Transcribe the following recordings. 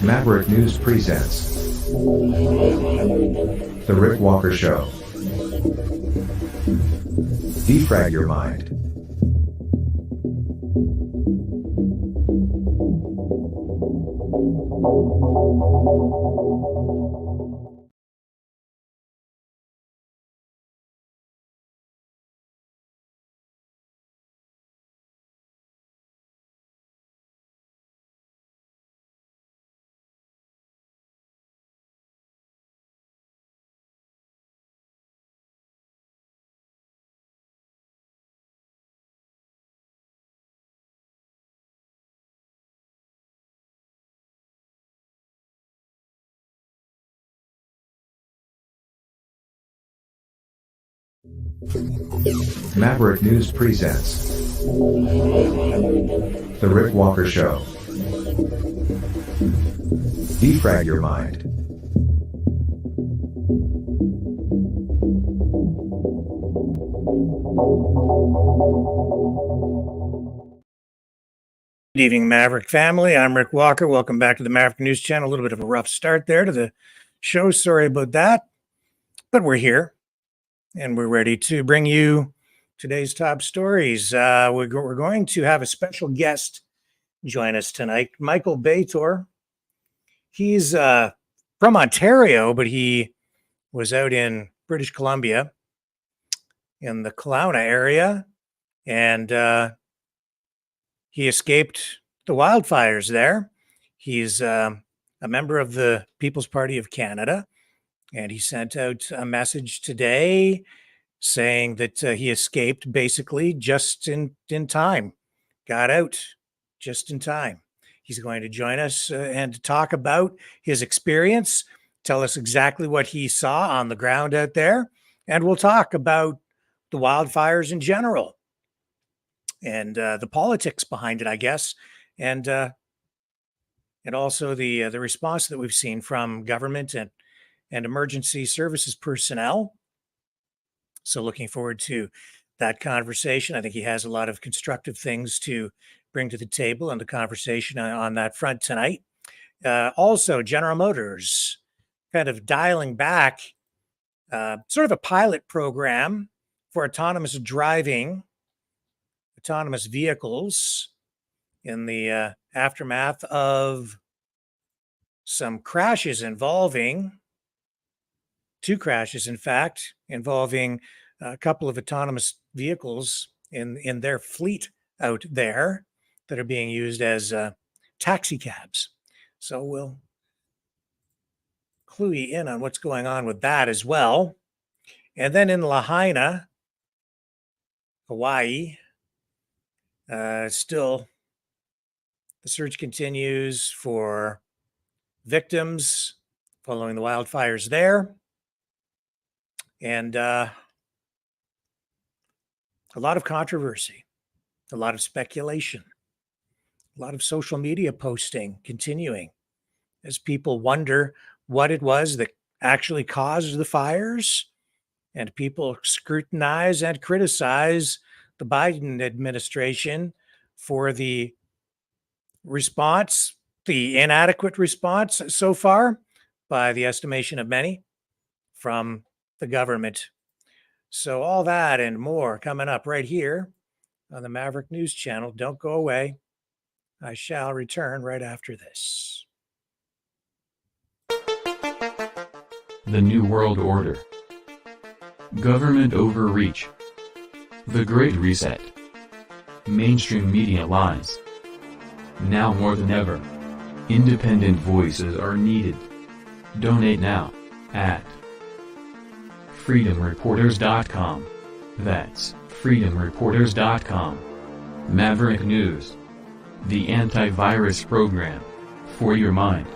Maverick News presents The Rick Walker Show. Defrag your mind. Maverick News presents The Rick Walker Show. Defrag your mind. Good evening, Maverick family. I'm Rick Walker. Welcome back to the Maverick News Channel. A little bit of a rough start there to the show. Sorry about that. But we're here, and we're ready to bring you today's top stories. We're going to have a special guest join us tonight, Michael Bator. He's from Ontario, but he was out in British Columbia in the Kelowna area, and he escaped the wildfires there. He's a member of the People's Party of Canada, and he sent out a message today saying that he escaped basically just in time, got out just in time. He's going to join us and talk about his experience, tell us exactly what he saw on the ground out there, and we'll talk about the wildfires in general and the politics behind it, I guess, and also the response that we've seen from government and emergency services personnel. So looking forward to that conversation. I think he has a lot of constructive things to bring to the table and the conversation on that front tonight. Also, General Motors kind of dialing back sort of a pilot program for autonomous driving, autonomous vehicles in the aftermath of some crashes involving, two crashes, in fact, involving a couple of autonomous vehicles in their fleet out there that are being used as taxi cabs. So we'll clue you in on what's going on with that as well. And then in Lahaina, Hawaii, still the search continues for victims following the wildfires there. And a lot of controversy, a lot of speculation, a lot of social media posting continuing as people wonder what it was that actually caused the fires, and people scrutinize and criticize the Biden administration for the response, the inadequate response so far, by the estimation of many, from the government. So, all that and more coming up right here on the Maverick News Channel. Don't go away. I shall return right after this. The New World Order. Government overreach. The Great Reset. Mainstream media lies. Now more than ever, independent voices are needed. Donate now at freedomreporters.com. That's freedomreporters.com. Maverick News. The antivirus program for your mind.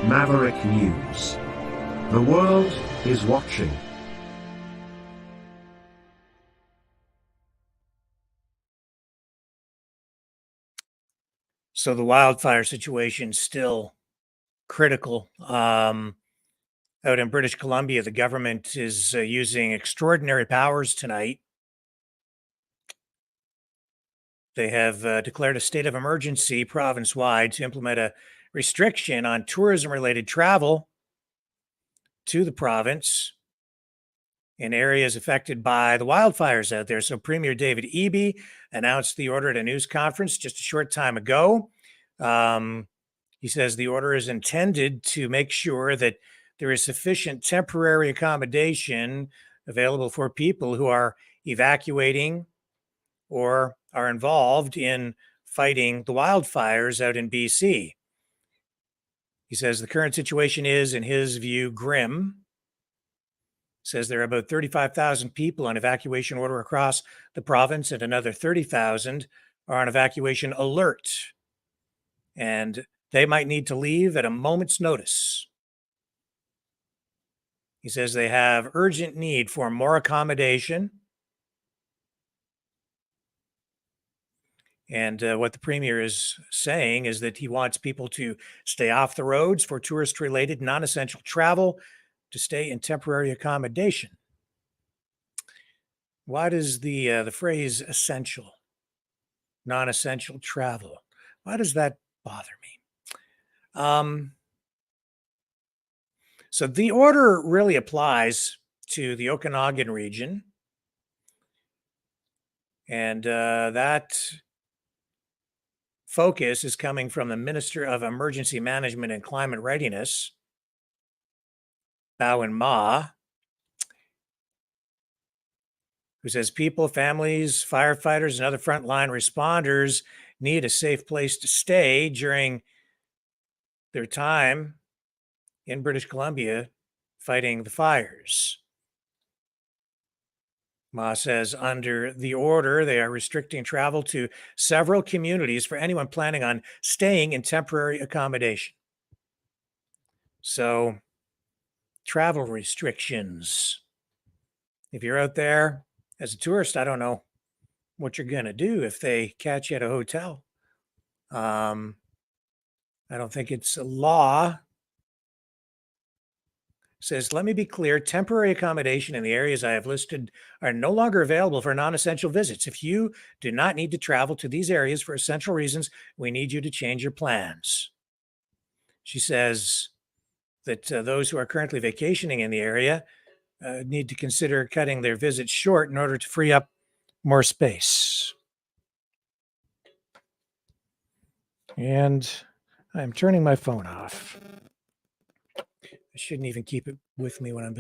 Maverick News. The world is watching. So the wildfire situation still critical. Out in British Columbia, the government is using extraordinary powers tonight. They have declared a state of emergency province-wide to implement a restriction on tourism-related travel to the province in areas affected by the wildfires out there. So Premier David Eby announced the order at a news conference just a short time ago. He says the order is intended to make sure that there is sufficient temporary accommodation available for people who are evacuating or are involved in fighting the wildfires out in BC. He says the current situation is, in his view, grim. Says there are about 35,000 people on evacuation order across the province, and another 30,000 are on evacuation alert. And they might need to leave at a moment's notice. He says they have urgent need for more accommodation. And what the premier is saying is that he wants people to stay off the roads for tourist-related, non-essential travel, to stay in temporary accommodation. Why does the phrase essential, non-essential travel, why does that bother me? So the order really applies to the Okanagan region, and that focus is coming from the Minister of Emergency Management and Climate Readiness, Bowen Ma, who says people, families, firefighters, and other frontline responders need a safe place to stay during their time in British Columbia fighting the fires. Ma says under the order, they are restricting travel to several communities for anyone planning on staying in temporary accommodation. So, travel restrictions. If you're out there as a tourist, I don't know what you're going to do if they catch you at a hotel. I don't think it's a law. Says, let me be clear, temporary accommodation in the areas I have listed are no longer available for non-essential visits. If you do not need to travel to these areas for essential reasons, we need you to change your plans. She says that those who are currently vacationing in the area need to consider cutting their visits short in order to free up more space. And I'm turning my phone off. I shouldn't even keep it with me when I'm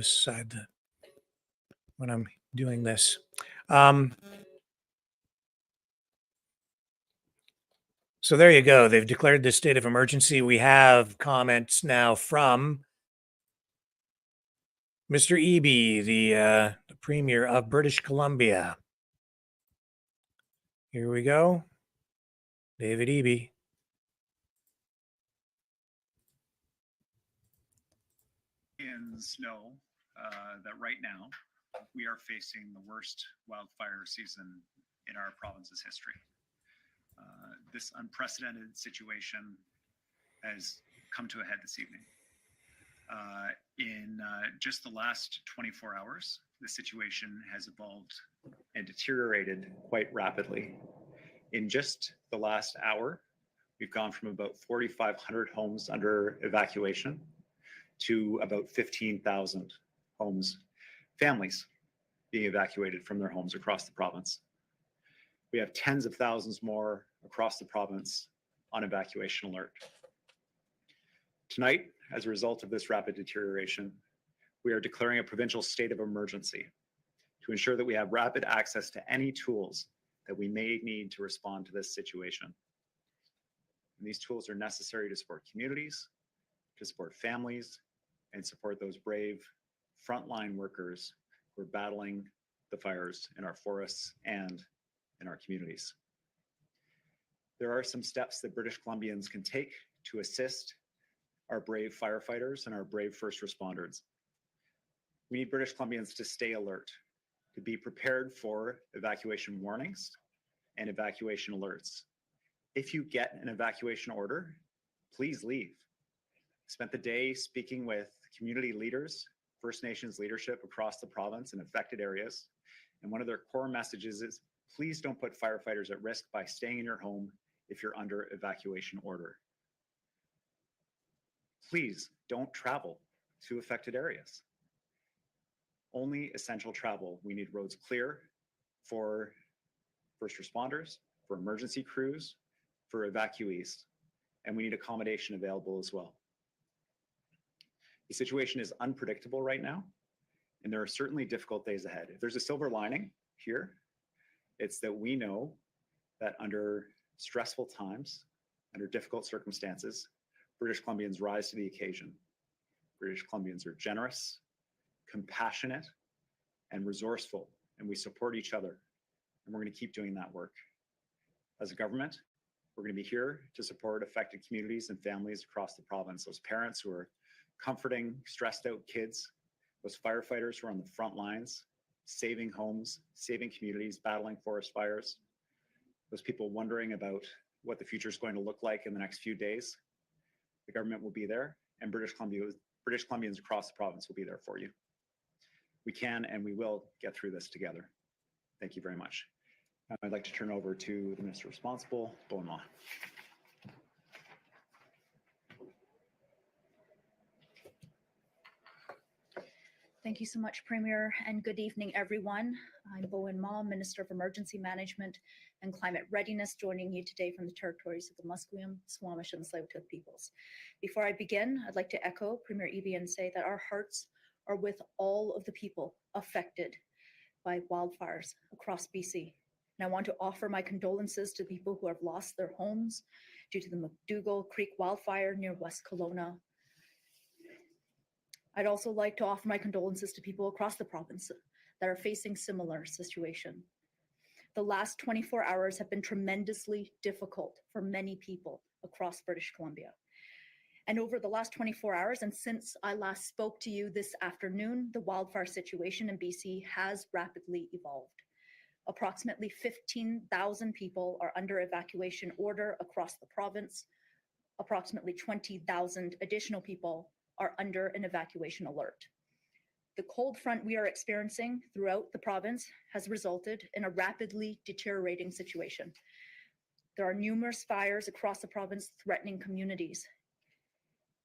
when I'm doing this. So there you go. They've declared this state of emergency. We have comments now from Mr. Eby, the Premier of British Columbia. Here we go. David Eby. Know that right now we are facing the worst wildfire season in our province's history. This unprecedented situation has come to a head this evening. In just the last 24 hours, the situation has evolved and deteriorated quite rapidly. In just the last hour, we've gone from about 4,500 homes under evacuation to about 15,000 homes, families being evacuated from their homes across the province. We have tens of thousands more across the province on evacuation alert. Tonight, as a result of this rapid deterioration, we are declaring a provincial state of emergency to ensure that we have rapid access to any tools that we may need to respond to this situation. And these tools are necessary to support communities, to support families, and support those brave frontline workers who are battling the fires in our forests and in our communities. There are some steps that British Columbians can take to assist our brave firefighters and our brave first responders. We need British Columbians to stay alert, to be prepared for evacuation warnings and evacuation alerts. If you get an evacuation order, please leave. Spent the day speaking with community leaders, First Nations leadership across the province in affected areas. And one of their core messages is, please don't put firefighters at risk by staying in your home if you're under evacuation order. Please don't travel to affected areas. Only essential travel. We need roads clear for first responders, for emergency crews, for evacuees, and we need accommodation available as well. The situation is unpredictable right now, and there are certainly difficult days ahead. If there's a silver lining here, it's that we know that under stressful times, under difficult circumstances, British Columbians rise to the occasion. British Columbians are generous, compassionate, and resourceful, and we support each other, and we're going to keep doing that work. As a government, we're going to be here to support affected communities and families across the province, those parents who are comforting stressed out kids, those firefighters who are on the front lines, saving homes, saving communities, battling forest fires, those people wondering about what the future is going to look like in the next few days. The government will be there, and British Columbians across the province will be there for you. We can and we will get through this together. Thank you very much. Now I'd like to turn over to the Minister responsible, Bowen Law. Thank you so much, Premier, and good evening, everyone. I'm Bowen Ma, Minister of Emergency Management and Climate Readiness, joining you today from the territories of the Musqueam, Squamish, and Tsleil-Waututh peoples. Before I begin, I'd like to echo Premier Eby and say that our hearts are with all of the people affected by wildfires across BC. And I want to offer my condolences to people who have lost their homes due to the McDougall Creek wildfire near West Kelowna. I'd also like to offer my condolences to people across the province that are facing similar situation. The last 24 hours have been tremendously difficult for many people across British Columbia. And over the last 24 hours, and since I last spoke to you this afternoon, the wildfire situation in BC has rapidly evolved. Approximately 15,000 people are under evacuation order across the province. Approximately 20,000 additional people are under an evacuation alert. The cold front we are experiencing throughout the province has resulted in a rapidly deteriorating situation. There are numerous fires across the province threatening communities.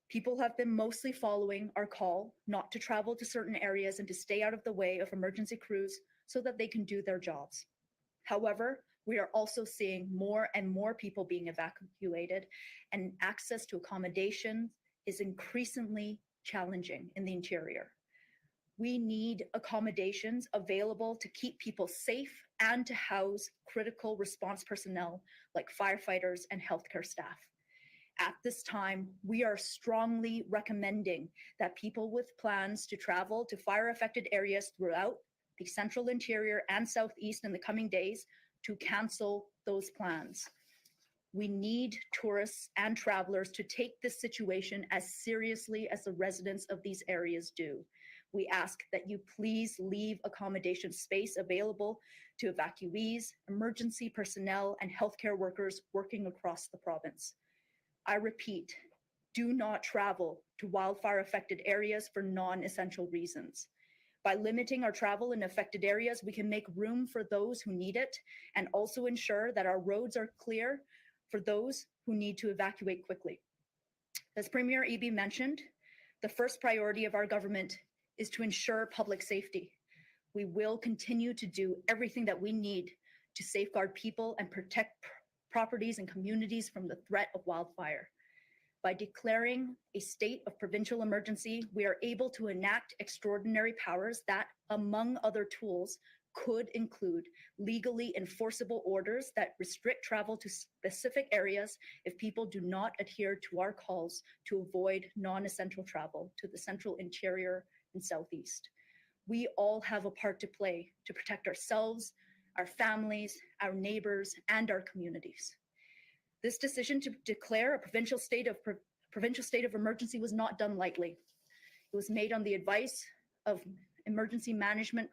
People have been mostly following our call not to travel to certain areas and to stay out of the way of emergency crews so that they can do their jobs. However, we are also seeing more and more people being evacuated, and access to accommodation is increasingly challenging in the interior. We need accommodations available to keep people safe and to house critical response personnel like firefighters and healthcare staff. At this time, we are strongly recommending that people with plans to travel to fire-affected areas throughout the central interior and southeast in the coming days to cancel those plans. We need tourists and travelers to take this situation as seriously as the residents of these areas do. We ask that you please leave accommodation space available to evacuees, emergency personnel, and healthcare workers working across the province. I repeat, do not travel to wildfire-affected areas for non-essential reasons. By limiting our travel in affected areas, we can make room for those who need it and also ensure that our roads are clear for those who need to evacuate quickly. As Premier Eby mentioned, the first priority of our government is to ensure public safety. We will continue to do everything that we need to safeguard people and protect properties and communities from the threat of wildfire. By declaring a state of provincial emergency, we are able to enact extraordinary powers that, among other tools, could include legally enforceable orders that restrict travel to specific areas if people do not adhere to our calls to avoid non-essential travel to the central interior and southeast. We all have a part to play to protect ourselves, our families, our neighbors, and our communities. This decision to declare a provincial state of emergency was not done lightly. It was made on the advice of emergency management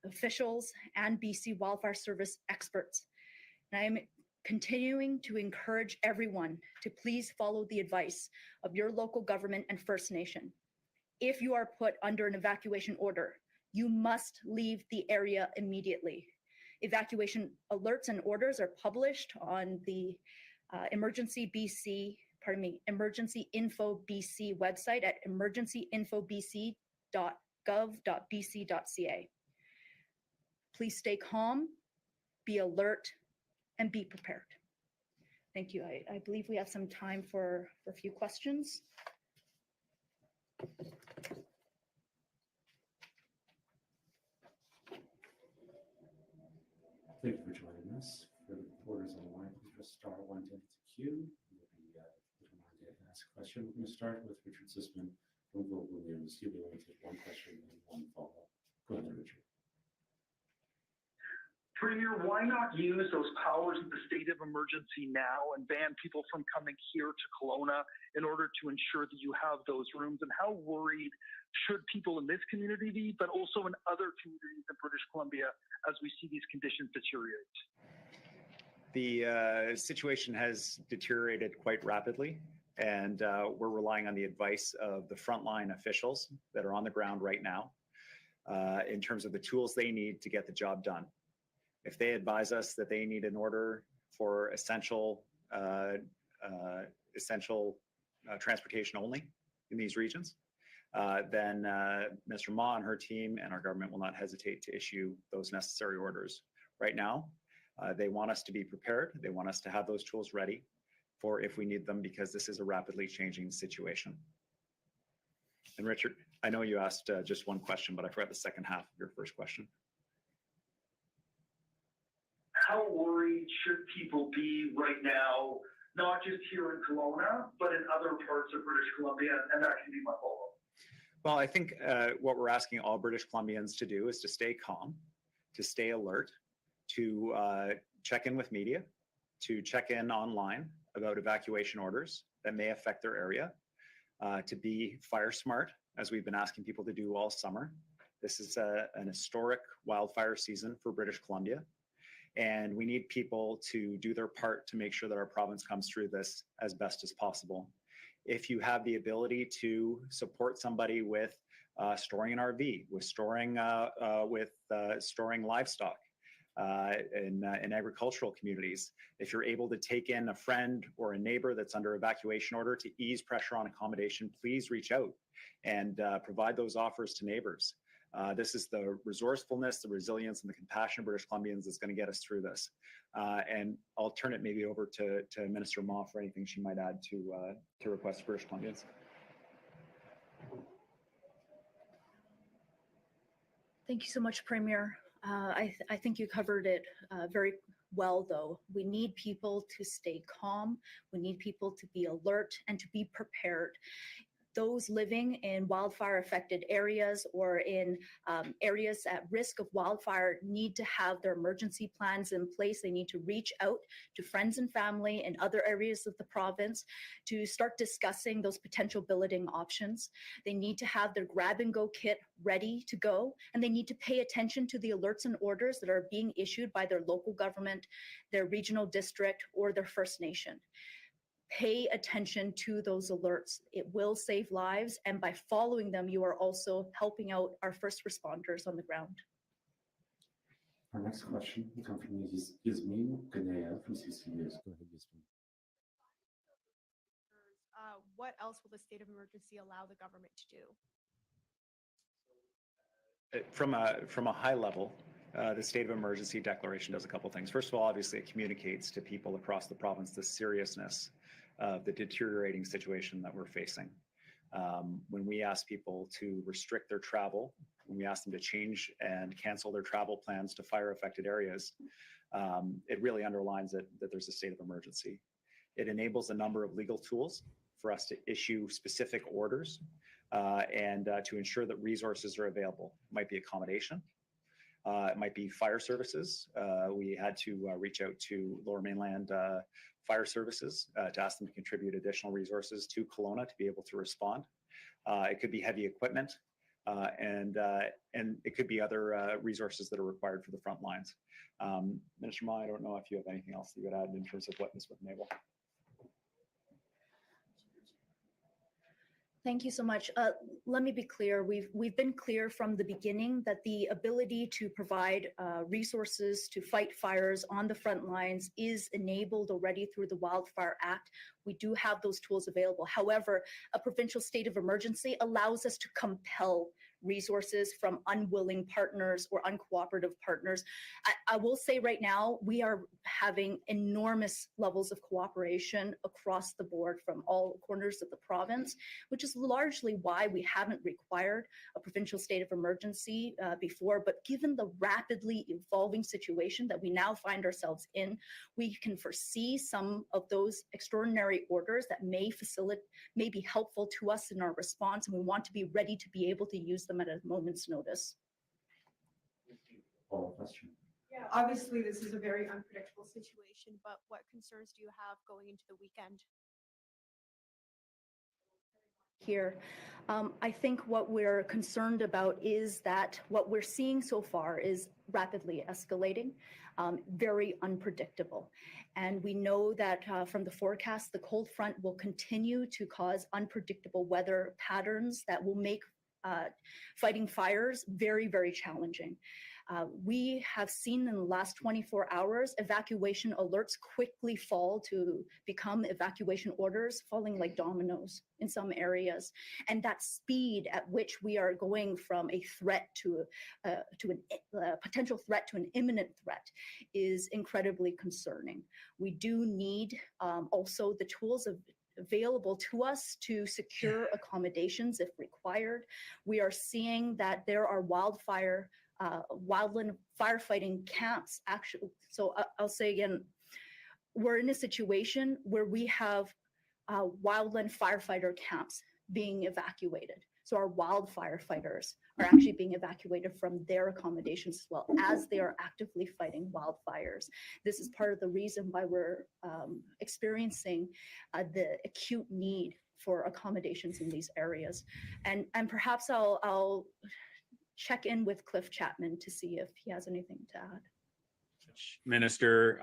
officials and BC Wildfire Service experts. And I am continuing to encourage everyone to please follow the advice of your local government and First Nation. If you are put under an evacuation order, you must leave the area immediately. Evacuation alerts and orders are published on the Emergency Info BC website at emergencyinfobc.gov.bc.ca. Please stay calm, be alert, and be prepared. Thank you. I believe we have some time for a few questions. Thank you for joining us. For the reporters on the line, please press star one to queue. You'll be reminded to ask a question. We're going to start with Richard Sisman from Global News. You'll be able to take one question and one follow-up. Go ahead, Richard. Premier, why not use those powers of the state of emergency now and ban people from coming here to Kelowna in order to ensure that you have those rooms? And how worried should people in this community be, but also in other communities in British Columbia as we see these conditions deteriorate? The situation has deteriorated quite rapidly, and we're relying on the advice of the frontline officials that are on the ground right now in terms of the tools they need to get the job done. If they advise us that they need an order for essential transportation only in these regions, then Mr. Ma and her team and our government will not hesitate to issue those necessary orders. Right now, they want us to be prepared. They want us to have those tools ready for if we need them, because this is a rapidly changing situation. And Richard, I know you asked just one question, but I forgot the second half of your first question. How worried should people be right now, not just here in Kelowna, but in other parts of British Columbia? And that can be my follow-up. Well, I think what we're asking all British Columbians to do is to stay calm, to stay alert, to check in with media, to check in online about evacuation orders that may affect their area, to be fire smart, as we've been asking people to do all summer. This is an historic wildfire season for British Columbia, and we need people to do their part to make sure that our province comes through this as best as possible. If you have the ability to support somebody with storing an RV, with storing livestock in agricultural communities, if you're able to take in a friend or a neighbor that's under evacuation order to ease pressure on accommodation, please reach out and provide those offers to neighbors. This is the resourcefulness, the resilience, and the compassion of British Columbians that's going to get us through this. And I'll turn it maybe over to Minister Ma for anything she might add to requests of British Columbians. Thank you so much, Premier. I think you covered it very well, though. We need people to stay calm. We need people to be alert and to be prepared. Those living in wildfire affected areas or in areas at risk of wildfire need to have their emergency plans in place. They need to reach out to friends and family in other areas of the province to start discussing those potential billeting options. They need to have their grab and go kit ready to go, and they need to pay attention to the alerts and orders that are being issued by their local government, their regional district, or their First Nation. Pay attention to those alerts. It will save lives, and by following them, you are also helping out our first responders on the ground. Our next question will come from Yasmin Ganea from CC News. Go ahead, Yasmin. What else will the state of emergency allow the government to do? From a high level, the state of emergency declaration does a couple things. First of all, obviously, it communicates to people across the province the seriousness of the deteriorating situation that we're facing. When we ask people to restrict their travel, when we ask them to change and cancel their travel plans to fire-affected areas, it really underlines that there's a state of emergency. It enables a number of legal tools for us to issue specific orders and to ensure that resources are available. It might be accommodation. It might be fire services. We had to reach out to Lower Mainland Fire Services to ask them to contribute additional resources to Kelowna to be able to respond. It could be heavy equipment, and it could be other resources that are required for the front lines. Minister Ma, I don't know if you have anything else that you would add in terms of what this would enable. Thank you so much. Let me be clear. We've been clear from the beginning that the ability to provide resources to fight fires on the front lines is enabled already through the Wildfire Act. We do have those tools available. However, a provincial state of emergency allows us to compel resources from unwilling partners or uncooperative partners. I will say right now, we are having enormous levels of cooperation across the board from all corners of the province, which is largely why we haven't required a provincial state of emergency before. But given the rapidly evolving situation that we now find ourselves in, we can foresee some of those extraordinary orders that may be helpful to us in our response, and we want to be ready to be able to use them at a moment's notice. Question. Yeah, obviously this is a very unpredictable situation, but what concerns do you have going into the weekend? Here, I think what we're concerned about is that what we're seeing so far is rapidly escalating, very unpredictable. And we know that from the forecast, the cold front will continue to cause unpredictable weather patterns that will make fighting fires very, very challenging. We have seen in the last 24 hours, evacuation alerts quickly fall to become evacuation orders, falling like dominoes in some areas. And that speed at which we are going from a threat to a potential threat to an imminent threat is incredibly concerning. We do need also the tools available to us to secure accommodations if required. We are seeing that there are wildland firefighting camps actually. So I'll say again, we're in a situation where we have wildland firefighter camps being evacuated. So our wildfire fighters are actually being evacuated from their accommodations as well as they are actively fighting wildfires. This is part of the reason why we're experiencing the acute need for accommodations in these areas. And perhaps I'll check in with Cliff Chapman to see if he has anything to add. Minister,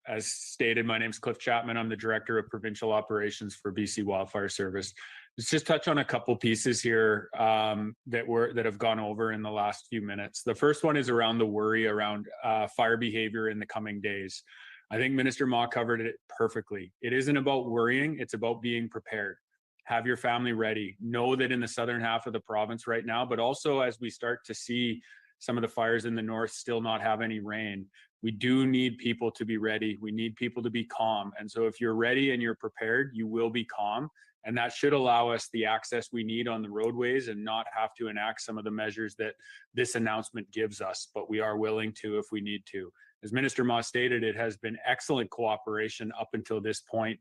as stated, my name is Cliff Chapman. I'm the Director of Provincial Operations for BC Wildfire Service. Let's just touch on a couple pieces here that have gone over in the last few minutes. The first one is around the worry around fire behavior in the coming days. I think Minister Ma covered it perfectly. It isn't about worrying, it's about being prepared. have your family ready. Know that in the southern half of the province right now, but also as we start to see some of the fires in the north still not have any rain, we do need people to be ready. We need people to be calm. And so if you're ready and you're prepared, you will be calm. And that should allow us the access we need on the roadways and not have to enact some of the measures that this announcement gives us, but we are willing to if we need to. As Minister Moss stated, it has been excellent cooperation up until this point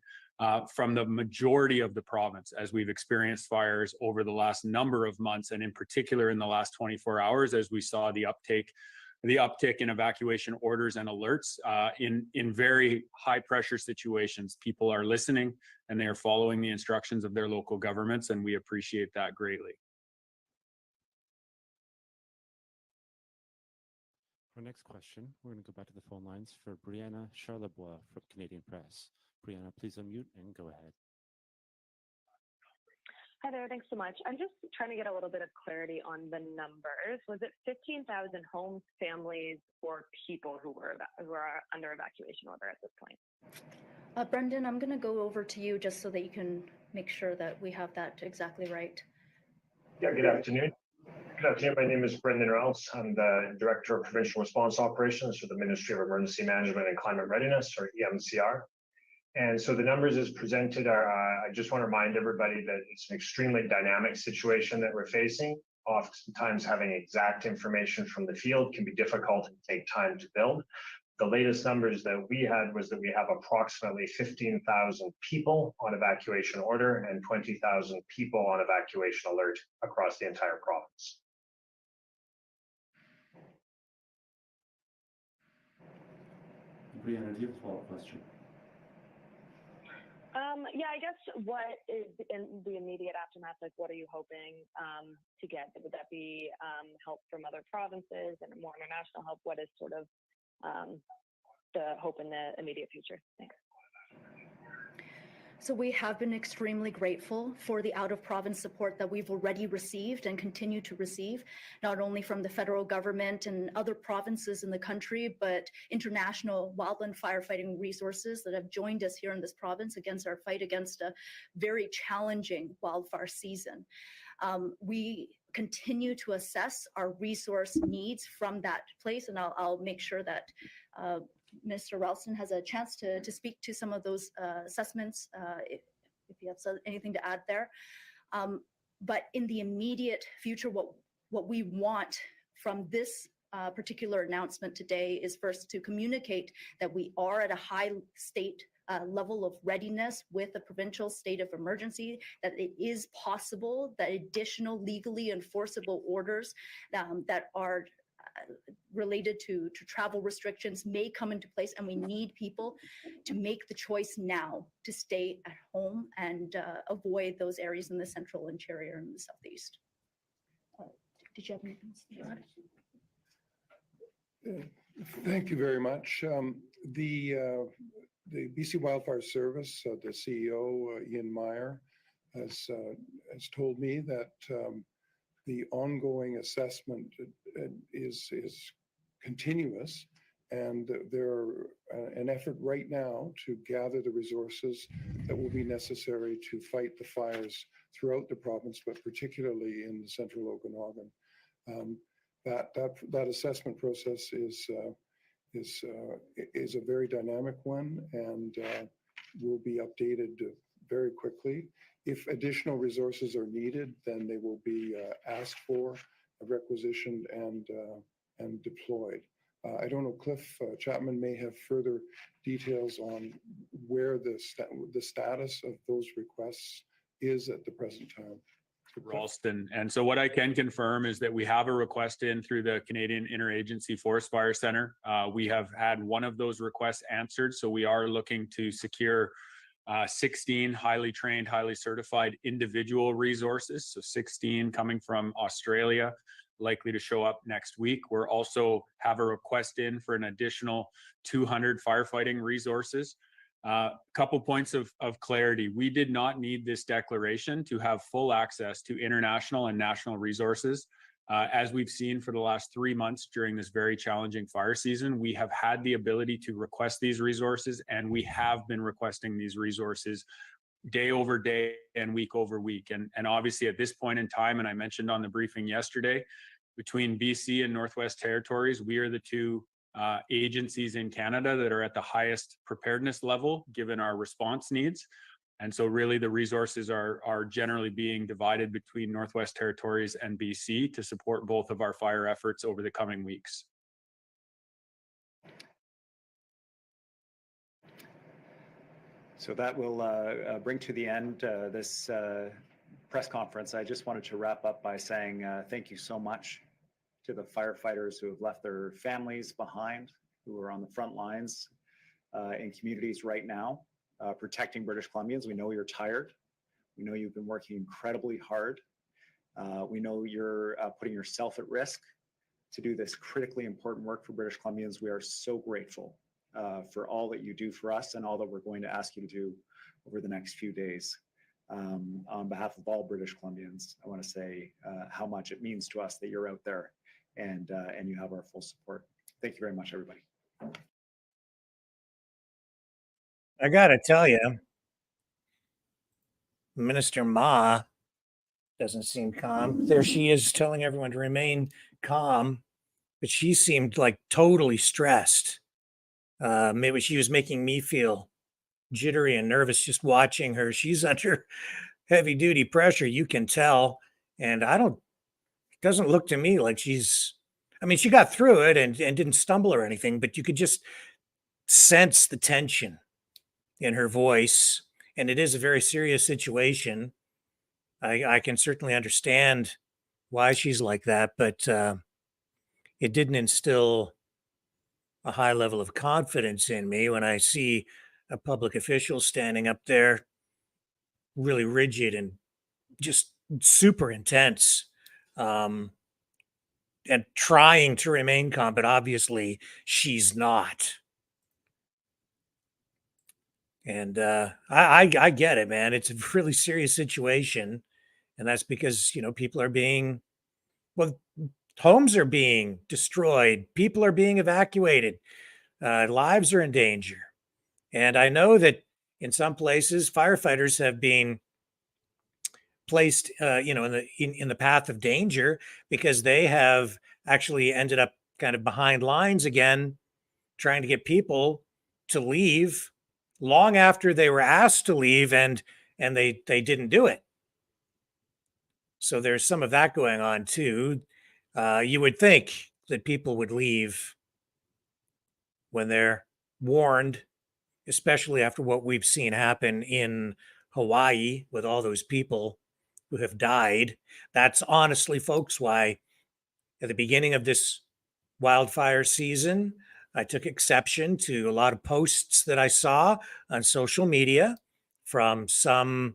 from the majority of the province as we've experienced fires over the last number of months, and in particular in the last 24 hours as we saw the uptick in evacuation orders and alerts in very high pressure situations. People are listening and they are following the instructions of their local governments, and we appreciate that greatly. Our next question, we're going to go back to the phone lines for Brianna Charlebois from Canadian Press. Brianna, please unmute and go ahead. Hi there, thanks so much. I'm just trying to get a little bit of clarity on the numbers. Was it 15,000 homes, families, or people who were under evacuation order at this point? Brendan, I'm going to go over to you just so that you can make sure that we have that exactly right. Yeah, good afternoon. Good afternoon. My name is Brendan Rouse. I'm the Director of Provincial Response Operations for the Ministry of Emergency Management and Climate Readiness, or EMCR. And so the numbers as presented are, I just want to remind everybody that it's an extremely dynamic situation that we're facing. Oftentimes having exact information from the field can be difficult and take time to build. The latest numbers that we had was that we have approximately 15,000 people on evacuation order and 20,000 people on evacuation alert across the entire province. Brianna, do you have a follow-up question? Yeah, I guess what is in the immediate aftermath, like what are you hoping to get? Would that be help from other provinces and more international help? What is sort of the hope in the immediate future? Thanks. So we have been extremely grateful for the out-of-province support that we've already received and continue to receive, not only from the federal government and other provinces in the country, but international wildland firefighting resources that have joined us here in this province against our fight against a very challenging wildfire season. We continue to assess our resource needs from that place, and I'll make sure that Mr. Ralston has a chance to speak to some of those assessments if you have anything to add there. But in the immediate future, what we want from this particular announcement today is first to communicate that we are at a high state level of readiness with the provincial state of emergency, that it is possible that additional legally enforceable orders that are related to travel restrictions may come into place, and we need people to make the choice now to stay at home and avoid those areas in the central interior and the southeast. Did you have anything to add? Thank you very much. The BC Wildfire Service, the CEO, Ian Meyer, has told me that the ongoing assessment is continuous, and there's an effort right now to gather the resources that will be necessary to fight the fires throughout the province, but particularly in the central Okanagan. That assessment process is a very dynamic one, and will be updated very quickly. If additional resources are needed, then they will be asked for, requisitioned, and deployed. I don't know, Cliff Chapman may have further details on where the status of those requests is at the present time. Ralston. And so what I can confirm is that we have a request in through the Canadian Interagency Forest Fire Center. We have had one of those requests answered, so we are looking to secure 16 highly trained, highly certified individual resources. So 16 coming from Australia, likely to show up next week. We're also have a request in for an additional 200 firefighting resources. Couple points of clarity. We did not need this declaration to have full access to international and national resources. As we've seen for the last 3 months during this very challenging fire season, we have had the ability to request these resources, and we have been requesting these resources day over day and week over week. And obviously at this point in time, and I mentioned on the briefing yesterday, between BC and Northwest Territories, we are the two agencies in Canada that are at the highest preparedness level given our response needs. And so really the resources are generally being divided between Northwest Territories and BC to support both of our fire efforts over the coming weeks. So that will bring to the end this press conference. I just wanted to wrap up by saying thank you so much to the firefighters who have left their families behind, who are on the front lines in communities right now, protecting British Columbians. We know you're tired. We know you've been working incredibly hard. We know you're putting yourself at risk to do this critically important work for British Columbians. We are so grateful for all that you do for us and all that we're going to ask you to do over the next few days. On behalf of all British Columbians, I want to say how much it means to us that you're out there and you have our full support. Thank you very much, everybody. I got to tell you, Minister Ma doesn't seem calm. There she is telling everyone to remain calm, but she seemed like totally stressed. Maybe she was making me feel jittery and nervous just watching her. She's under heavy duty pressure, you can tell. And it doesn't look to me like I mean, she got through it and didn't stumble or anything, but you could just sense the tension in her voice. And it is a very serious situation. I can certainly understand why she's like that, but it didn't instill a high level of confidence in me when I see a public official standing up there really rigid and just super intense and trying to remain calm, but obviously she's not. And I get it, man. It's a really serious situation. And that's because, people are being, homes are being destroyed. People are being evacuated. Lives are in danger. And I know that in some places, firefighters have been placed, in the path of danger because they have actually ended up kind of behind lines again, trying to get people to leave long after they were asked to leave, and they didn't do it. So there's some of that going on too. You would think that people would leave when they're warned, especially after what we've seen happen in Hawaii with all those people who have died. That's honestly, folks, why at the beginning of this wildfire season, I took exception to a lot of posts that I saw on social media from some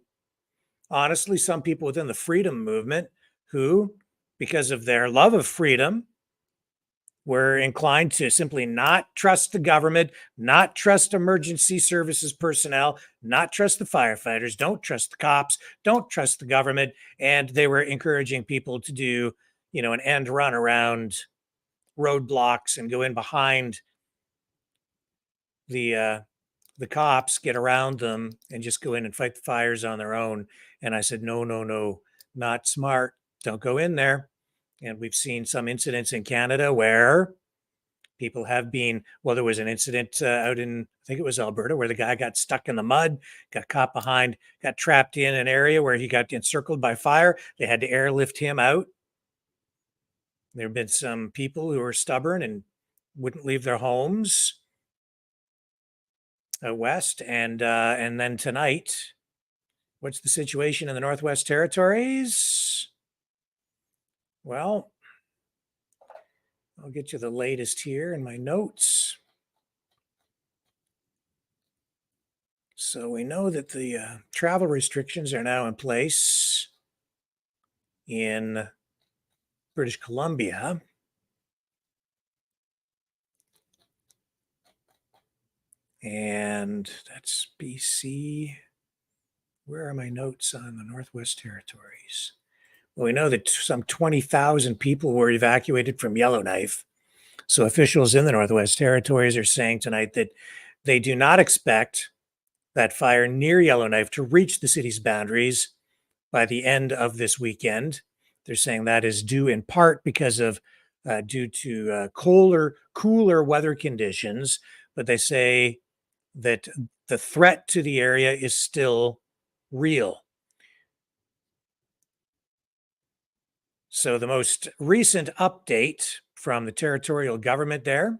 people within the freedom movement who, because of their love of freedom, were inclined to simply not trust the government, not trust emergency services personnel, not trust the firefighters, don't trust the cops, don't trust the government. And they were encouraging people to do, an end run around roadblocks and go in behind the cops, get around them, and just go in and fight the fires on their own. And I said, no, not smart. Don't go in there. And we've seen some incidents in Canada where people have been, there was an incident out in, I think it was Alberta, where the guy got stuck in the mud, got caught behind, got trapped in an area where he got encircled by fire. They had to airlift him out. There have been some people who were stubborn and wouldn't leave their homes out west. And then tonight, what's the situation in the Northwest Territories? Well, I'll get you the latest here in my notes. So we know that the travel restrictions are now in place in British Columbia. And that's BC. Where are my notes on the Northwest Territories? Well, we know that some 20,000 people were evacuated from Yellowknife. So officials in the Northwest Territories are saying tonight that they do not expect that fire near Yellowknife to reach the city's boundaries by the end of this weekend. They're saying that is due in part because of due to cooler weather conditions, but they say that the threat to the area is still real. So the most recent update from the territorial government there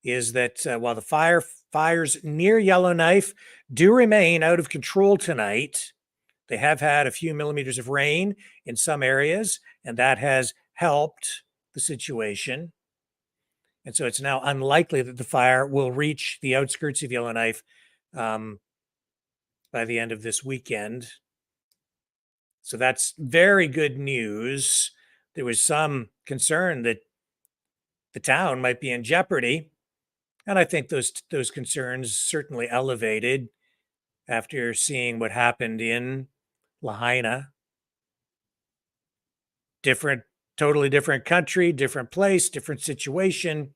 is that while the fires near Yellowknife do remain out of control tonight, they have had a few millimeters of rain in some areas, and that has helped the situation. And so it's now unlikely that the fire will reach the outskirts of Yellowknife by the end of this weekend. So that's very good news. There was some concern that the town might be in jeopardy. And I think those concerns certainly elevated after seeing what happened in Lahaina. Totally different country, different place, different situation.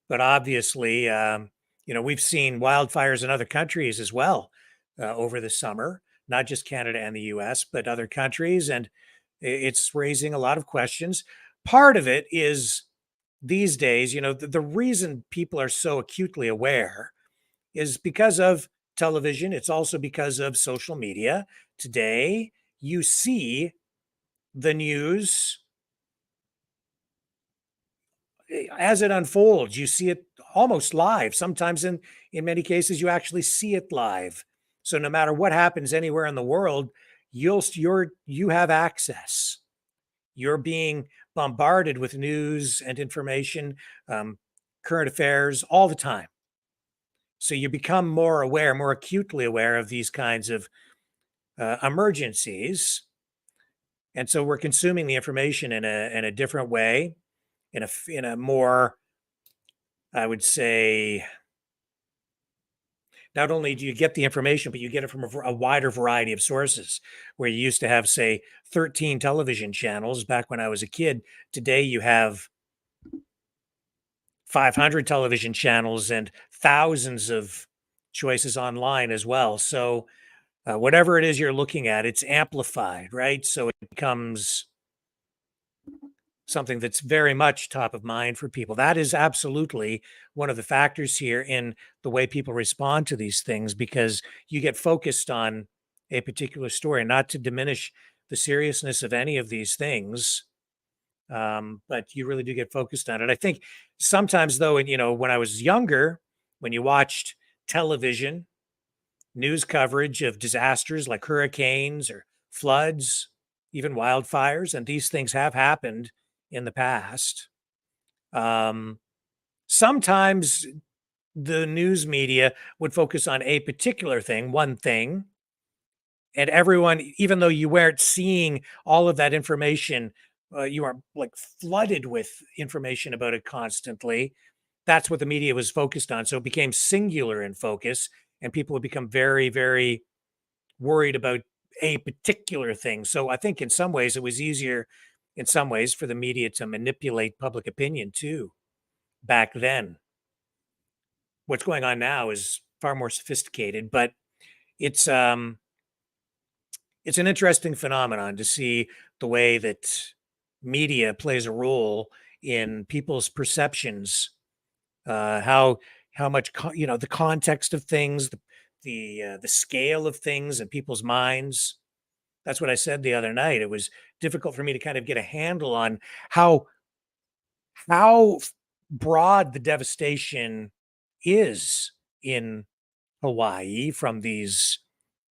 But obviously, we've seen wildfires in other countries as well over the summer, not just Canada and the US, but other countries. And it's raising a lot of questions. Part of it is these days, the reason people are so acutely aware is because of television. It's also because of social media. Today, you see the news as it unfolds. You see it almost live. Sometimes in many cases, you actually see it live. So no matter what happens anywhere in the world, you have access. You're being bombarded with news and information, current affairs all the time. So you become more aware, more acutely aware of these kinds of emergencies. And so we're consuming the information in a different way, in a more, I would say, not only do you get the information, but you get it from a wider variety of sources. Where you used to have, say, 13 television channels back when I was a kid, today you have 500 television channels and thousands of choices online as well. So whatever it is you're looking at, it's amplified, right? So it becomes something that's very much top of mind for people. That is absolutely one of the factors here in the way people respond to these things, because you get focused on a particular story, not to diminish the seriousness of any of these things. But you really do get focused on it. I think sometimes, though, and when I was younger, when you watched television, news coverage of disasters like hurricanes or floods, even wildfires, and these things have happened in the past. Sometimes the news media would focus on a particular thing, one thing, and everyone, even though you weren't seeing all of that information, you are like flooded with information about it constantly. That's what the media was focused on. So it became singular in focus, and people would become very, very worried about a particular thing. So I think in some ways it was easier, in some ways, for the media to manipulate public opinion too back then. What's going on now is far more sophisticated, but it's um it's an interesting phenomenon to see the way that media plays a role in people's perceptions, how much the context of things, the scale of things in people's minds. That's what I said the other night. It was difficult for me to kind of get a handle on how how broad the devastation is in Hawaii from these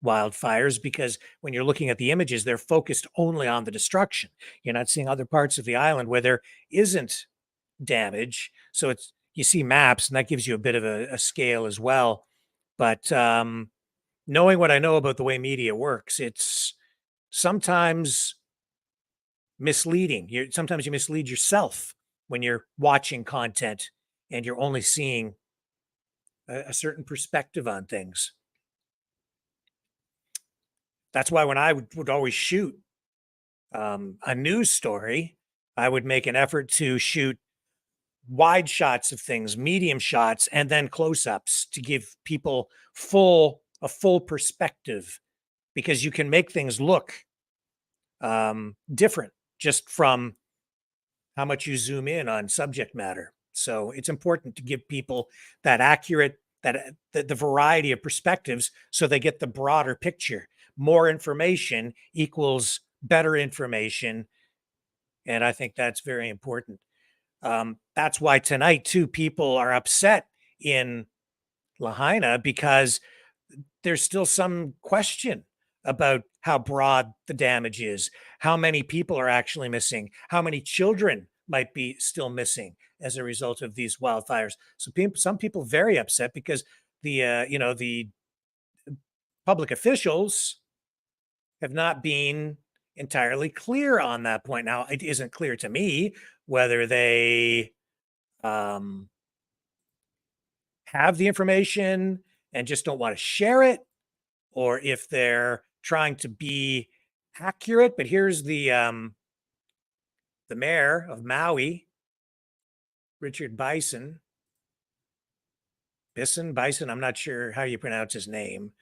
wildfires, because when you're looking at the images, they're focused only on the destruction. You're not seeing other parts of the island where there isn't damage. So you see maps, and that gives you a bit of a scale as well. But knowing what I know about the way media works, it's sometimes misleading. Sometimes you mislead yourself when you're watching content and you're only seeing a certain perspective on things. That's why when I would always shoot a news story, I would make an effort to shoot wide shots of things, medium shots, and then close-ups to give people a full perspective, because you can make things look different just from how much you zoom in on subject matter. So it's important to give people that accurate, the variety of perspectives, so they get the broader picture. More information equals better information, and I think that's very important. That's why tonight, too, people are upset in Lahaina, because there's still some question about how broad the damage is, how many people are actually missing, how many children might be still missing as a result of these wildfires. So some people very upset because the public officials have not been entirely clear on that point. Now, it isn't clear to me whether they have the information and just don't want to share it, or if they're trying to be accurate. But here's the mayor of Maui, Richard Bison. I'm not sure how you pronounce his name,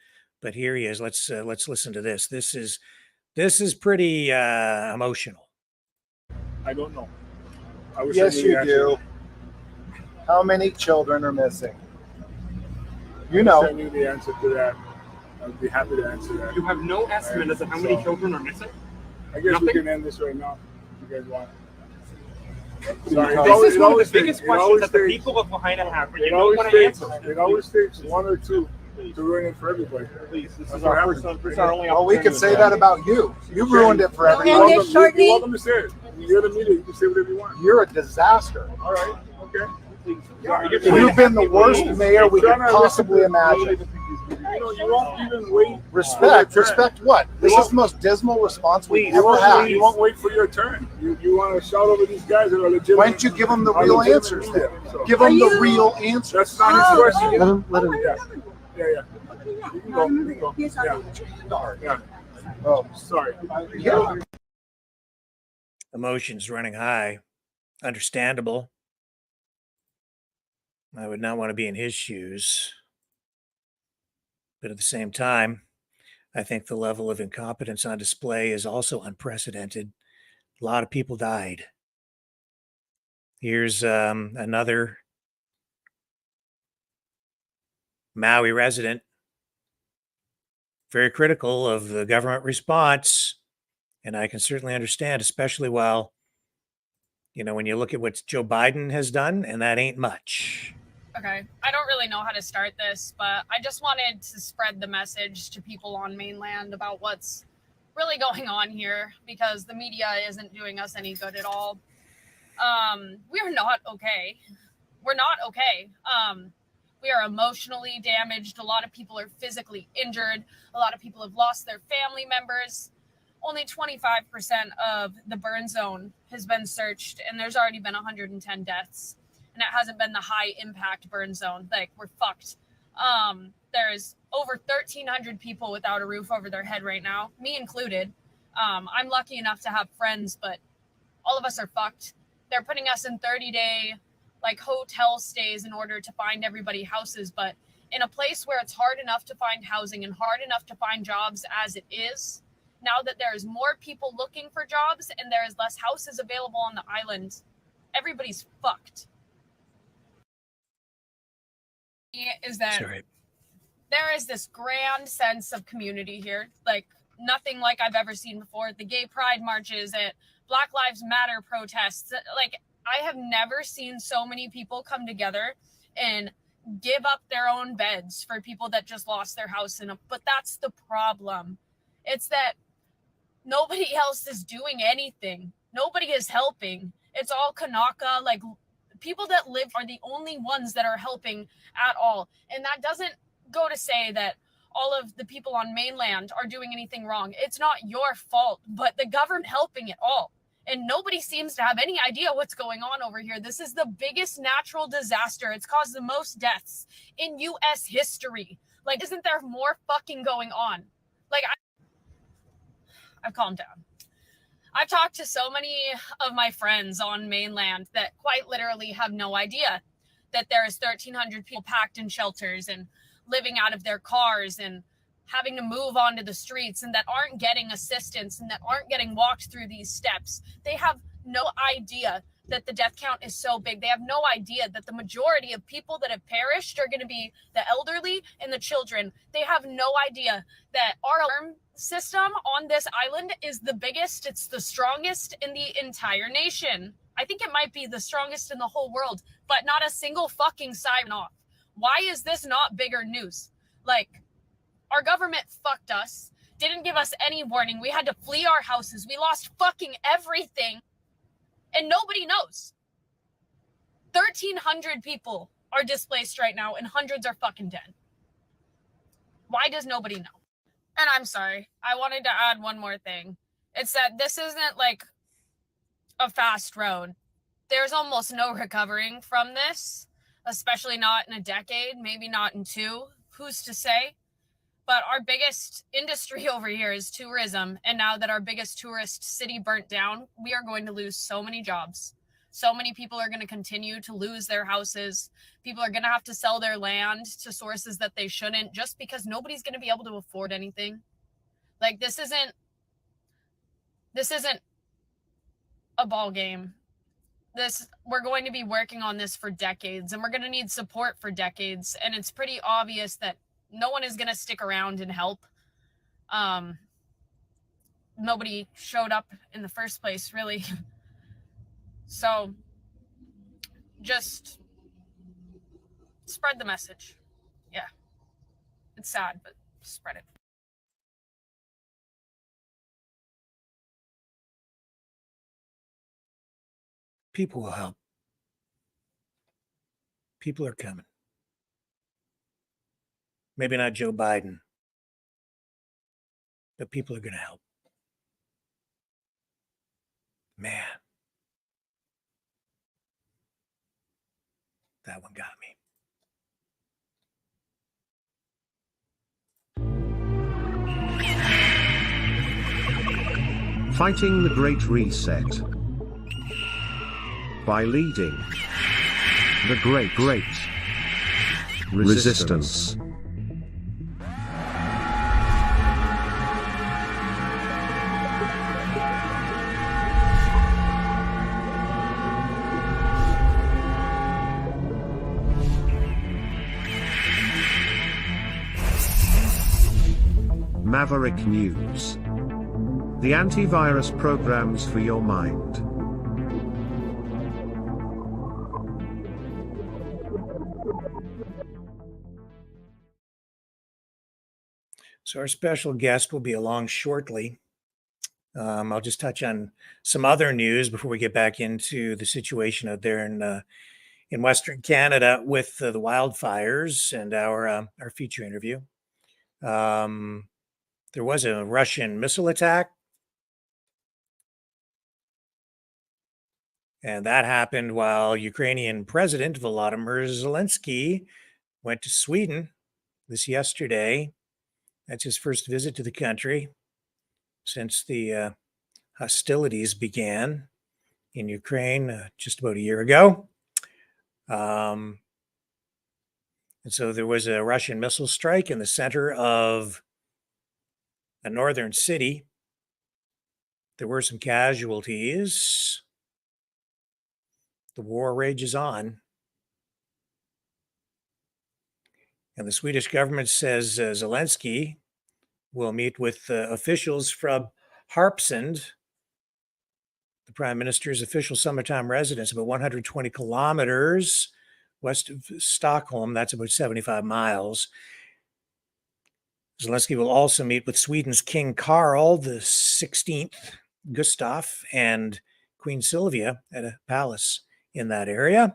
but here he is. Let's listen to this. This is pretty emotional. I don't know. Yes, you do. How many children are missing? You know. I knew the answer to that. I'd be happy to answer that. You have no estimate as to how many children are missing? I guess Nothing? we can end this right now if you guys want. Sorry, this is one of the biggest questions that the people of Lahaina have, but you don't want to answer. It always takes one or two to ruin it for everybody. Please, this is our first only. Well, we could say that about you. You ruined it for everyone. You're welcome to say it. You're the media. You can say whatever you want. You're a disaster. All right. Okay. You've been the worst mayor we could possibly imagine. You won't even wait. Respect what? This is the most dismal response we've ever had. You won't wait for your turn. You want to shout over these guys that are legitimate. Why don't you give them the real answers then? Give them the real answers. That's not his question. Let him. Yeah. You can go. Yeah. Oh, sorry. Yeah. Emotions running high. Understandable. I would not want to be in his shoes. But at the same time, I think the level of incompetence on display is also unprecedented. A lot of people died. Here's another Maui resident, very critical of the government response. And I can certainly understand, especially while, when you look at what Joe Biden has done, and that ain't much. Okay, I don't really know how to start this, but I just wanted to spread the message to people on mainland about what's really going on here, because the media isn't doing us any good at all. We are not okay. We're not okay. We are emotionally damaged. A lot of people are physically injured. A lot of people have lost their family members. Only 25% of the burn zone has been searched, and there's already been 110 deaths. And it hasn't been the high impact burn zone. Like, we're fucked. There's over 1,300 people without a roof over their head right now, me included. I'm lucky enough to have friends, but all of us are fucked. They're putting us in 30-day hotel stays in order to find everybody houses. But in a place where it's hard enough to find housing and hard enough to find jobs as it is, now that there's more people looking for jobs and there is less houses available on the island, everybody's fucked. Is that there is this grand sense of community here, like nothing like I've ever seen before. The gay pride marches, at Black Lives Matter protests, I have never seen so many people come together and give up their own beds for people that just lost their house. But that's the problem. It's that nobody else is doing anything. Nobody is helping. It's all Kanaka, people that live are the only ones that are helping at all. And that doesn't go to say that all of the people on mainland are doing anything wrong. It's not your fault, but the government helping it all. And nobody seems to have any idea what's going on over here. This is the biggest natural disaster. It's caused the most deaths in U.S. history. Isn't there more fucking going on? I've calmed down. I've talked to so many of my friends on mainland that quite literally have no idea that there is 1,300 people packed in shelters and living out of their cars and having to move onto the streets and that aren't getting assistance and that aren't getting walked through these steps. They have no idea that the death count is so big. They have no idea that the majority of people that have perished are going to be the elderly and the children. They have no idea that our alarm system on this island is the biggest, it's the strongest in the entire nation. I think it might be the strongest in the whole world, but not a single fucking siren off. Why is this not bigger news? Like, our government fucked us, didn't give us any warning. We had to flee our houses. We lost fucking everything. And nobody knows. 1,300 people are displaced right now and hundreds are fucking dead. Why does nobody know? And I'm sorry, I wanted to add one more thing. It's that this isn't like a fast road. There's almost no recovering from this, especially not in a decade, maybe not in 2. Who's to say? But our biggest industry over here is tourism. And now that our biggest tourist city burnt down, we are going to lose so many jobs. So many people are going to continue to lose their houses. People are going to have to sell their land to sources that they shouldn't just because nobody's going to be able to afford anything. Like, this isn't a ball game. We're going to be working on this for decades and we're going to need support for decades. And it's pretty obvious that no one is going to stick around and help. Nobody showed up in the first place, really. So just spread the message. Yeah. It's sad, but spread it. People will help. People are coming. Maybe not Joe Biden, but people are going to help. Man, that one got me. Fighting the Great Reset by leading the Great Resistance. Maverick News. The antivirus programs for your mind. So our special guest will be along shortly. I'll just touch on some other news before we get back into the situation out there in Western Canada with the wildfires and our feature interview. There was a Russian missile attack, and that happened while Ukrainian President Volodymyr Zelensky went to Sweden this yesterday. That's his first visit to the country since the hostilities began in Ukraine just about a year ago. And so there was a Russian missile strike in the center of a northern city. There were some casualties. The war rages on. And the Swedish government says Zelensky will meet with officials from Harpsund, the prime minister's official summertime residence, about 120 kilometers west of Stockholm. That's about 75 miles. Zelensky will also meet with Sweden's King Carl the 16th, Gustav, and Queen Sylvia at a palace in that area.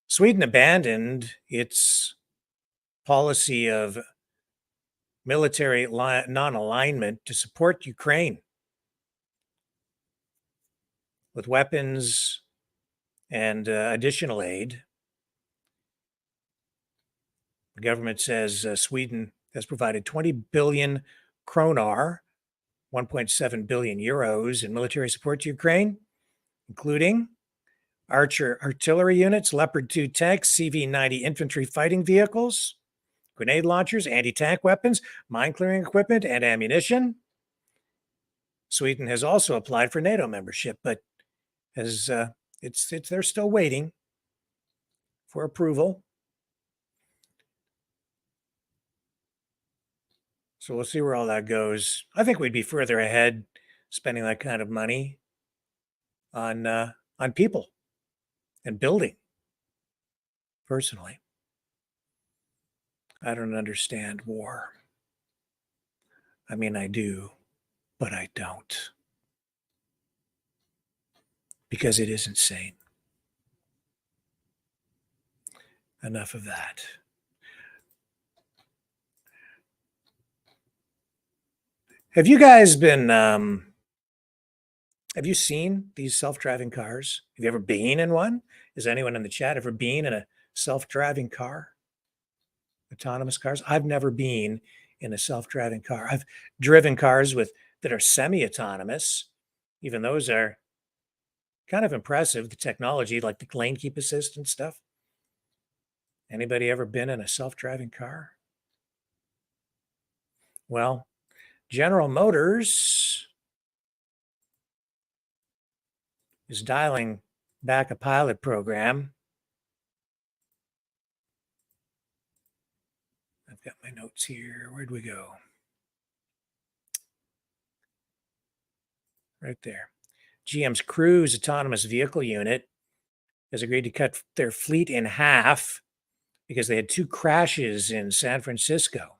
Sweden abandoned its policy of military non-alignment to support Ukraine with weapons and additional aid. The government says Sweden has provided 20 billion kronar 1.7 billion euros in military support to Ukraine, including Archer artillery units, Leopard 2 tanks, CV-90 infantry fighting vehicles, grenade launchers, anti-tank weapons, mine clearing equipment, and ammunition. Sweden has also applied for NATO membership, but has they're still waiting for approval. So we'll see where all that goes. I think we'd be further ahead spending that kind of money on people and building. Personally, I don't understand war. I mean, I do, but I don't. Because it is insane. Enough of that. Have you guys been, have you seen these self-driving cars? Have you ever been in one? Is anyone in the chat ever been in a self-driving car? Autonomous cars? I've never been in a self-driving car. I've driven cars that are semi-autonomous. Even those are kind of impressive, the technology, like the lane keep assist and stuff. Anybody ever been in a self-driving car? Well, General Motors is dialing back a pilot program. I've got my notes here. Where'd we go? Right there. GM's Cruise autonomous vehicle unit has agreed to cut their fleet in half because they had 2 crashes in San Francisco.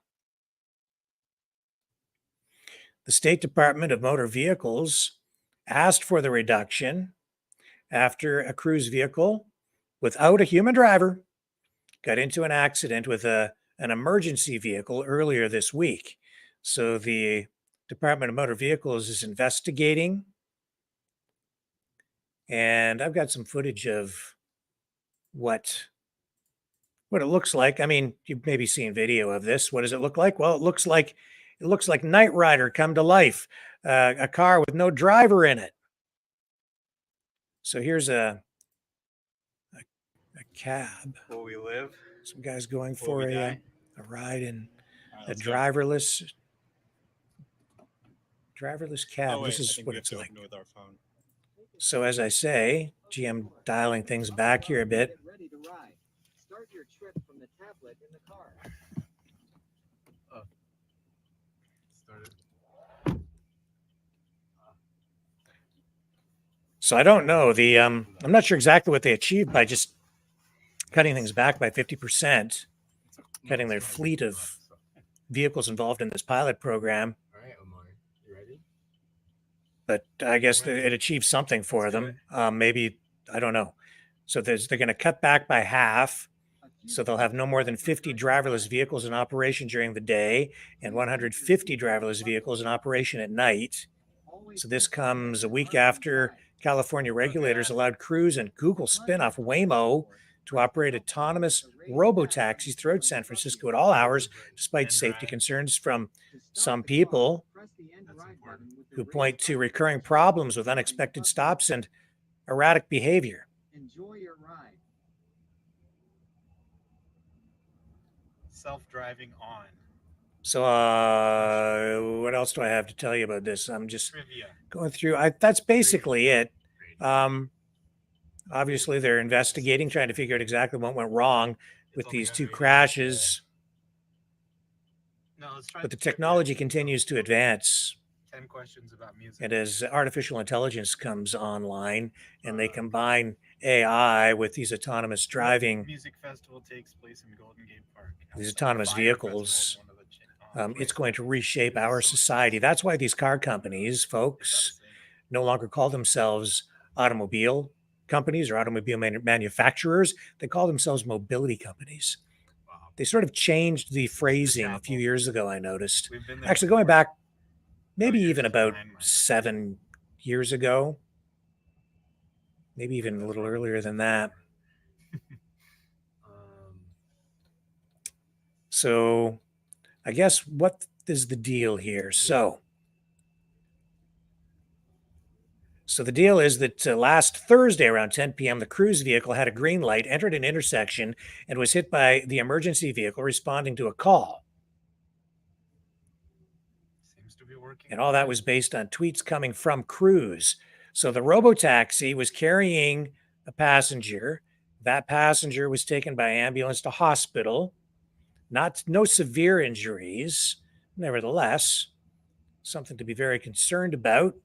The State Department of Motor Vehicles asked for the reduction after a Cruise vehicle without a human driver got into an accident with an emergency vehicle earlier this week. So the Department of Motor Vehicles is investigating. And I've got some footage of what it looks like. I mean, you've maybe seen video of this. What does it look like? Well, it looks like Knight Rider come to life, a car with no driver in it. So here's a cab. Will we live? Some guys going for a ride in a driverless cab. Oh, wait, this is what it's like. With our phone. So as I say, GM dialing things back here a bit. Ready to ride. Start your trip from the tablet in the car. So I don't know. I'm not sure exactly what they achieved by just cutting things back by 50%, cutting their fleet of vehicles involved in this pilot program. All right, Omar, you ready? But I guess it achieved something for them. Maybe, I don't know. So they're going to cut back by half. So they'll have no more than 50 driverless vehicles in operation during the day and 150 driverless vehicles in operation at night. So this comes a week after California regulators allowed Cruise and Google spinoff Waymo to operate autonomous robo-taxis throughout San Francisco at all hours, despite safety concerns from some people who point to recurring problems with unexpected stops and erratic behavior. Enjoy your ride. Self-driving on. So what else do I have to tell you about this? I'm just going through. That's basically it. Obviously, they're investigating, trying to figure out exactly what went wrong with these 2 crashes. But the technology continues to advance. 10 questions about music. And as artificial intelligence comes online and they combine AI with these autonomous driving, music festival takes place in Golden Gate Park. these autonomous vehicles, it's going to reshape our society. That's why these car companies, folks, no longer call themselves automobile companies or automobile manufacturers. They call themselves mobility companies. They sort of changed the phrasing a few years ago, I noticed. Actually, going back maybe even about 7 years ago, maybe even a little earlier than that. So I guess what is the deal here? So So the deal is that last Thursday around 10 p.m., the cruise vehicle had a green light, entered an intersection, and was hit by the emergency vehicle responding to a call. Seems to be working. And all that was based on tweets coming from Cruise. So the robotaxi was carrying a passenger. That passenger was taken by ambulance to hospital. No severe injuries. Nevertheless, something to be very concerned about.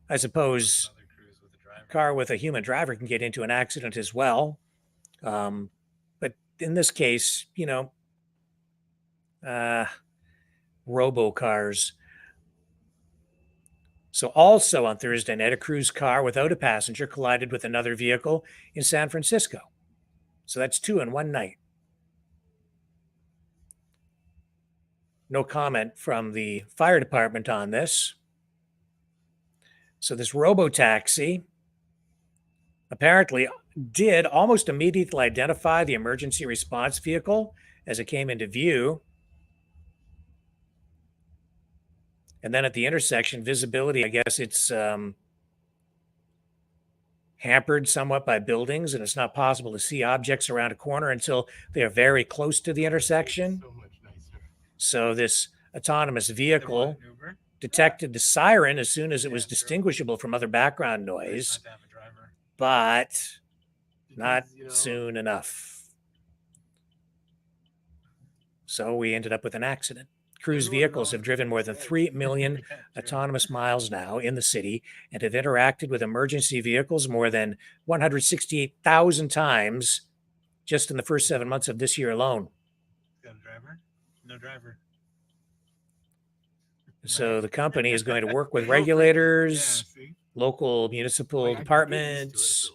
I suppose a car with a human driver can get into an accident as well. But in this case, robo cars. So also on Thursday night, a cruise car without a passenger collided with another vehicle in San Francisco. So that's 2 in one night. No comment from the fire department on this. So this robotaxi apparently did almost immediately identify the emergency response vehicle as it came into view. And then at the intersection, visibility, I guess it's hampered somewhat by buildings, and it's not possible to see objects around a corner until they are very close to the intersection. So this autonomous vehicle detected the siren as soon as it was distinguishable from other background noise, but not soon enough. So we ended up with an accident. Cruise vehicles have driven more than 3 million autonomous miles now in the city and have interacted with emergency vehicles more than 168,000 times just in the first 7 months of this year alone. Got a driver? No driver. So the company is going to work with regulators, local municipal departments,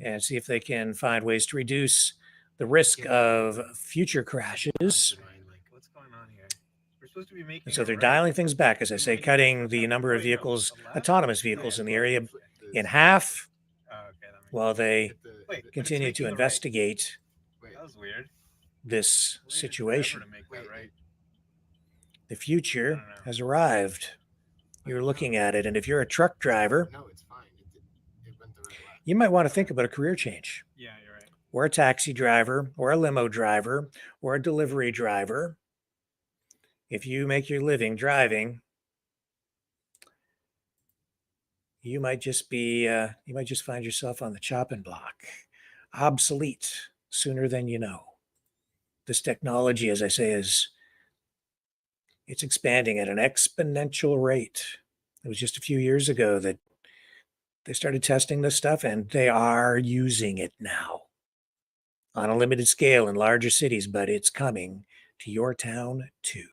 and see if they can find ways to reduce the risk of future crashes. What's going on here? We're supposed to be making. And so they're dialing things back, as I say, cutting the number of vehicles, autonomous vehicles in the area in half while they continue to investigate this situation. The future has arrived. You're looking at it, and if you're a truck driver, you might want to think about a career change. Yeah, you're right. Or a taxi driver, or a limo driver, or a delivery driver. If you make your living driving, you might just find yourself on the chopping block, obsolete sooner than you know. This technology, as I say, it's expanding at an exponential rate. It was just a few years ago that they started testing this stuff, and they are using it now on a limited scale in larger cities, but it's coming to your town too.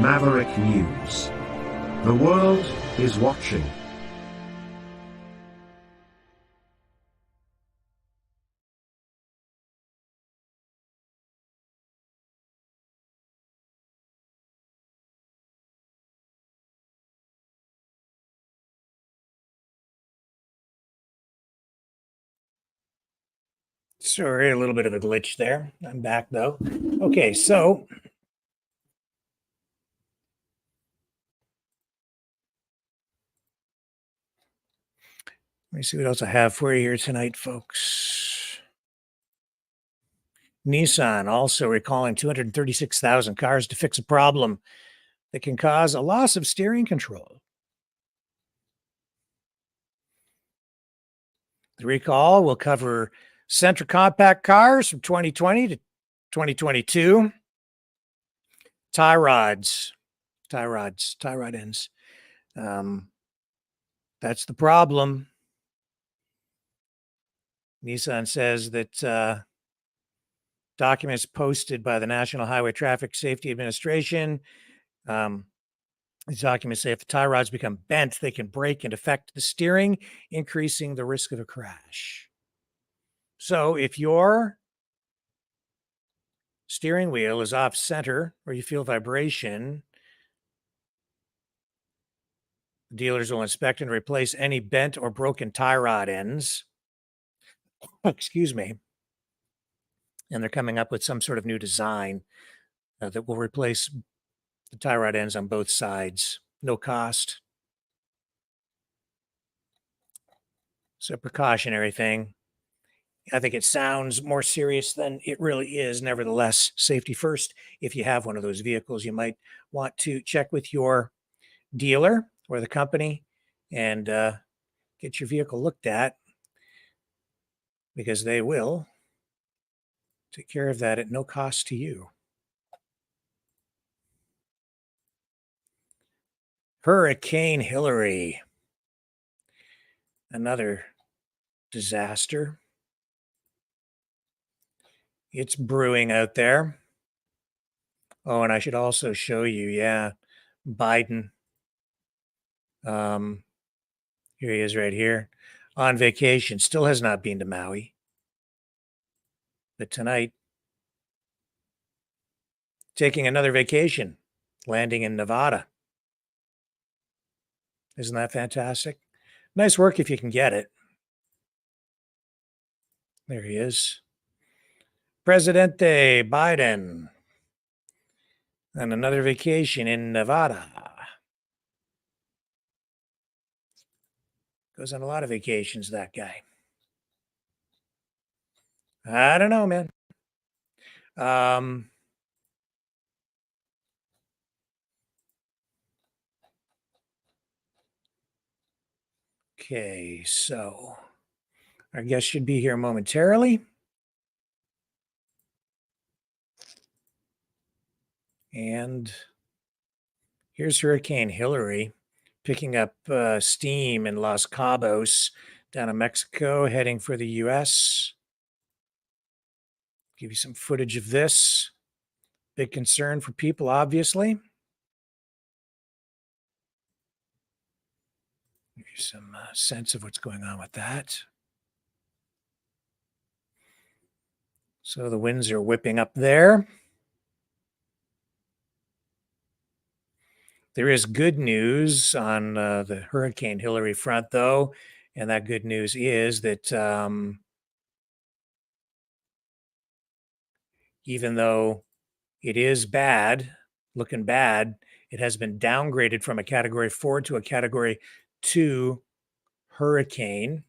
Maverick News. The world is watching. Sorry, a little bit of a glitch there. I'm back though. Okay, so let me see what else I have for you here tonight, folks. Nissan also recalling 236,000 cars to fix a problem that can cause a loss of steering control. The recall will cover Sentra compact cars from 2020 to 2022, tie rod ends. That's the problem. Nissan says that documents posted by the National Highway Traffic Safety Administration, these documents say if the tie rods become bent, they can break and affect the steering, increasing the risk of a crash. So if your steering wheel is off center or you feel vibration, dealers will inspect and replace any bent or broken tie rod ends. Excuse me. And they're coming up with some sort of new design that will replace the tie rod ends on both sides. No cost. It's a precautionary thing. I think it sounds more serious than it really is. Nevertheless, safety first. If you have one of those vehicles, you might want to check with your dealer or the company and get your vehicle looked at, because they will take care of that at no cost to you. Hurricane Hillary, another disaster. It's brewing out there. Oh, and I should also show you, Biden. Here he is right here on vacation. Still has not been to Maui. But tonight, taking another vacation, landing in Nevada. Isn't that fantastic? Nice work if you can get it. There he is. Presidente Biden. And another vacation in Nevada. Goes on a lot of vacations, that guy. I don't know, man. Okay, so our guest should be here momentarily. And here's Hurricane Hillary picking up steam in Los Cabos down in Mexico, heading for the U.S. Give you some footage of this. Big concern for people, obviously. Give you some sense of what's going on with that. So the winds are whipping up there. There is good news on the Hurricane Hillary front, though, and that good news is that even though it is bad, looking bad, it has been downgraded from a Category 4 to a Category 2 hurricane.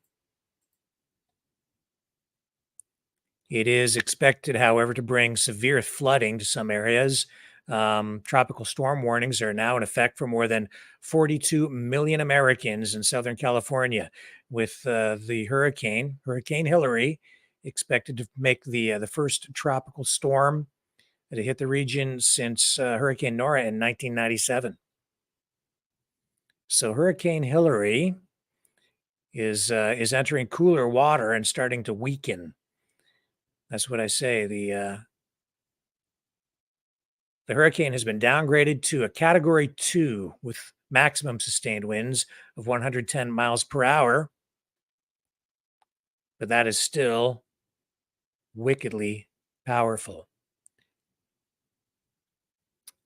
It is expected, however, to bring severe flooding to some areas. Tropical storm warnings are now in effect for more than 42 million Americans in Southern California, with the Hurricane Hillary expected to make the first tropical storm that hit the region since Hurricane Nora in 1997. So Hurricane Hillary is entering cooler water and starting to weaken. That's what I say. The hurricane has been downgraded to a Category 2 with maximum sustained winds of 110 miles per hour. But that is still wickedly powerful.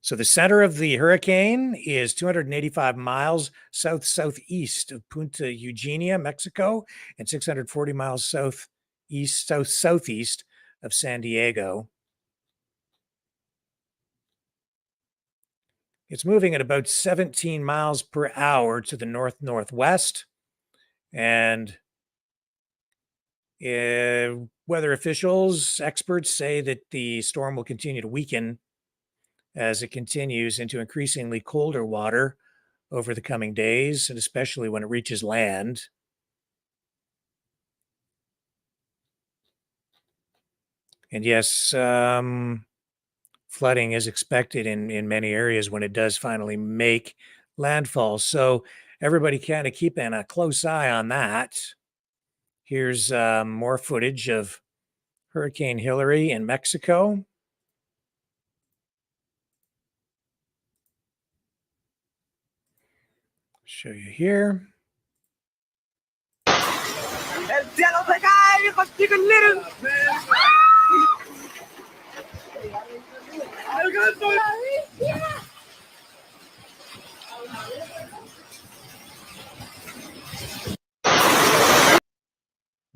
So the center of the hurricane is 285 miles south-southeast of Punta Eugenia, Mexico, and 640 miles southeast of San Diego. It's moving at about 17 miles per hour to the north-northwest, and weather officials, experts say that the storm will continue to weaken as it continues into increasingly colder water over the coming days, and especially when it reaches land. And yes, flooding is expected in many areas when it does finally make landfall. So everybody kind of keeping a close eye on that. Here's more footage of Hurricane Hillary in Mexico. Show you here. El cielo se cae, hijos chicken little.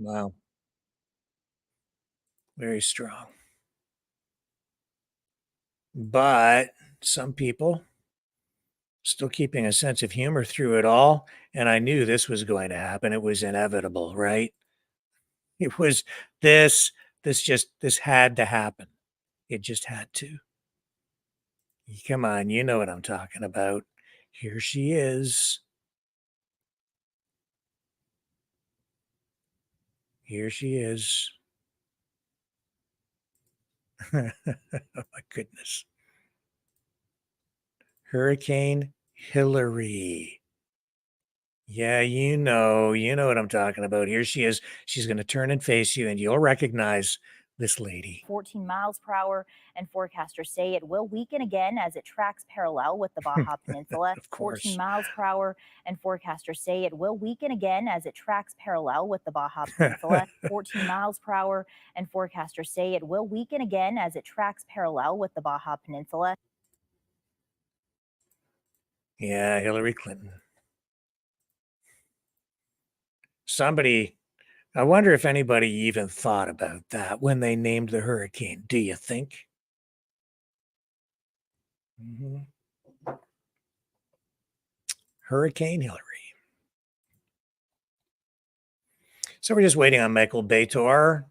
Wow. Very strong. But some people still keeping a sense of humor through it all. And I knew this was going to happen. It was inevitable, right? It was this had to happen. It just had to. Come on, you know what I'm talking about. Here she is. Here she is. Oh my goodness. Hurricane Hillary. Yeah, you know what I'm talking about. Here she is. She's going to turn and face you, and you'll recognize this lady. 14 miles per hour, and forecasters say it will weaken again as it tracks parallel with the Baja Peninsula. Of course. 14 miles per hour, and forecasters say it will weaken again as it tracks parallel with the Baja Peninsula. 14 miles per hour, and forecasters say it will weaken again as it tracks parallel with the Baja Peninsula. Yeah, Hillary Clinton. Somebody, I wonder if anybody even thought about that when they named the hurricane. Do you think? Hurricane Hillary. So we're just waiting on Michael Bator.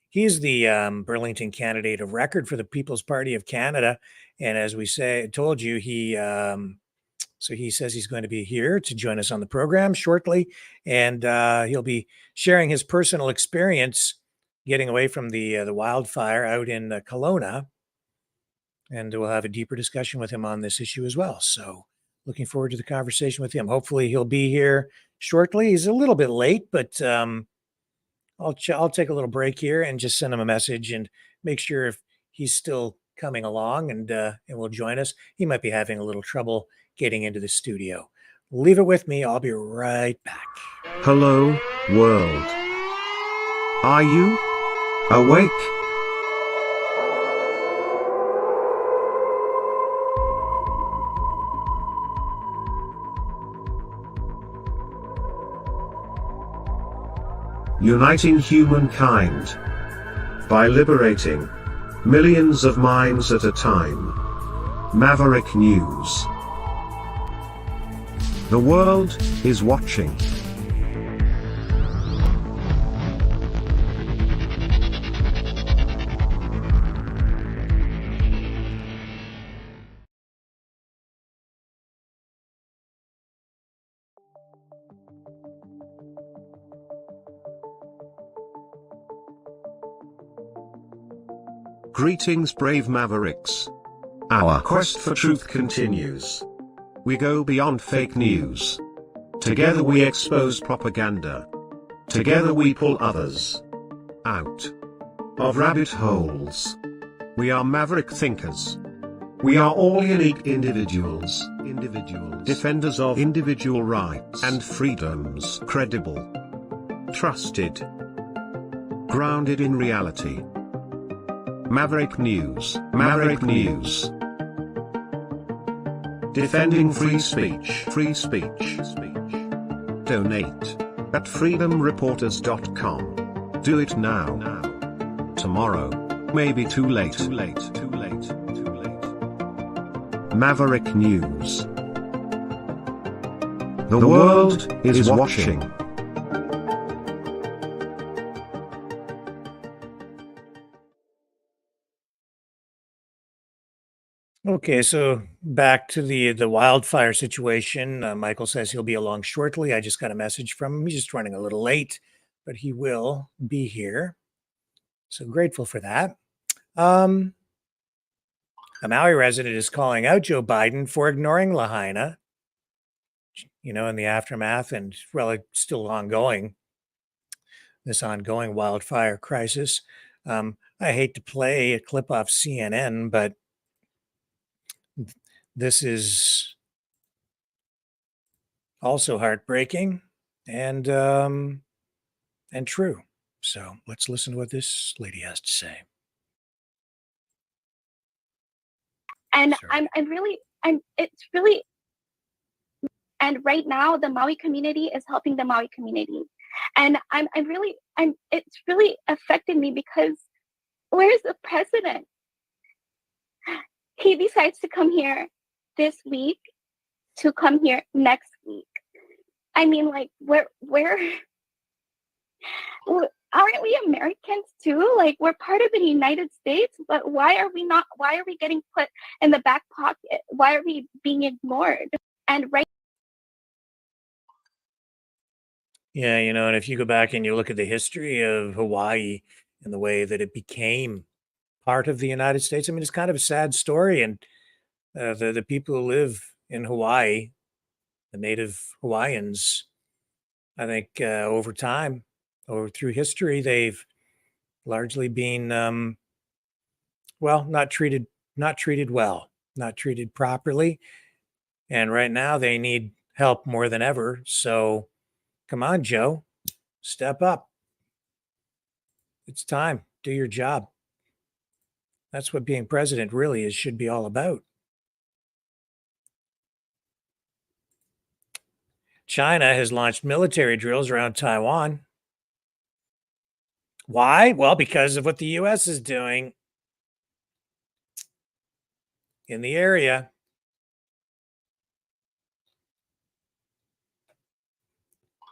He's the Burlington candidate of record for the People's Party of Canada. And as we told you, so he says he's going to be here to join us on the program shortly. And he'll be sharing his personal experience getting away from the wildfire out in Kelowna. And we'll have a deeper discussion with him on this issue as well. So looking forward to the conversation with him. Hopefully he'll be here shortly. He's a little bit late, but I'll take a little break here and just send him a message and make sure if he's still coming along and will join us. He might be having a little trouble getting into the studio. Leave it with me. I'll be right back. Hello, world. Are you awake? Uniting humankind by liberating millions of minds at a time. Maverick News. The world is watching. Greetings, brave Mavericks. Our quest for truth continues. We go beyond fake news. Together we expose propaganda. Together we pull others out of rabbit holes. We are maverick thinkers. We are all unique individuals. Defenders of individual rights and freedoms. Credible. Trusted. Grounded in reality. Maverick News. Maverick News. Defending free speech. Free speech. Donate at freedomreporters.com. Do it now. Tomorrow may be too late. Maverick News. The world is watching. Okay, so back to the wildfire situation. Michael says he'll be along shortly. I just got a message from him. He's just running a little late, but he will be here. So grateful for that. A Maui resident is calling out Joe Biden for ignoring Lahaina, in the aftermath and, well, it's still ongoing this ongoing wildfire crisis. I hate to play a clip off CNN, but this is also heartbreaking and true. So let's listen to what this lady has to say. And it's really, and right now the Maui community is helping the Maui community. And it's really affected me because where's the president? He decides to come here this week, to come here next week. I mean, like, where aren't we Americans too? Like, we're part of the United States, but why are we getting put in the back pocket? Why are we being ignored? And Yeah, and if you go back and you look at the history of Hawaii and the way that it became part of the United States, I mean, it's kind of a sad story. And the people who live in Hawaii, the native Hawaiians, I think over time, or through history, they've largely been, not treated well, not treated properly. And right now they need help more than ever. So come on, Joe, step up. It's time. Do your job. That's what being president really should be all about. China has launched military drills around Taiwan. Why? Well, because of what the U.S. is doing in the area.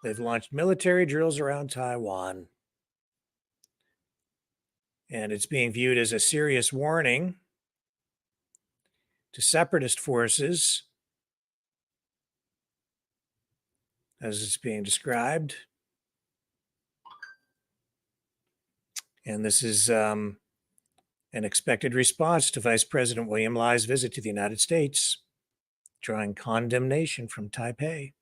They've launched military drills around Taiwan. And it's being viewed as a serious warning to separatist forces, as it's being described. And this is an expected response to Vice President William Lai's visit to the United States, drawing condemnation from Taipei.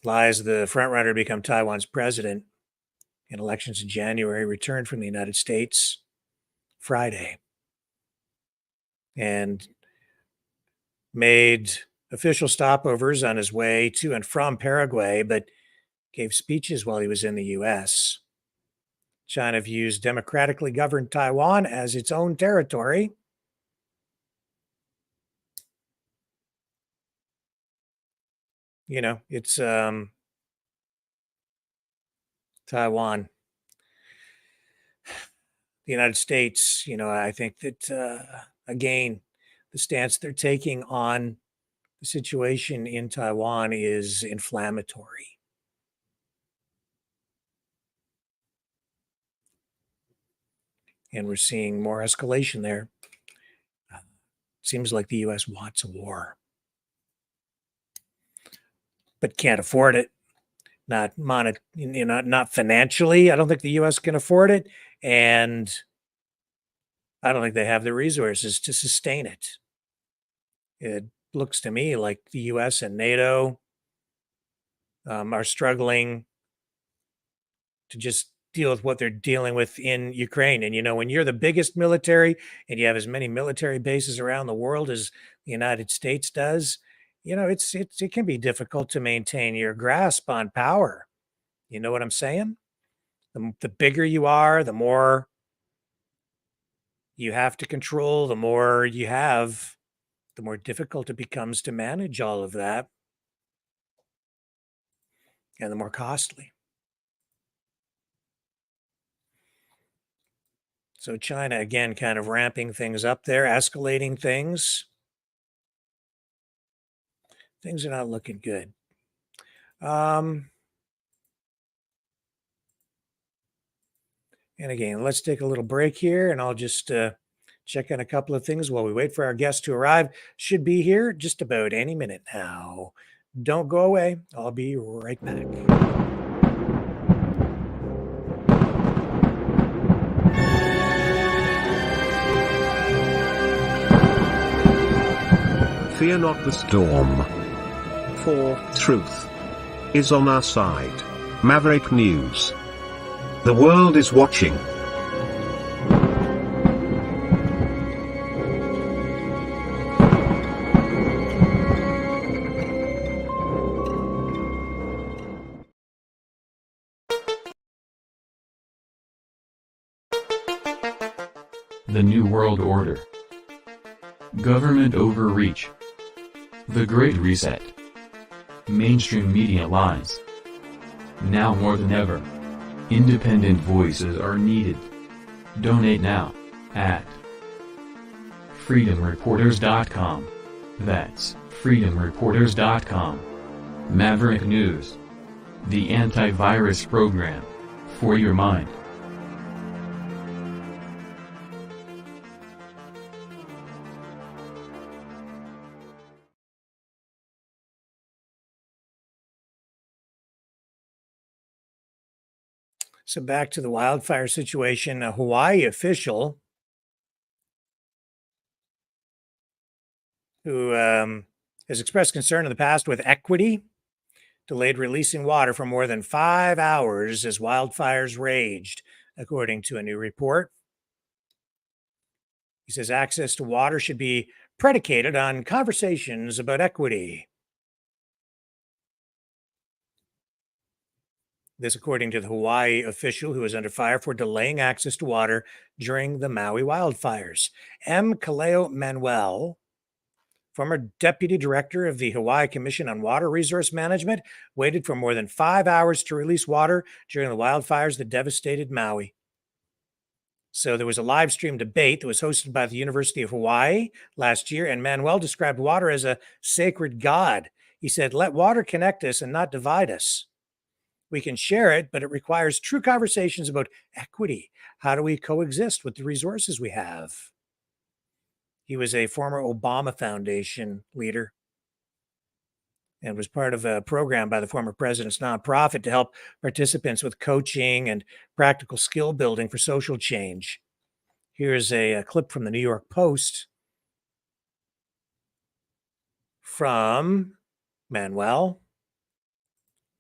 Lai is the frontrunner to become Taiwan's president in elections in January, returned from the United States Friday and made official stopovers on his way to and from Paraguay, but gave speeches while he was in the U.S. China views democratically governed Taiwan as its own territory. It's Taiwan. The United States, I think that, again, the stance they're taking on the situation in Taiwan is inflammatory. And we're seeing more escalation there. Seems like the U.S. wants a war, but can't afford it. Not financially. I don't think the U.S. can afford it, and I don't think they have the resources to sustain it. It looks to me like the U.S. and NATO are struggling to just deal with what they're dealing with in Ukraine. And, when you're the biggest military and you have as many military bases around the world as the United States does, it can be difficult to maintain your grasp on power. You know what I'm saying? The bigger you are, the more you have to control, the more you have, the more difficult it becomes to manage all of that, and the more costly. So China, again, kind of ramping things up there, escalating things. Things are not looking good. And again, let's take a little break here, and I'll just check on a couple of things while we wait for our guest to arrive. Should be here just about any minute now. Don't go away. I'll be right back. Fear not the storm. For truth is on our side. Maverick News. The world is watching. The New World Order. Government overreach. The Great Reset. Mainstream media lies. Now more than ever, independent voices are needed. Donate now at freedomreporters.com. That's freedomreporters.com. Maverick News. The antivirus program for your mind. So back to the wildfire situation, a Hawaii official who has expressed concern in the past with equity, delayed releasing water for more than 5 hours as wildfires raged, according to a new report. He says access to water should be predicated on conversations about equity. This, according to the Hawaii official who is under fire for delaying access to water during the Maui wildfires. M. Kaleo Manuel, former deputy director of the Hawaii Commission on Water Resource Management, waited for more than 5 hours to release water during the wildfires that devastated Maui. So there was a live stream debate that was hosted by the University of Hawaii last year, and Manuel described water as a sacred god. He said, "Let water connect us and not divide us. We can share it, but it requires true conversations about equity. How do we coexist with the resources we have?" He was a former Obama Foundation leader and was part of a program by the former president's nonprofit to help participants with coaching and practical skill building for social change. Here's a clip from the New York Post from Manuel.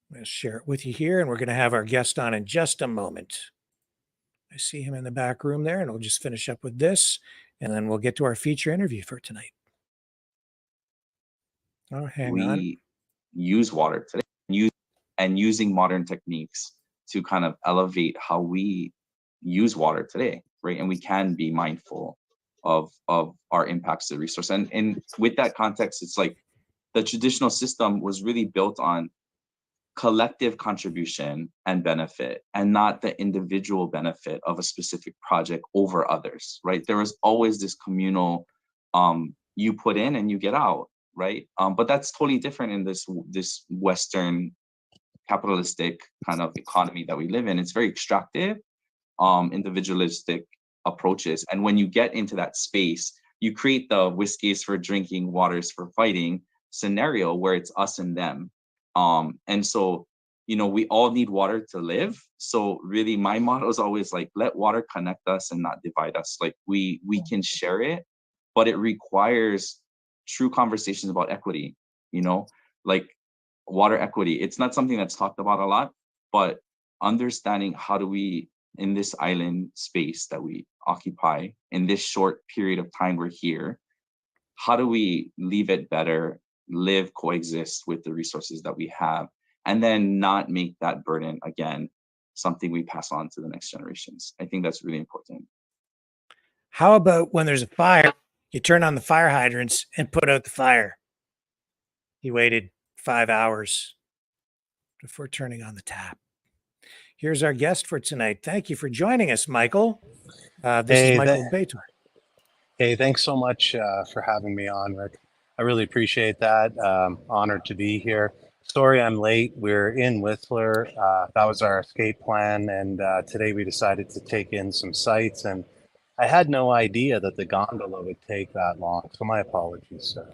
I'm going to share it with you here, and we're going to have our guest on in just a moment. I see him in the back room there, and we'll just finish up with this, and then we'll get to our feature interview for tonight. Oh, hang on. We use water today, using modern techniques to kind of elevate how we use water today, right? And we can be mindful of our impacts to the resource. And with that context, it's like the traditional system was really built on collective contribution and benefit, and not the individual benefit of a specific project over others, right? There was always this communal, you put in and you get out, right? But that's totally different in this Western capitalistic kind of economy that we live in. It's very extractive, individualistic approaches. And when you get into that space, you create the whiskeys for drinking, waters for fighting scenario where it's us and them. And so, we all need water to live. So really my motto is always like, let water connect us and not divide us. Like we can share it, but it requires true conversations about equity, like water equity. It's not something that's talked about a lot, but understanding how do we, in this island space that we occupy, in this short period of time we're here, how do we leave it better, live, coexist with the resources that we have, and then not make that burden, again, something we pass on to the next generations. I think that's really important. How about when there's a fire, you turn on the fire hydrants and put out the fire? He waited 5 hours before turning on the tap. Here's our guest for tonight. Thank you for joining us, Michael. This is Michael Bator. Hey, thanks so much for having me on, Rick. I really appreciate that. Honored to be here. Sorry I'm late. We're in Whistler. That was our escape plan. And today we decided to take in some sights. And I had no idea that the gondola would take that long. So my apologies, sir.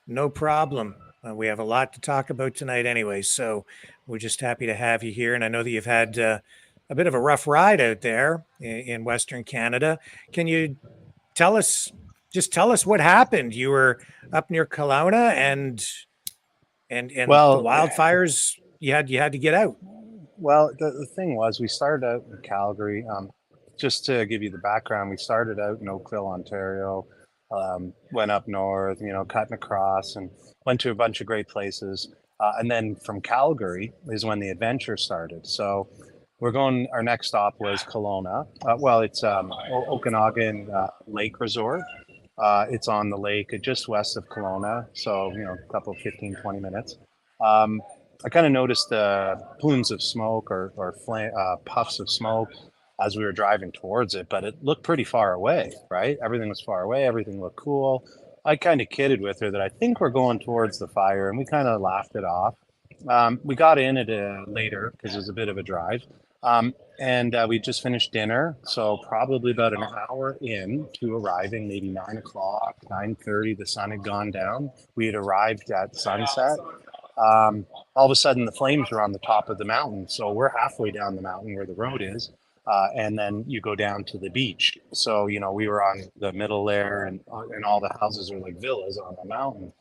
No problem. We have a lot to talk about tonight anyway. So we're just happy to have you here. And I know that you've had a bit of a rough ride out there in Western Canada. Can you tell us what happened? You were up near Kelowna and well, the wildfires you had to get out. Well, the thing was, we started out in Calgary. Just to give you the background, we started out in Oakville, Ontario, went up north, cutting across, and went to a bunch of great places. And then from Calgary is when the adventure started. So our next stop was Kelowna. Well, it's Okanagan Lake Resort. It's on the lake just west of Kelowna. So, a couple 15, 20 minutes. I kind of noticed plumes of smoke or puffs of smoke as we were driving towards it, but it looked pretty far away, right? Everything was far away. Everything looked cool. I kind of kidded with her that I think we're going towards the fire, and we kind of laughed it off. We got in it later because it was a bit of a drive. And we just finished dinner. So probably about an hour in to arriving, maybe 9 o'clock, 9:30, the sun had gone down. We had arrived at sunset. All of a sudden the flames were on the top of the mountain. So we're halfway down the mountain where the road is. And then you go down to the beach. So, we were on the middle there and all the houses are like villas on the mountain.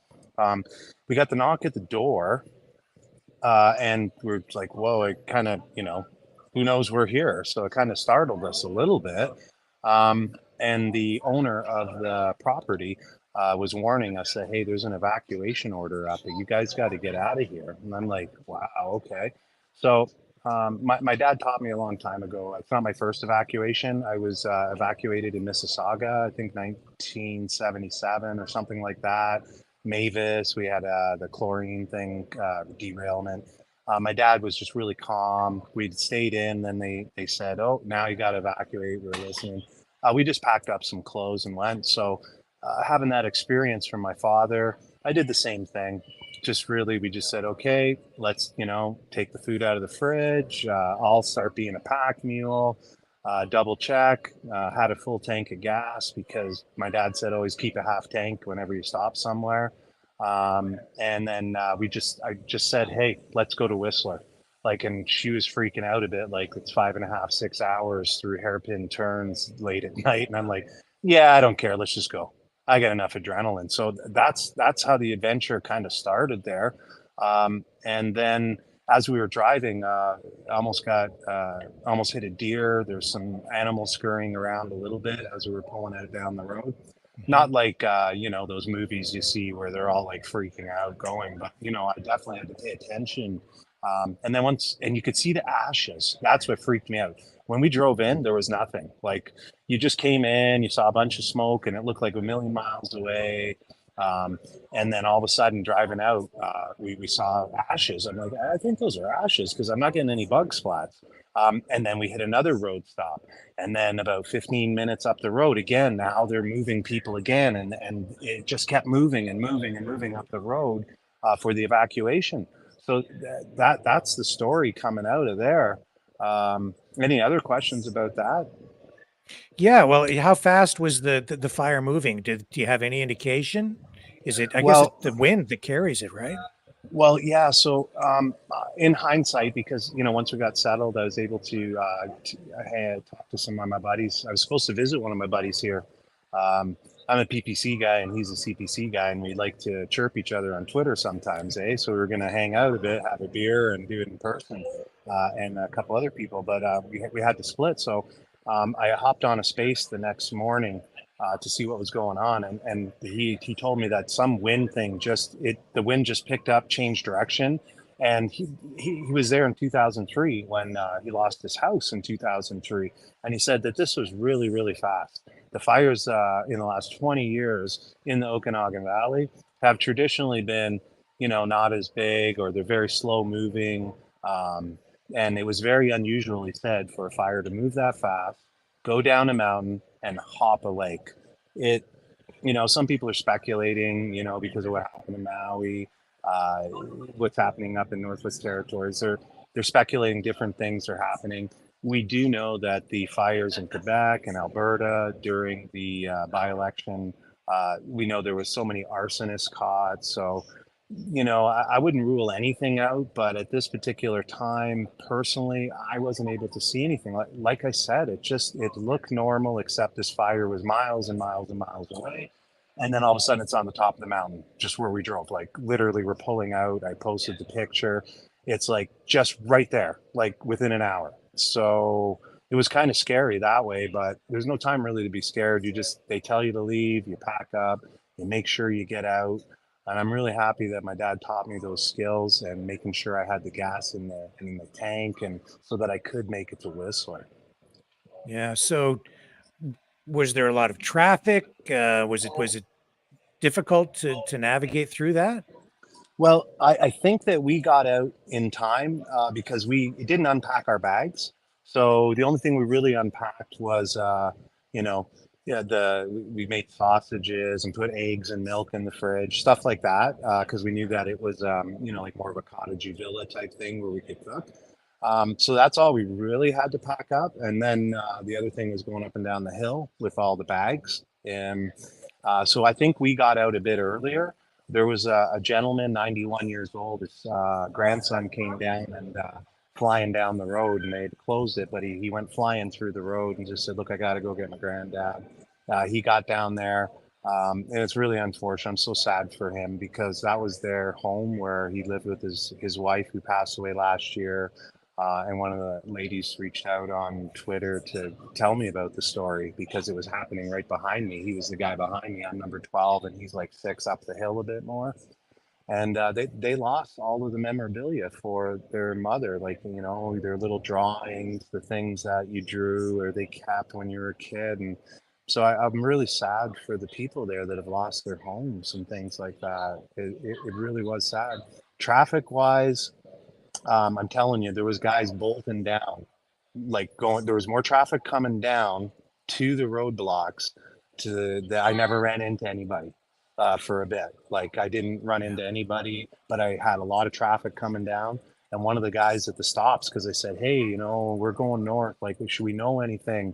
We got the knock at the door and we're like, whoa, it kind of, who knows we're here. So it kind of startled us a little bit. And the owner of the property was warning us that, hey, there's an evacuation order out there. You guys got to get out of here. And I'm like, wow, okay. So my dad taught me a long time ago. It's not my first evacuation. I was evacuated in Mississauga, I think 1977 or something like that. Mavis, we had the chlorine thing, derailment. My dad was just really calm. We'd stayed in, then they said, oh, now you got to evacuate. We were listening. We just packed up some clothes and went. So having that experience from my father, I did the same thing. We just said, okay, let's, take the food out of the fridge. I'll start being a pack mule, double check, had a full tank of gas because my dad said always keep a half tank whenever you stop somewhere. And then I just said, hey, let's go to Whistler. And she was freaking out a bit, it's 5.5, 6 hours through hairpin turns late at night. And I'm like, yeah, I don't care. Let's just go. I got enough adrenaline. So that's how the adventure kind of started there. And then as we were driving, almost hit a deer. There's some animals scurrying around a little bit as we were pulling out down the road. Not like, those movies you see where they're all freaking out going, but, I definitely had to pay attention. And then you could see the ashes. That's what freaked me out. When we drove in, there was nothing. You just came in, you saw a bunch of smoke and it looked like a million miles away. And then all of a sudden driving out, we saw ashes. I'm like, I think those are ashes because I'm not getting any bug splats. And then we hit another road stop. And then about 15 minutes up the road again, now they're moving people again. And it just kept moving and moving and moving up the road for the evacuation. So that's the story coming out of there. Any other questions about that? Yeah, well, how fast was the fire moving? Do you have any indication? Is it? I guess Well- it's the wind that carries it, right? Well, yeah. So in hindsight, because once we got settled, I was able to talk to some of my buddies. I was supposed to visit one of my buddies here. I'm a PPC guy and he's a CPC guy, and we like to chirp each other on Twitter sometimes, eh? So we were going to hang out a bit, have a beer, and do it in person, and a couple other people. But we had to split, so I hopped on a space the next morning to see what was going on, and he told me that some wind thing the wind just picked up, changed direction, and he was there in 2003 when he lost his house in 2003, and he said that this was really, really fast. The fires in the last 20 years in the Okanagan Valley have traditionally been, not as big, or they're very slow moving, and it was very unusual, he said, for a fire to move that fast, go down a mountain, and hop a lake. Some people are speculating, because of what happened in Maui, what's happening up in Northwest Territories. They're speculating different things are happening. We do know that the fires in Quebec and Alberta during the by-election, we know there was so many arsonists caught. So, I wouldn't rule anything out, but at this particular time, personally, I wasn't able to see anything. Like I said, it looked normal, except this fire was miles and miles and miles away. And then all of a sudden it's on the top of the mountain, just where we drove. Literally we're pulling out. I posted the picture. it's like just right there, like within an hour. So it was kind of scary that way, but there's no time really to be scared. They tell you to leave, you pack up, you make sure you get out. And I'm really happy that my dad taught me those skills and making sure I had the gas in the tank, and so that I could make it to Whistler. Yeah. So was there a lot of traffic? Was it difficult to navigate through that? Well, I think that we got out in time because we didn't unpack our bags. So the only thing we really unpacked was, you know, yeah, we made sausages and put eggs and milk in the fridge, stuff like that, because we knew that it was, like more of a cottagey villa type thing where we could cook. So that's all we really had to pack up. And then the other thing was going up and down the hill with all the bags. And so I think we got out a bit earlier. There was a gentleman, 91 years old. His grandson came down and flying down the road, and they had closed it, but he went flying through the road and just said, "Look, I got to go get my granddad." He got down there, and it's really unfortunate. I'm so sad for him because that was their home where he lived with his wife, who passed away last year. And one of the ladies reached out on Twitter to tell me about the story because it was happening right behind me. He was the guy behind me. I'm number 12, and he's like 6 up the hill a bit more. And they lost all of the memorabilia for their mother, like, their little drawings, the things that you drew or they kept when you were a kid. And so I'm really sad for the people there that have lost their homes and things like that. It really was sad. Traffic wise, I'm telling you, there was guys bolting down, there was more traffic coming down to the roadblocks I never ran into anybody for a bit. Like I didn't run into anybody, but I had a lot of traffic coming down. And one of the guys at the stops, because I said, "Hey, we're going north. Like, should we know anything?"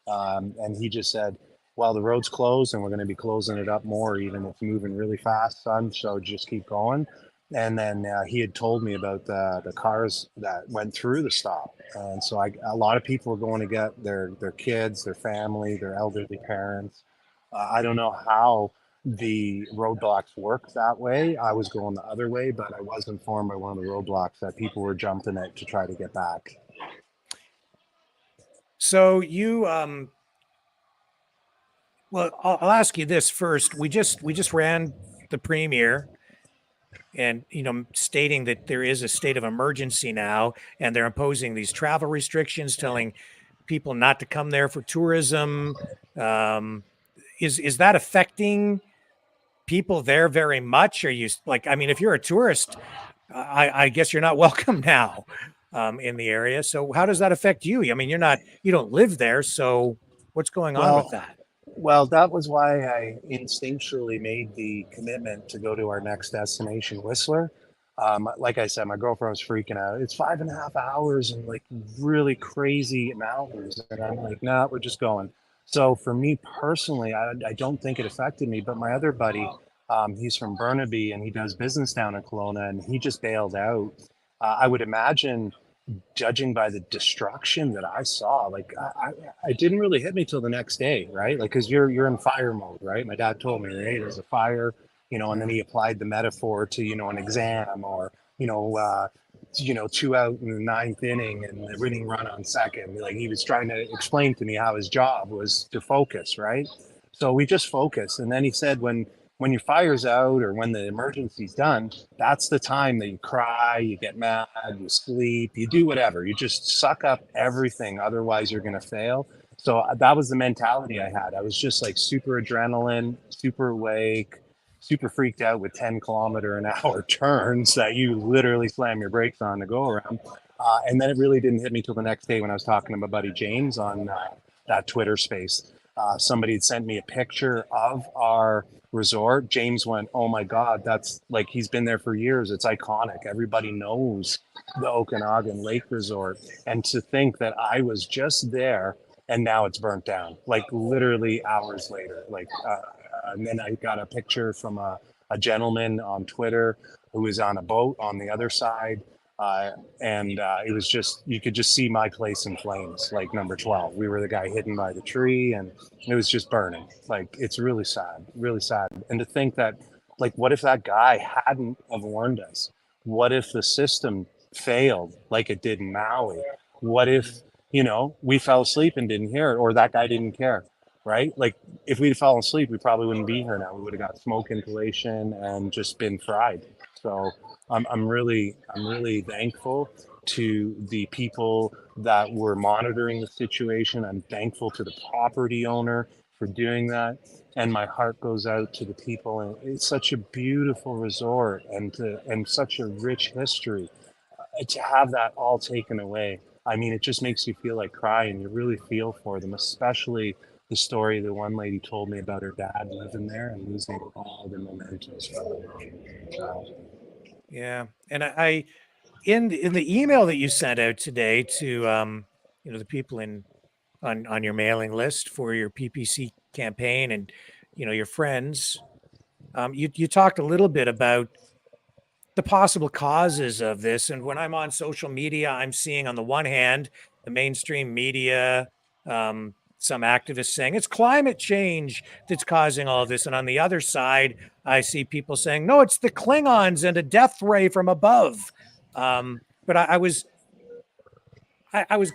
And he just said, "Well, the road's closed and we're going to be closing it up more, even it's moving really fast, son. So just keep going." And then he had told me about the cars that went through the stop. And so a lot of people were going to get their kids, their family, their elderly parents. I don't know how the roadblocks work that way. I was going the other way, but I was informed by one of the roadblocks that people were jumping it to try to get back. So you, well, I'll ask you this first. We just ran the premiere, and stating that there is a state of emergency now, and they're imposing these travel restrictions, telling people not to come there for tourism. Is that affecting people there very much? Are you if you're a tourist, I guess you're not welcome now in the area. So how does that affect you? I mean, you don't live there, so what's going on with that? Well, that was why I instinctually made the commitment to go to our next destination, Whistler. Like I said, my girlfriend was freaking out. It's 5.5 hours and like really crazy mountains. And I'm like, nah, we're just going. So for me personally, I don't think it affected me, but my other buddy, he's from Burnaby and he does business down in Kelowna, and he just bailed out. I would imagine, judging by the destruction that I saw, like I didn't really hit me till the next day, right? Like, cause you're in fire mode, right? My dad told me, hey, there's a fire, and then he applied the metaphor to, an exam or, 2 out in the 9th inning and the winning run on second. Like he was trying to explain to me how his job was to focus, right? So we just focused. And then he said, when your fire's out or when the emergency's done, that's the time that you cry, you get mad, you sleep, you do whatever. You just suck up everything. Otherwise, you're going to fail. So that was the mentality I had. I was just like super adrenaline, super awake, super freaked out with 10-kilometer-an-hour turns that you literally slam your brakes on to go around. And then it really didn't hit me till the next day when I was talking to my buddy James on that Twitter space. Somebody had sent me a picture of our resort. James went, "Oh my God, that's like, he's been there for years. It's iconic. Everybody knows the Okanagan Lake Resort." And to think that I was just there and now it's burnt down, like literally hours later. And then I got a picture from a gentleman on Twitter who was on a boat on the other side. It was just, you could just see my place in flames, like number 12. We were the guy hidden by the tree and it was just burning. Like, it's really sad, really sad. And to think that, like, what if that guy hadn't have warned us? What if the system failed like it did in Maui? What if, we fell asleep and didn't hear it, or that guy didn't care, right? Like if we'd fallen asleep, we probably wouldn't be here now. We would have got smoke inhalation and just been fried. So I'm really thankful to the people that were monitoring the situation. I'm thankful to the property owner for doing that. And my heart goes out to the people. And it's such a beautiful resort and such a rich history. To have that all taken away, I mean, it just makes you feel like crying. You really feel for them, especially the story the one lady told me about her dad living there and losing all the mementos from it. Yeah, and I in the email that you sent out today to the people on your mailing list for your PPC campaign and your friends, you talked a little bit about the possible causes of this. And when I'm on social media, I'm seeing on the one hand the mainstream media, some activists saying it's climate change that's causing all of this, and on the other side, I see people saying no, it's the Klingons and a death ray from above. But I was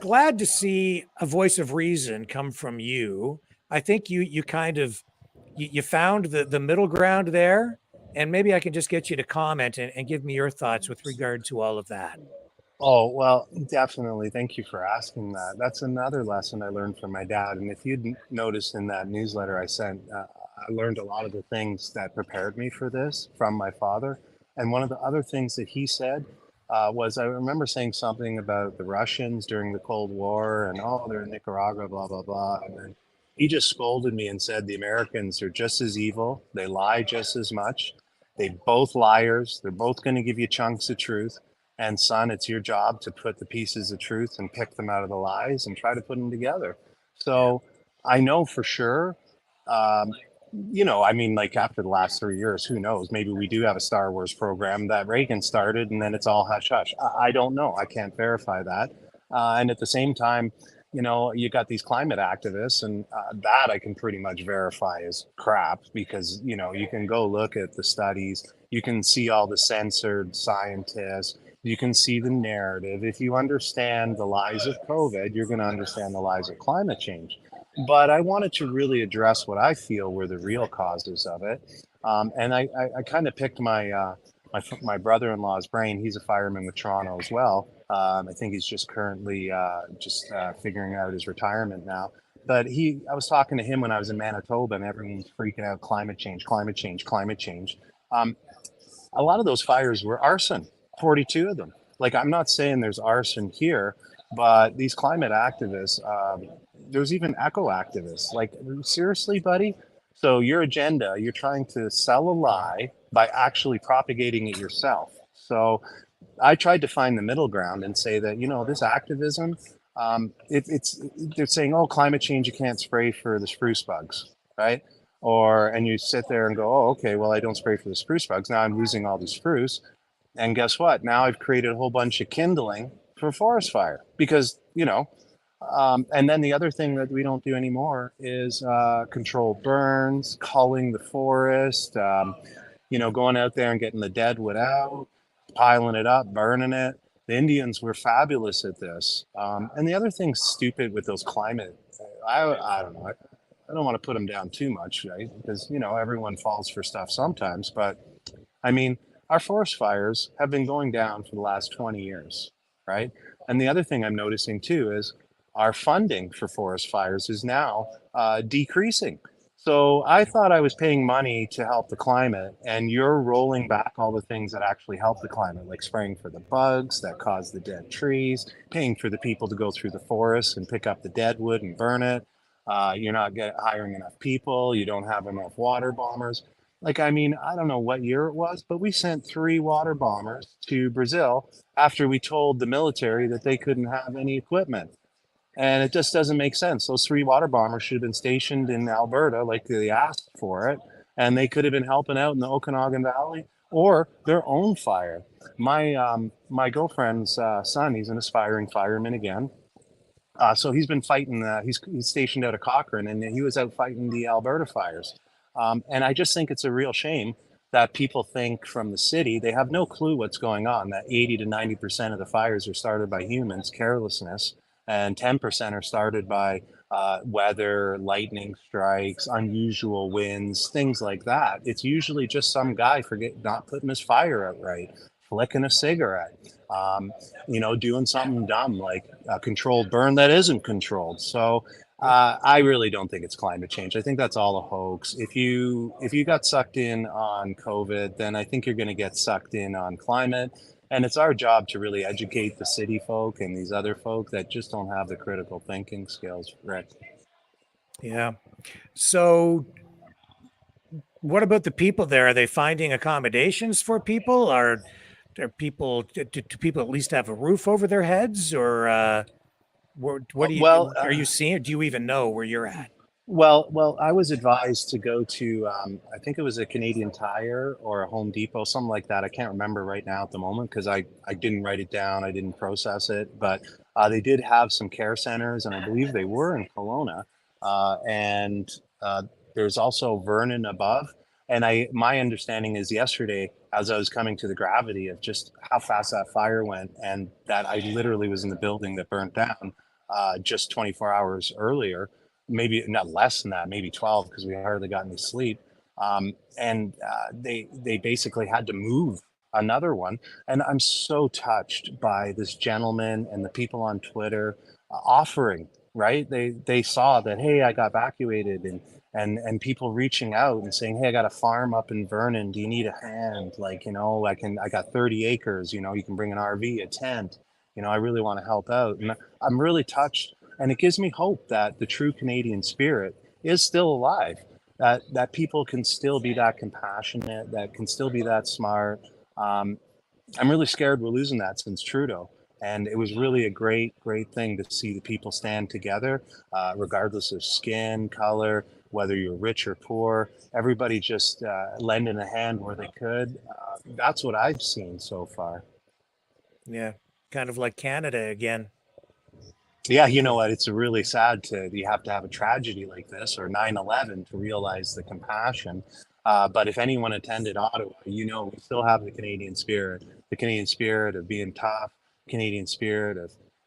glad to see a voice of reason come from you. I think you kind of you found the middle ground there, and maybe I can just get you to comment and give me your thoughts with regard to all of that. Oh, well, definitely. Thank you for asking that. That's another lesson I learned from my dad. And if you'd noticed in that newsletter I sent, I learned a lot of the things that prepared me for this from my father. And one of the other things that he said was I remember saying something about the Russians during the Cold War and, oh, they're in Nicaragua, blah, blah, blah. And then he just scolded me and said the Americans are just as evil. They lie just as much. They both liars. They're both going to give you chunks of truth. And son, it's your job to put the pieces of truth and pick them out of the lies and try to put them together. So I know for sure, I mean, like after the last 3 years, who knows? Maybe we do have a Star Wars program that Reagan started and then it's all hush hush. I don't know. I can't verify that. And at the same time, you got these climate activists, and that I can pretty much verify is crap because, you can go look at the studies, you can see all the censored scientists, you can see the narrative. If you understand the lies of COVID, you're going to understand the lies of climate change. But I wanted to really address what I feel were the real causes of it. And I kind of picked my brother-in-law's brain. He's a fireman with Toronto as well. I think he's just currently figuring out his retirement now. But I was talking to him when I was in Manitoba, and everyone was freaking out, climate change, climate change, climate change. A lot of those fires were arson, 42 of them. Like, I'm not saying there's arson here, but these climate activists, there's even eco activists. Like, seriously, buddy? So your agenda, you're trying to sell a lie by actually propagating it yourself. So I tried to find the middle ground and say that, this activism, they're saying, oh, climate change, you can't spray for the spruce bugs, right? And you sit there and go, oh, okay, well, I don't spray for the spruce bugs. Now I'm losing all the spruce. And guess what? Now I've created a whole bunch of kindling for forest fire because, and then the other thing that we don't do anymore is controlled burns, culling the forest, going out there and getting the dead wood out, piling it up, burning it. The Indians were fabulous at this. And the other thing stupid with those climate, I don't know. I don't want to put them down too much, right? Because, everyone falls for stuff sometimes. But I mean, our forest fires have been going down for the last 20 years, right? And the other thing I'm noticing too is our funding for forest fires is now decreasing. So I thought I was paying money to help the climate, and you're rolling back all the things that actually help the climate, like spraying for the bugs that cause the dead trees, paying for the people to go through the forest and pick up the dead wood and burn it. You're not hiring enough people. You don't have enough water bombers. Like, I mean, I don't know what year it was, but we sent 3 water bombers to Brazil after we told the military that they couldn't have any equipment. And it just doesn't make sense. Those 3 water bombers should have been stationed in Alberta like they asked for it. And they could have been helping out in the Okanagan Valley or their own fire. My girlfriend's son, he's an aspiring fireman again. So he's been fighting, he's stationed out of Cochrane, and he was out fighting the Alberta fires. And I just think it's a real shame that people think from the city, they have no clue what's going on, that 80 to 90% of the fires are started by humans, carelessness, and 10% are started by weather, lightning strikes, unusual winds, things like that. It's usually just some guy not putting his fire out right, flicking a cigarette, doing something dumb like a controlled burn that isn't controlled. So I really don't think it's climate change. I think that's all a hoax. If you got sucked in on COVID, then I think you're going to get sucked in on climate. And it's our job to really educate the city folk and these other folk that just don't have the critical thinking skills, Rick. Yeah. So what about the people there? Are they finding accommodations for people? Are people, do people at least have a roof over their heads? Or what do you, are you seeing? Do you even know where you're at? Well, I was advised to go to, I think it was a Canadian Tire or a Home Depot, something like that. I can't remember right now at the moment because I didn't write it down. I didn't process it, but they did have some care centers, and I believe they were in Kelowna. And there's also Vernon above. And my understanding is yesterday, as I was coming to the gravity of just how fast that fire went, and that I literally was in the building that burnt down just 24 hours earlier, maybe not less than that, maybe 12, because we hardly got any sleep. And they basically had to move another one. And I'm so touched by this gentleman and the people on Twitter offering, right? They saw that, hey, I got evacuated, and people reaching out and saying, hey, I got a farm up in Vernon. Do you need a hand? Like, I got 30 acres, you can bring an RV, a tent, I really want to help out. And I'm really touched. And it gives me hope that the true Canadian spirit is still alive, that people can still be that compassionate, that can still be that smart. I'm really scared we're losing that since Trudeau. And it was really a great, great thing to see the people stand together, regardless of skin, color, whether you're rich or poor, everybody just lending a hand where they could. That's what I've seen so far. Yeah, kind of like Canada again. Yeah, you know what? It's really sad you have to have a tragedy like this or 9/11 to realize the compassion. But if anyone attended Ottawa, we still have the Canadian spirit of being tough, Canadian spirit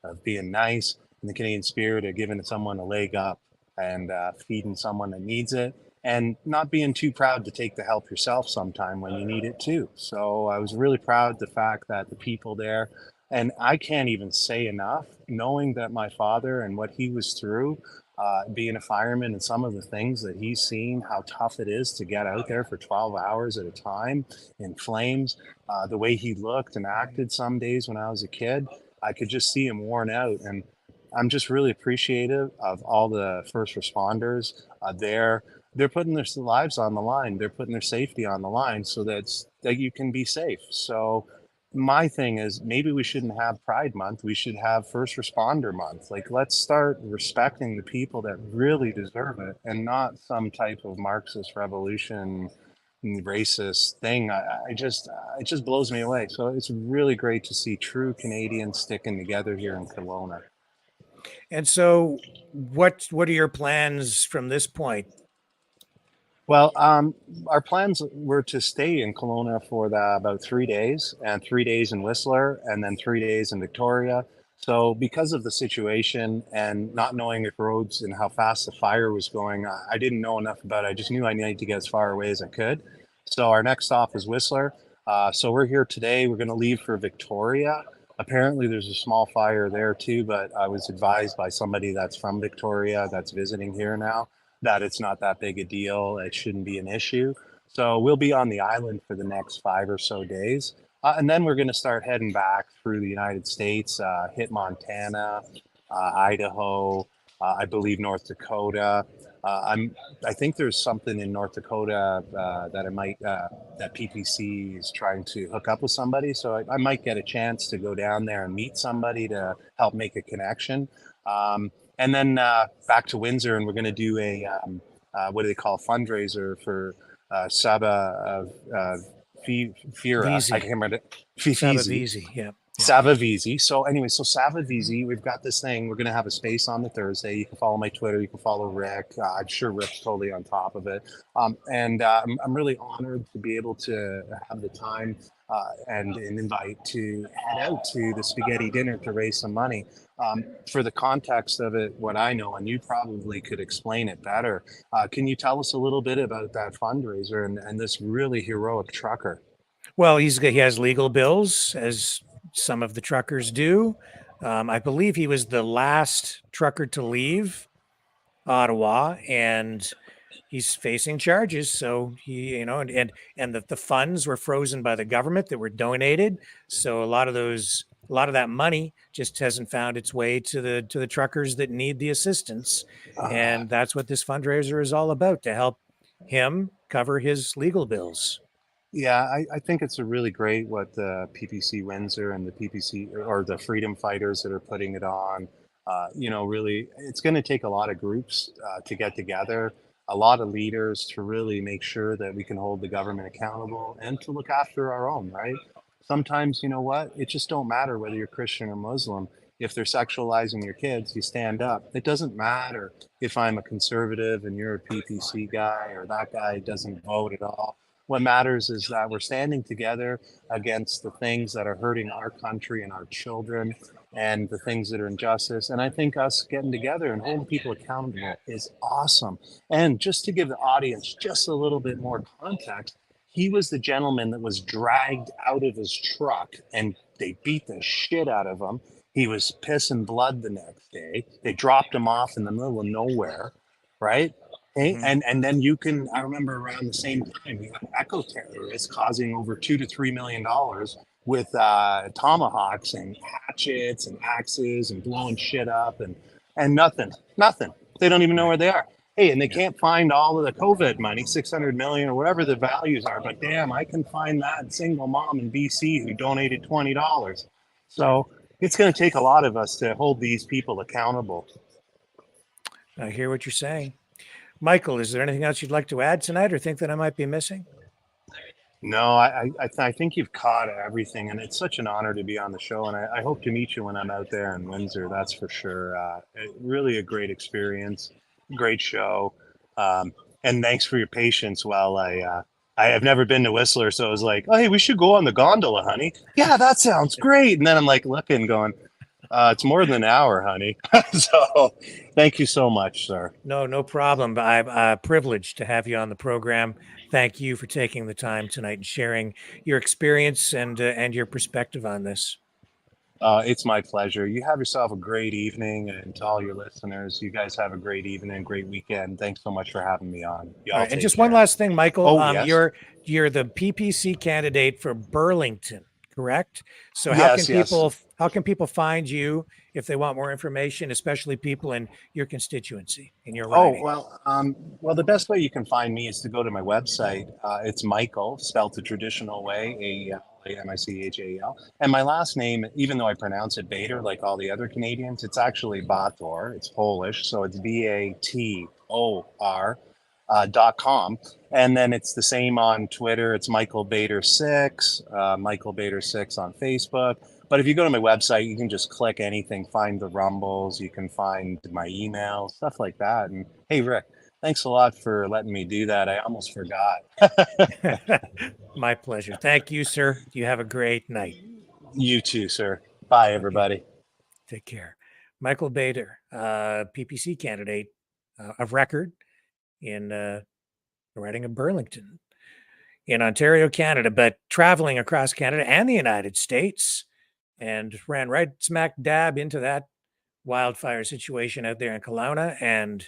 of being nice, and the Canadian spirit of giving someone a leg up and feeding someone that needs it, and not being too proud to take the help yourself sometime when you need it too. So I was really proud the fact that the people there, and I can't even say enough, knowing that my father and what he was through, being a fireman and some of the things that he's seen, how tough it is to get out there for 12 hours at a time in flames, the way he looked and acted some days when I was a kid, I could just see him worn out. And I'm just really appreciative of all the first responders there. They're putting their lives on the line. They're putting their safety on the line so that you can be safe. So my thing is, maybe we shouldn't have Pride Month. We should have First Responder Month. Like, let's start respecting the people that really deserve it, and not some type of Marxist revolution, racist thing. It just blows me away. So it's really great to see true Canadians sticking together here in Kelowna. And so, what are your plans from this point? Well, our plans were to stay in Kelowna for about 3 days, and 3 days in Whistler, and then 3 days in Victoria. So because of the situation and not knowing if roads and how fast the fire was going, I didn't know enough about it. I just knew I needed to get as far away as I could. So our next stop is Whistler. So we're here today. We're going to leave for Victoria. Apparently there's a small fire there too, but I was advised by somebody that's from Victoria that's visiting here now that it's not that big a deal. It shouldn't be an issue. So we'll be on the island for the next 5 or so days. And then we're going to start heading back through the United States, hit Montana, Idaho, I believe North Dakota. I think there's something in North Dakota that PPC is trying to hook up with somebody. So I might get a chance to go down there and meet somebody to help make a connection. And then back to Windsor, and we're going to do a what do they call fundraiser for Saba Fira. I can't remember. Saba Vizi, yeah. Savavisi. So anyway, so Savavisi, we've got this thing. We're going to have a space on the Thursday. You can follow my Twitter. You can follow Rick. I'm sure Rick's totally on top of it. I'm really honored to be able to have the time and an invite to head out to the spaghetti dinner to raise some money. For the context of it, what I know, and you probably could explain it better, can you tell us a little bit about that fundraiser and this really heroic trucker? Well, he has legal bills, as some of the truckers do. I believe he was the last trucker to leave Ottawa, and he's facing charges. So he, and the funds were frozen by the government that were donated. So a lot of that money just hasn't found its way to the truckers that need the assistance. And that's what this fundraiser is all about, to help him cover his legal bills. Yeah, I think it's a really great what the PPC Windsor and the PPC or the Freedom Fighters that are putting it on. Really, it's going to take a lot of groups to get together, a lot of leaders to really make sure that we can hold the government accountable and to look after our own, right? Sometimes, you know what? It just don't matter whether you're Christian or Muslim. If they're sexualizing your kids, you stand up. It doesn't matter if I'm a conservative and you're a PPC guy or that guy doesn't vote at all. What matters is that we're standing together against the things that are hurting our country and our children and the things that are injustice. And I think us getting together and holding people accountable is awesome. And just to give the audience just a little bit more context, he was the gentleman that was dragged out of his truck and they beat the shit out of him. He was piss and blood the next day. They dropped him off in the middle of nowhere, right? Okay. And then I remember around the same time, we had eco terrorists causing over $2 to $3 million with tomahawks and hatchets and axes and blowing shit up and nothing. They don't even know where they are. Hey, and they can't find all of the COVID money, 600 million or whatever the values are. But damn, I can find that single mom in BC who donated $20. So it's going to take a lot of us to hold these people accountable. I hear what you're saying. Michael, is there anything else you'd like to add tonight or think that I might be missing? No, I think you've caught everything, and it's such an honor to be on the show, and I hope to meet you when I'm out there in Windsor, that's for sure. Really a great experience, great show, and thanks for your patience while I have never been to Whistler, so I was like, oh, hey, we should go on the gondola, honey. Yeah, that sounds great. And then I'm like looking, going, it's more than an hour, honey. So thank you so much, sir. No problem. I'm privileged to have you on the program. Thank you for taking the time tonight and sharing your experience and your perspective on this. It's my pleasure. You have yourself a great evening, and to all your listeners, you guys have a great evening, great weekend. Thanks so much for having me on. All right, and just one last thing, Michael. Yes. You're the PPC candidate for Burlington, correct? So yes, how can people find you if they want more information, especially people in your constituency, in your riding? Well, the best way you can find me is to go to my website. It's Michael, spelled the traditional way, Michal. And my last name, even though I pronounce it Bator like all the other Canadians, it's actually Bator. It's Polish, so it's BATOR.com. And then it's the same on Twitter. It's Michael Bator 6, Michael Bator 6 on Facebook. But if you go to my website, you can just click anything, find the rumbles, you can find my email, stuff like that. And hey, Rick, thanks a lot for letting me do that. I almost forgot. My pleasure. Thank you, sir. You have a great night. You too, sir. Bye, everybody. Take care. Michael Bator, PPC candidate of record in the riding of Burlington in Ontario, Canada, but traveling across Canada and the United States, and ran right smack dab into that wildfire situation out there in Kelowna and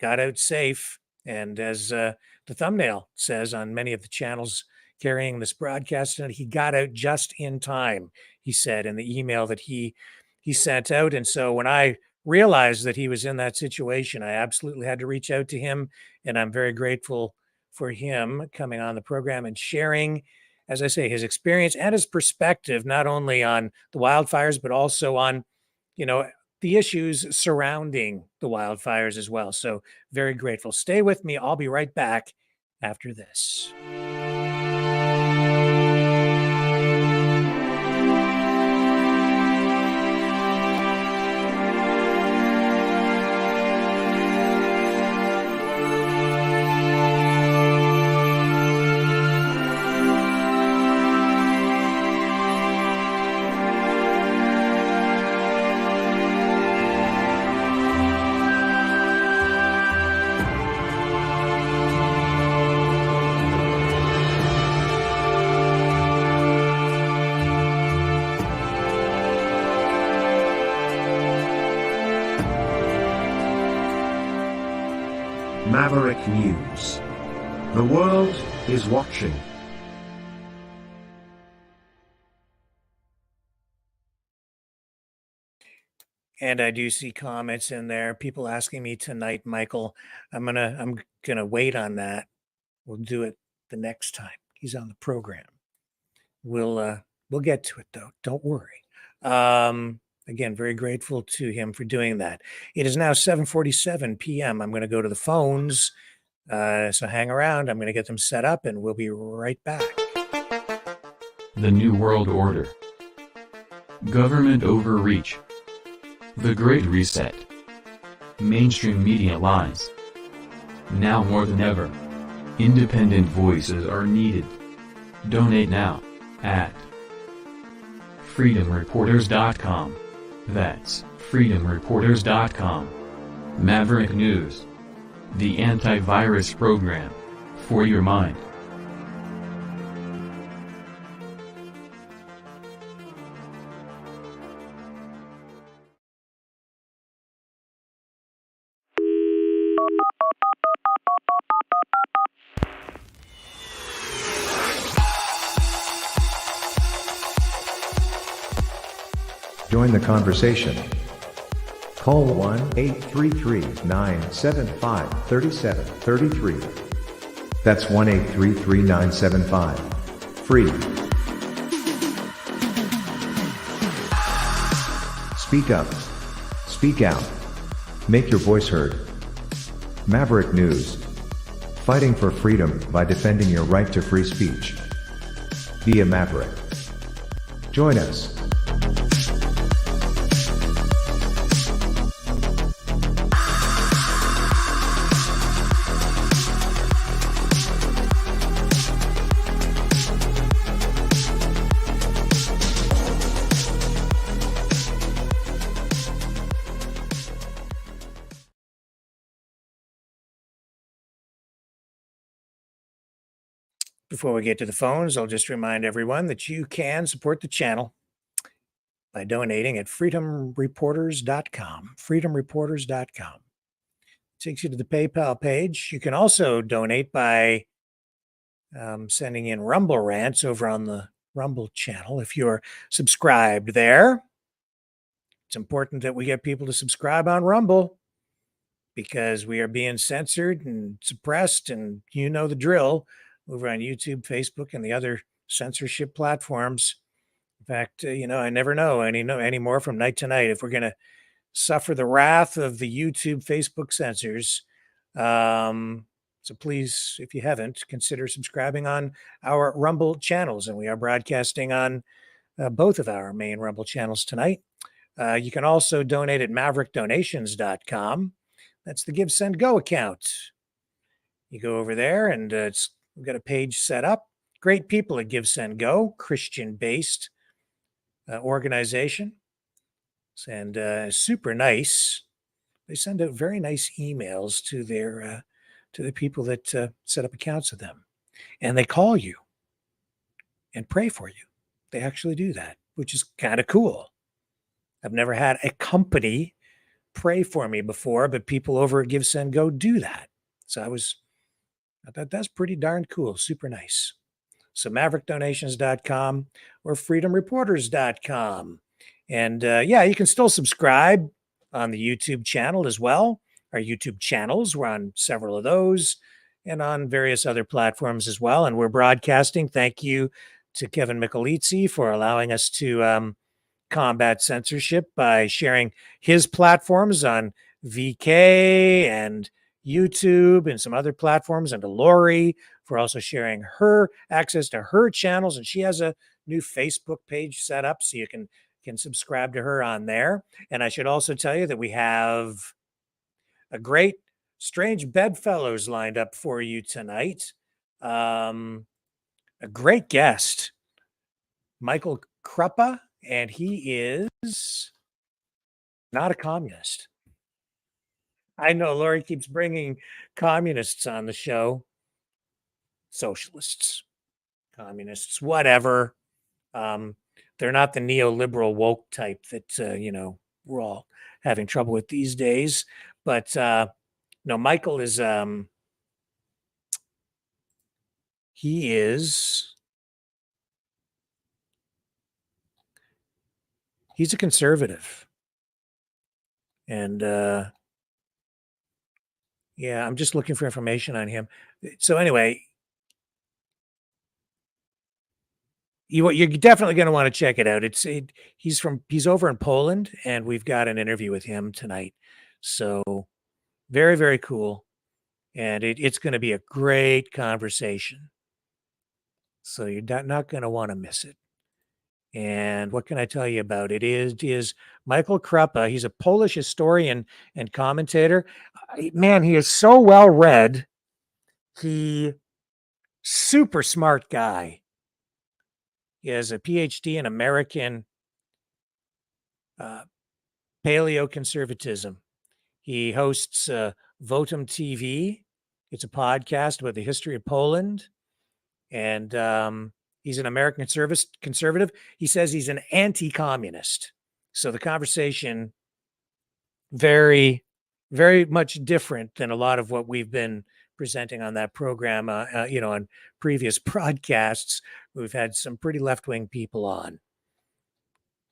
got out safe. And as the thumbnail says on many of the channels carrying this broadcast, he got out just in time, he said in the email that he sent out. And so when I realized that he was in that situation, I absolutely had to reach out to him. And I'm very grateful for him coming on the program and sharing, as I say, his experience and his perspective, not only on the wildfires, but also on, the issues surrounding the wildfires as well. So very grateful. Stay with me. I'll be right back after this. Maverick News. The world is watching. And I do see comments in there, people asking me tonight, Michael, I'm gonna wait on that. We'll do it the next time he's on the program. We'll get to it though. Don't worry. Again, very grateful to him for doing that. It is now 7:47 p.m. I'm going to go to the phones. So hang around. I'm going to get them set up and we'll be right back. The New World Order. Government overreach. The Great Reset. Mainstream media lies. Now more than ever, independent voices are needed. Donate now at freedomreporters.com. That's freedomreporters.com. Maverick News. The antivirus program for your mind. Join the conversation. Call 1-833-975-3733. That's 1-833-975-FREE. Speak up. Speak out. Make your voice heard. Maverick News. Fighting for freedom by defending your right to free speech. Be a Maverick. Join us. Before we get to the phones, I'll just remind everyone that you can support the channel by donating at freedomreporters.com. Freedomreporters.com. Takes you to the PayPal page. You can also donate by sending in Rumble rants over on the Rumble channel if you're subscribed there. It's important that we get people to subscribe on Rumble because we are being censored and suppressed, and you know the drill over on YouTube, Facebook, and the other censorship platforms. In fact, I never know anymore from night to night if we're going to suffer the wrath of the YouTube, Facebook censors. So please, if you haven't, consider subscribing on our Rumble channels. And we are broadcasting on both of our main Rumble channels tonight. You can also donate at maverickdonations.com. That's the Give, Send, Go account. You go over there and we've got a page set up. Great people at Give, Send, Go, Christian-based organization. And super nice. They send out very nice emails to their to the people that set up accounts with them. And they call you and pray for you. They actually do that, which is kind of cool. I've never had a company pray for me before, but people over at Give, Send, Go do that. So I thought that's pretty darn cool. Super nice. So maverickdonations.com or freedomreporters.com. And you can still subscribe on the YouTube channel as well. Our YouTube channels, we're on several of those and on various other platforms as well. And we're broadcasting. Thank you to Kevin Michelizzi for allowing us to combat censorship by sharing his platforms on VK and YouTube and some other platforms, and to Lori for also sharing her access to her channels. And she has a new Facebook page set up, so you can subscribe to her on there. And I should also tell you that we have a great Strange Bedfellows lined up for you tonight. A great guest, Michael Kruppa, and he is not a communist. I know Lori keeps bringing communists on the show. Socialists, communists, whatever. They're not the neoliberal woke type that, we're all having trouble with these days. But No, Michael is he's a conservative. And yeah, I'm just looking for information on him. So anyway, you're definitely going to want to check it out. He's over in Poland, and we've got an interview with him tonight. So very, very cool. And it's going to be a great conversation. So you're not going to want to miss it. And what can I tell you about it? Is Michael Kruppa. He's a Polish historian and commentator. Man, he is so well read. Super smart guy. He has a PhD in American paleoconservatism. He hosts Votum TV. It's a podcast about the history of Poland. And he's an American conservative. He says he's an anti-communist. So the conversation, very, very much different than a lot of what we've been presenting on that program. On previous broadcasts, we've had some pretty left-wing people on.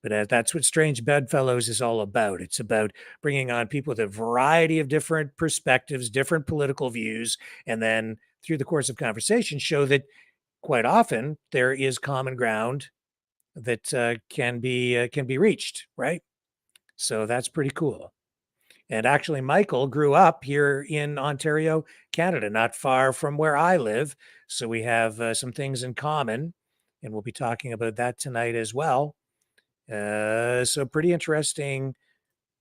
But that's what Strange Bedfellows is all about. It's about bringing on people with a variety of different perspectives, different political views, and then through the course of conversation, show that quite often there is common ground that can be reached, right? So that's pretty cool. And actually, Michael grew up here in Ontario, Canada, not far from where I live. So we have some things in common, and we'll be talking about that tonight as well. So pretty interesting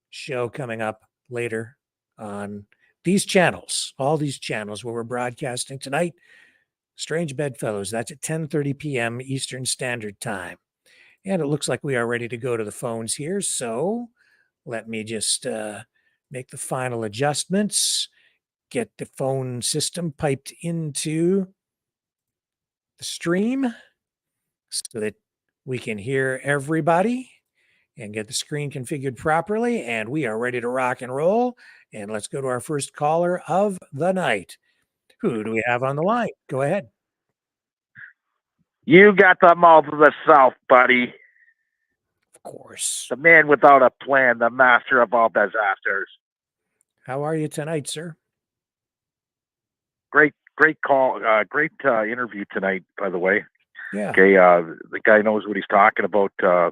show coming up later on these channels, all these channels where we're broadcasting tonight. Strange Bedfellows, that's at 10:30 p.m. Eastern Standard Time. And it looks like we are ready to go to the phones here. So let me just make the final adjustments, get the phone system piped into the stream so that we can hear everybody and get the screen configured properly. And we are ready to rock and roll. And let's go to our first caller of the night. Who do we have on the line? Go ahead. You got the mouth of the South, buddy. Of course. The man without a plan, the master of all disasters. How are you tonight, sir? Great call. Great interview tonight, by the way. Yeah. Okay. The guy knows what he's talking about. A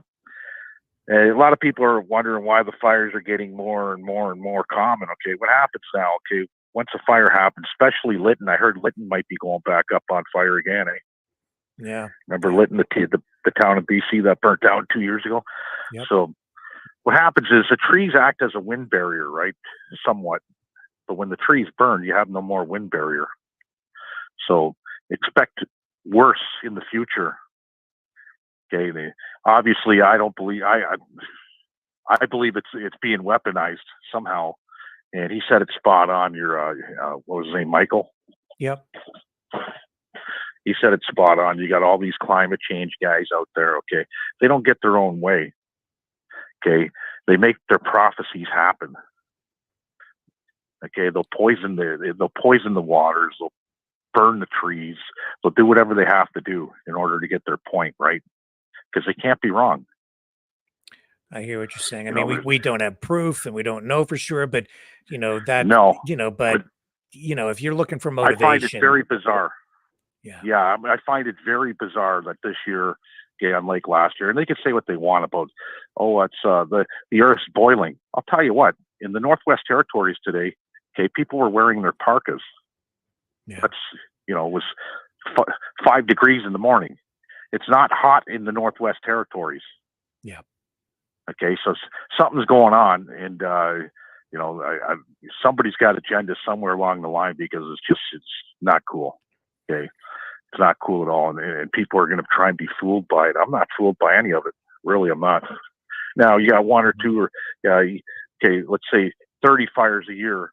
lot of people are wondering why the fires are getting more and more and more common. Okay. What happens now? Okay. Once a fire happens, especially Lytton, I heard Lytton might be going back up on fire again. Yeah. Remember Lytton, the town of BC that burnt down 2 years ago? Yep. So what happens is the trees act as a wind barrier, right? Somewhat. But when the trees burn, you have no more wind barrier. So expect worse in the future. Okay. Obviously, I don't believe I believe it's being weaponized somehow. And he said it spot on. Your what was his name, Michael? Yep. He said it's spot on. You got all these climate change guys out there. Okay, they don't get their own way. Okay, they make their prophecies happen. Okay, they'll poison the waters. They'll burn the trees. They'll do whatever they have to do in order to get their point, right? Because they can't be wrong. I hear what you're saying. I mean, we don't have proof and we don't know for sure, but but if you're looking for motivation, I find it very bizarre. Yeah, I mean, I find it very bizarre that this year, okay, unlike last year, and they can say what they want about, it's the Earth's boiling. I'll tell you what, in the Northwest Territories today, okay, people were wearing their parkas. Yeah. That's it was 5 degrees in the morning. It's not hot in the Northwest Territories. Yeah. Okay, so something's going on, and somebody's got agenda somewhere along the line because it's not cool. Okay, it's not cool at all, and people are going to try and be fooled by it. I'm not fooled by any of it. Really, I'm not. Now you got one or two, okay, let's say 30 fires a year.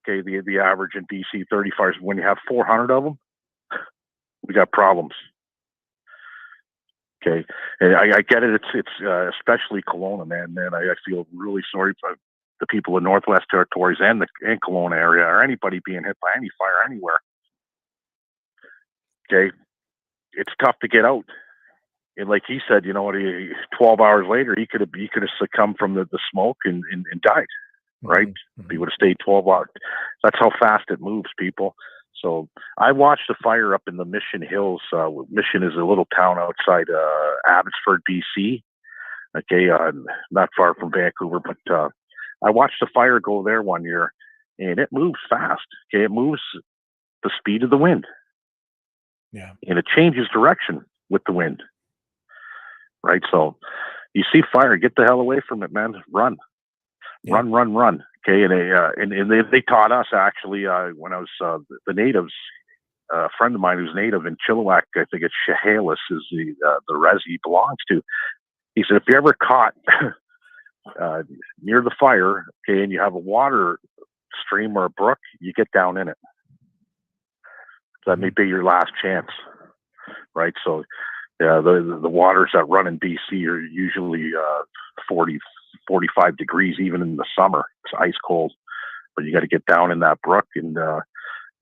Okay, the average in BC 30 fires. When you have 400 of them, we got problems. Okay, and I get it. It's especially Kelowna, man. I feel really sorry the people in Northwest Territories and the Kelowna area, or anybody being hit by any fire anywhere. Okay, it's tough to get out. And like he said, 12 hours later, he could have succumbed from the smoke and died. Right? He would have stayed 12 hours. That's how fast it moves, people. So I watched the fire up in the Mission Hills. Mission is a little town outside Abbotsford, BC. Okay, not far from Vancouver, but I watched the fire go there one year, and it moves fast. Okay, it moves the speed of the wind. Yeah, and it changes direction with the wind. Right, so you see fire, get the hell away from it, man. Run. Run. Okay, and they taught us actually when I was the natives. A friend of mine who's native in Chilliwack, I think it's Chehalis is the res he belongs to. He said if you're ever caught near the fire, okay, and you have a water stream or a brook, you get down in it. That may be your last chance, right? So the waters that run in BC are usually 40, 45 degrees, even in the summer. It's ice cold, but you got to get down in that brook, and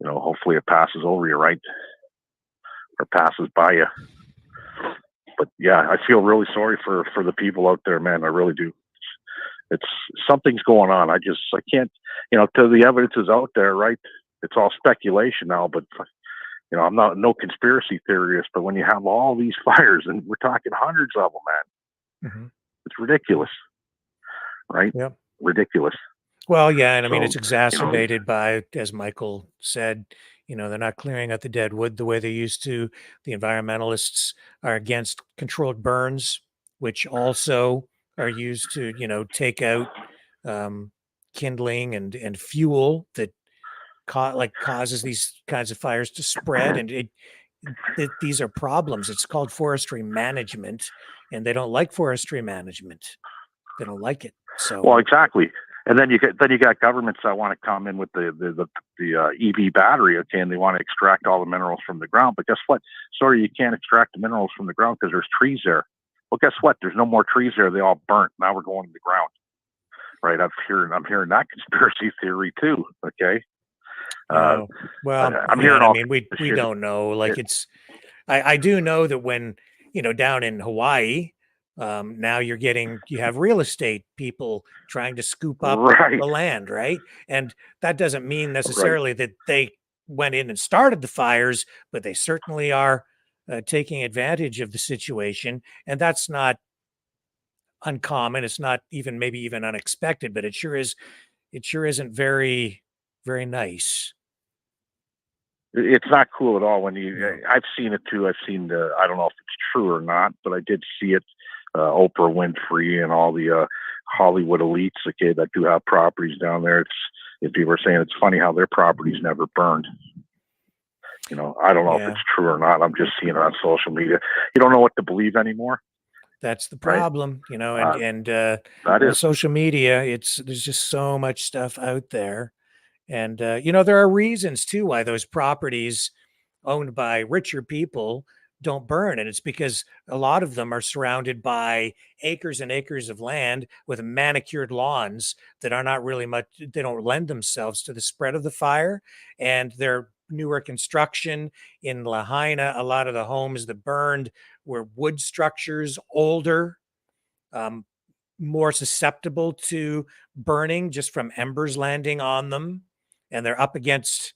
hopefully it passes over you, right, or passes by you. But yeah, I feel really sorry for the people out there, man. I really do. It's something's going on. I can't, till the evidence is out there, right? It's all speculation now, but I'm not no conspiracy theorist, but when you have all these fires, and we're talking hundreds of them, man, it's ridiculous, right? Yep. Ridiculous. Well, yeah, and I mean, So, it's exacerbated by, as Michael said, they're not clearing out the dead wood the way they used to. The environmentalists are against controlled burns, which also are used to, take out kindling and fuel that causes these kinds of fires to spread. And these are problems. It's called forestry management, and they don't like forestry management. They don't like it. So well, exactly. And then you got governments that want to come in with the EV battery, okay, and they want to extract all the minerals from the ground. But guess what? Sorry, you can't extract the minerals from the ground because there's trees there. Well, guess what? There's no more trees there. They all burnt. Now we're going to the ground. Right? I'm hearing that conspiracy theory too. Okay. Well, I'm hearing all. We don't know. Like I do know that when down in Hawaii. Now you have real estate people trying to scoop up the land, right? And that doesn't mean necessarily that they went in and started the fires, but they certainly are taking advantage of the situation. And that's not uncommon. It's not maybe even unexpected, but it sure isn't very, very nice. It's not cool at all when I've seen it too. I've seen I don't know if it's true or not, but I did see it. Oprah Winfrey and all the Hollywood elites, okay, that do have properties down there. If people are saying it's funny how their properties never burned. I don't know if it's true or not. I'm just seeing it on social media. You don't know what to believe anymore. That's the problem, and that is social media. There's just so much stuff out there. And, there are reasons too why those properties owned by richer people don't burn. And it's because a lot of them are surrounded by acres and acres of land with manicured lawns that are not really much, they don't lend themselves to the spread of the fire. And they're newer construction in Lahaina. A lot of the homes that burned were wood structures, older, more susceptible to burning just from embers landing on them. And they're up against,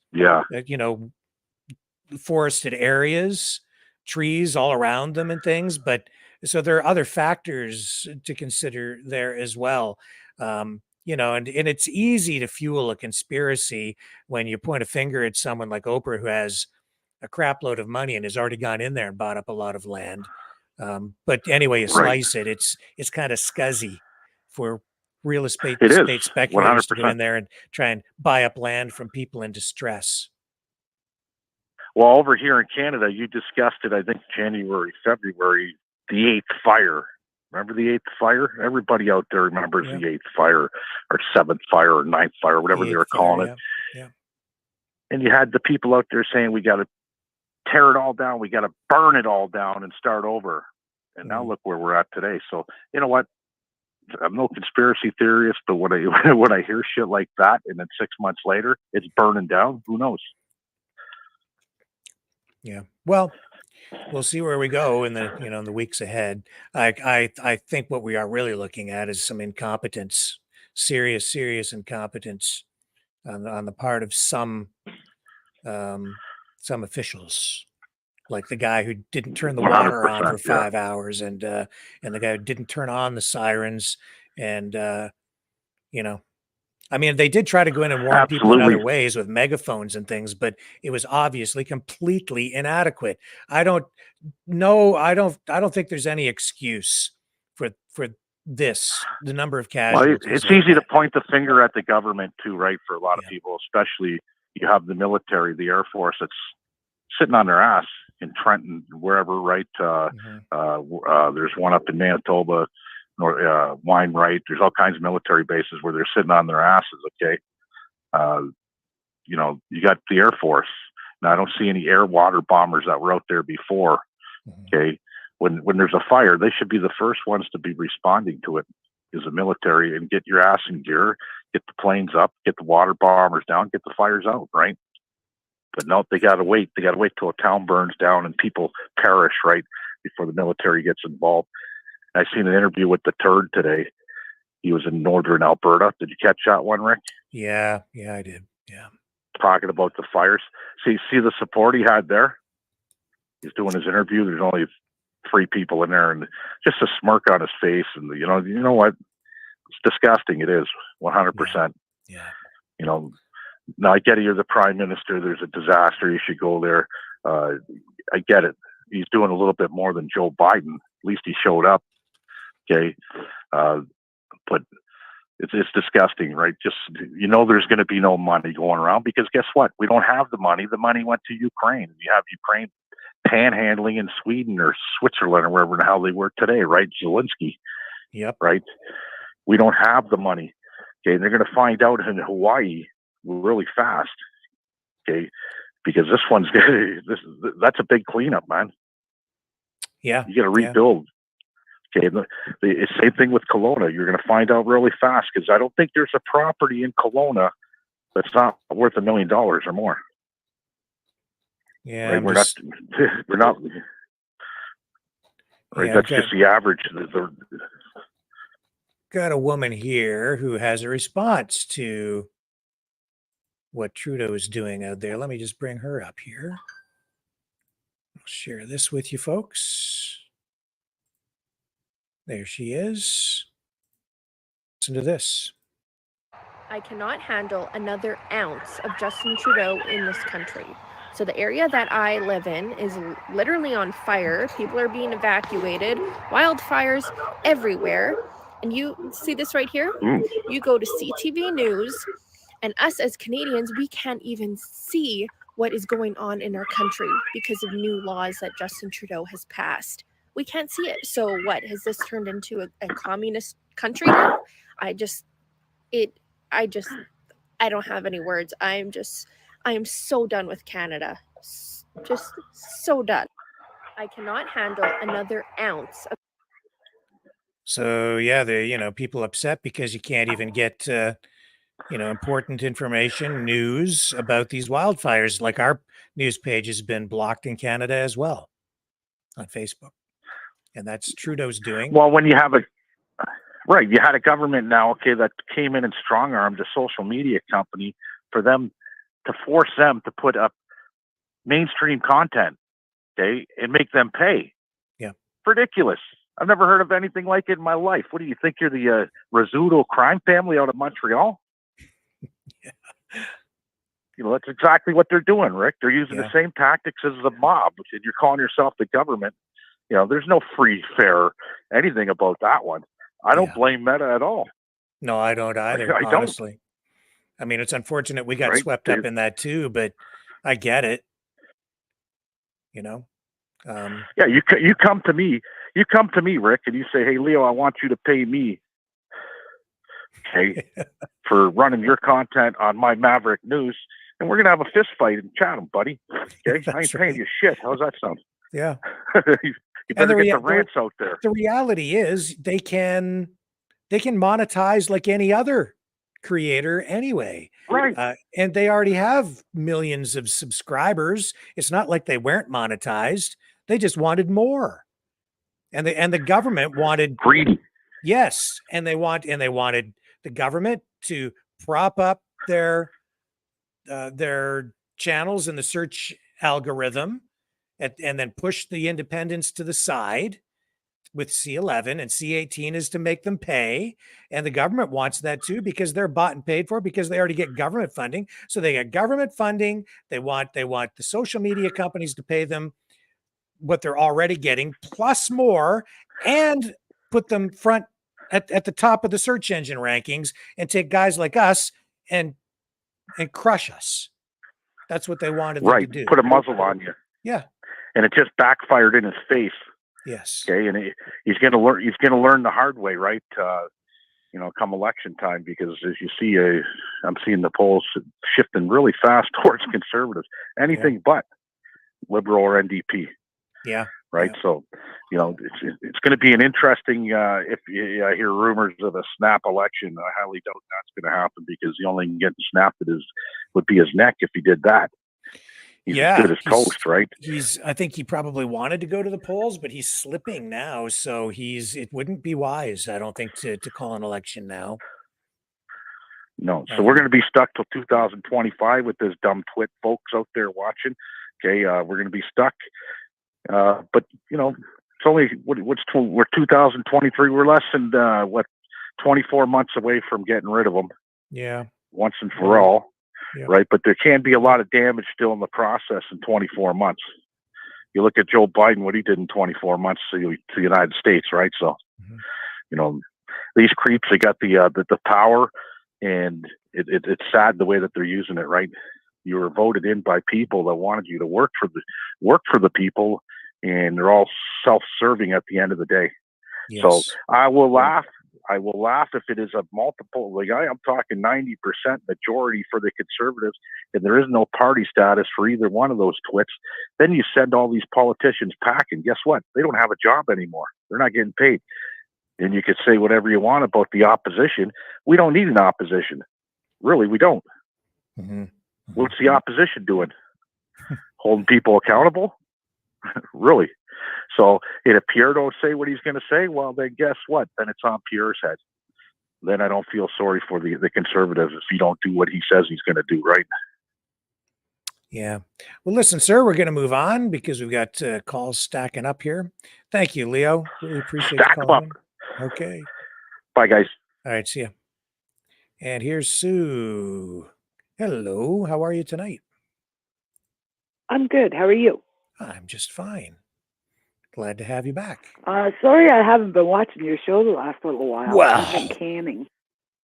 forested areas, trees all around them and things. But so there are other factors to consider there as well. And it's easy to fuel a conspiracy when you point a finger at someone like Oprah, who has a crap load of money and has already gone in there and bought up a lot of land. But anyway, you slice it, it's kind of scuzzy for real estate speculators 100%. To go in there and try and buy up land from people in distress. Well, over here in Canada, you discussed it, I think, January, February, the 8th fire. Remember the 8th fire? Everybody out there remembers the 8th fire or 7th fire or 9th fire, whatever they were calling it. Yeah. And you had the people out there saying, we got to tear it all down. We got to burn it all down and start over. And now look where we're at today. So, you know what? I'm no conspiracy theorist, but when I when I hear shit like that, and then 6 months later it's burning down, who knows? Yeah. Well, we'll see where we go in the in the weeks ahead. I think what we are really looking at is some incompetence, serious incompetence on the part of some officials, like the guy who didn't turn the water on for 100%, 5 hours, and the guy who didn't turn on the sirens, and you know, I mean, they did try to go in and warn people in other Absolutely. ways with megaphones and things, but it was obviously completely inadequate. I don't know. I don't think there's any excuse for this. The number of Well, casualties. it's like easy to that. point the finger at the government too, right? For a lot of Yeah. people, especially you have the military, the Air Force that's sitting on their ass in Trenton, wherever, right? There's one up in Manitoba, Wine-Right. There's all kinds of military bases where they're sitting on their asses. Okay, you know, you got the Air Force. Now, I don't see any air water bombers that were out there before. Okay, when there's a fire, they should be the first ones to be responding to it. Is the military, and get your ass in gear, get the planes up, get the water bombers down, get the fires out, right? But no, they got to wait. They got to wait till a town burns down and people perish, right, before the military gets involved. I seen an interview with the Turd today. He was in northern Alberta. Did you catch that one, Rick? Yeah, I did. Yeah. Talking about the fires. See the support he had there? He's doing his interview. There's only 3 people in there, and just a smirk on his face. And you know what? It's disgusting. It is 100%. Yeah. You know, now I get it. You're the prime minister. There's a disaster. You should go there. I get it. He's doing a little bit more than Joe Biden. At least he showed up. Okay. But it's disgusting, right? Just, there's going to be no money going around because guess what? We don't have the money. The money went to Ukraine. You have Ukraine panhandling in Sweden or Switzerland or wherever the hell they were today, right? Zelensky. Yep. Right. We don't have the money. Okay. And they're going to find out in Hawaii really fast. Okay. Because this one's that's a big cleanup, man. Yeah. You got to rebuild. Okay. The same thing with Kelowna. You're going to find out really fast because I don't think there's a property in Kelowna that's not worth $1 million or more. Yeah. Right? We're not. Right. Yeah, That's just the average. Got a woman here who has a response to what Trudeau is doing out there. Let me just bring her up here. I'll share this with you folks. There she is. Listen to this. I cannot handle another ounce of Justin Trudeau in this country. So the area that I live in is literally on fire. People are being evacuated. Wildfires everywhere. And you see this right here? You go to CTV News, and us as Canadians, we can't even see what is going on in our country because of new laws that Justin Trudeau has passed. We can't see it. So what, has this turned into a communist country now? I don't have any words. I am so done with Canada. Just so done. I cannot handle another ounce of. So yeah, people upset because you can't even get important information, news about these wildfires. Like our news page has been blocked in Canada as well on Facebook. And that's Trudeau's doing. Well, when you have you had a government now, okay, that came in and strong-armed a social media company for them to force them to put up mainstream content, okay, and make them pay. Yeah. Ridiculous. I've never heard of anything like it in my life. What do you think? You're the Rizzuto crime family out of Montreal? Yeah. That's exactly what they're doing, Rick. They're using the same tactics as the mob, and you're calling yourself the government. There's no free, fair, anything about that one. I don't blame Meta at all. No, I don't either, I honestly. don't. I mean, it's unfortunate we got swept up in that too, but I get it. Yeah, you come to me, Rick, and you say, "Hey, Leo, I want you to pay me, okay, for running your content on my Maverick News, and we're gonna have a fist fight in Chatham, buddy. Okay, I ain't paying you shit. How's that sound? Yeah, you better get the rants out there. The reality is, they can they can monetize like any other creator anyway. Right. And they already have millions of subscribers. It's not like they weren't monetized. They just wanted more. And the government wanted greedy. Yes, and they wanted the government to prop up their channels in the search algorithm, and then push the independents to the side with C11, and C18 is to make them pay. And the government wants that too, because they're bought and paid for, because they already get government funding. So they get government funding. They want the social media companies to pay them what they're already getting plus more, and put them front at the top of the search engine rankings, and take guys like us and crush us. That's what they wanted them to do. Put a muzzle on you. Yeah. And it just backfired in his face. Yes. Okay. And he's going to learn. He's going to learn the hard way, right? Come election time, because as you see, I'm seeing the polls shifting really fast towards conservatives. Anything but Liberal or NDP. Yeah. Right. Yeah. So, it's going to be an interesting. If you hear rumors of a snap election, I highly doubt that's going to happen, because the only thing getting snapped would be his neck if he did that. He's as good as toast, right? I think he probably wanted to go to the polls, but he's slipping now. So it wouldn't be wise, I don't think, to call an election now. No. So we're going to be stuck till 2025 with this dumb twit folks out there watching. Okay. We're going to be stuck. But it's only, we're 2023. We're less than, 24 months away from getting rid of them. Yeah. Once and for all. Yeah. Right. But there can be a lot of damage still in the process in 24 months. You look at Joe Biden, what he did in 24 months to the United States. Right. So, these creeps, they got the power, and it's sad the way that they're using it. Right. You were voted in by people that wanted you to work for the people, and they're all self-serving at the end of the day. Yes. So I will laugh. I will laugh if it is a multiple. Like I'm talking 90% majority for the conservatives, and there is no party status for either one of those twits. Then you send all these politicians packing. Guess what? They don't have a job anymore. They're not getting paid. And you could say whatever you want about the opposition. We don't need an opposition. Really, we don't. Mm-hmm. What's the opposition doing? Holding people accountable? Really? So if Pierre don't say what he's going to say, well, then guess what? Then it's on Pierre's head. Then I don't feel sorry for the conservatives if he don't do what he says he's going to do, right? Yeah. Well, listen, sir, we're going to move on because we've got calls stacking up here. Thank you, Leo. Really appreciate Stack you them calling up. in. Okay. Bye, guys. All right. See ya. And here's Sue. Hello. How are you tonight? I'm good. How are you? I'm just fine. Glad to have you back. Sorry I haven't been watching your show the last little while. Wow. I've been canning.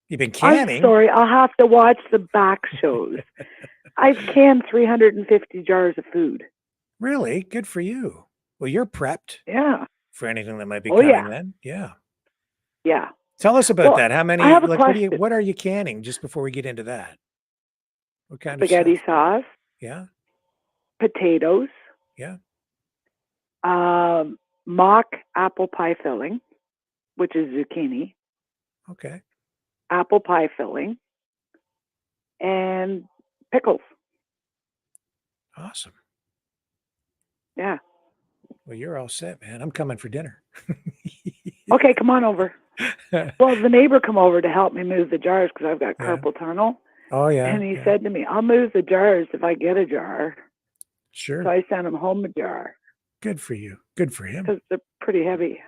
You've been canning? I'm sorry. I'll have to watch the back shows. I've canned 350 jars of food. Really? Good for you. Well, you're prepped. Yeah. For anything that might be Oh, coming yeah. then. Yeah. Yeah. Tell us about Well, that. How many, I have a like, question. what are you canning, just before we get into that? What kind Spaghetti of stuff? sauce, Yeah. potatoes, Yeah. mock apple pie filling, which is zucchini, Okay. apple pie filling, and pickles. Awesome. Yeah. Well, you're all set, man. I'm coming for dinner. Okay, come on over. Well, the neighbor come over to help me move the jars because I've got Yeah. carpal tunnel. Oh, yeah. And he yeah. said to me, I'll move the jars if I get a jar. Sure. So I sent him home a jar Good for you. Good for him. because they're pretty heavy.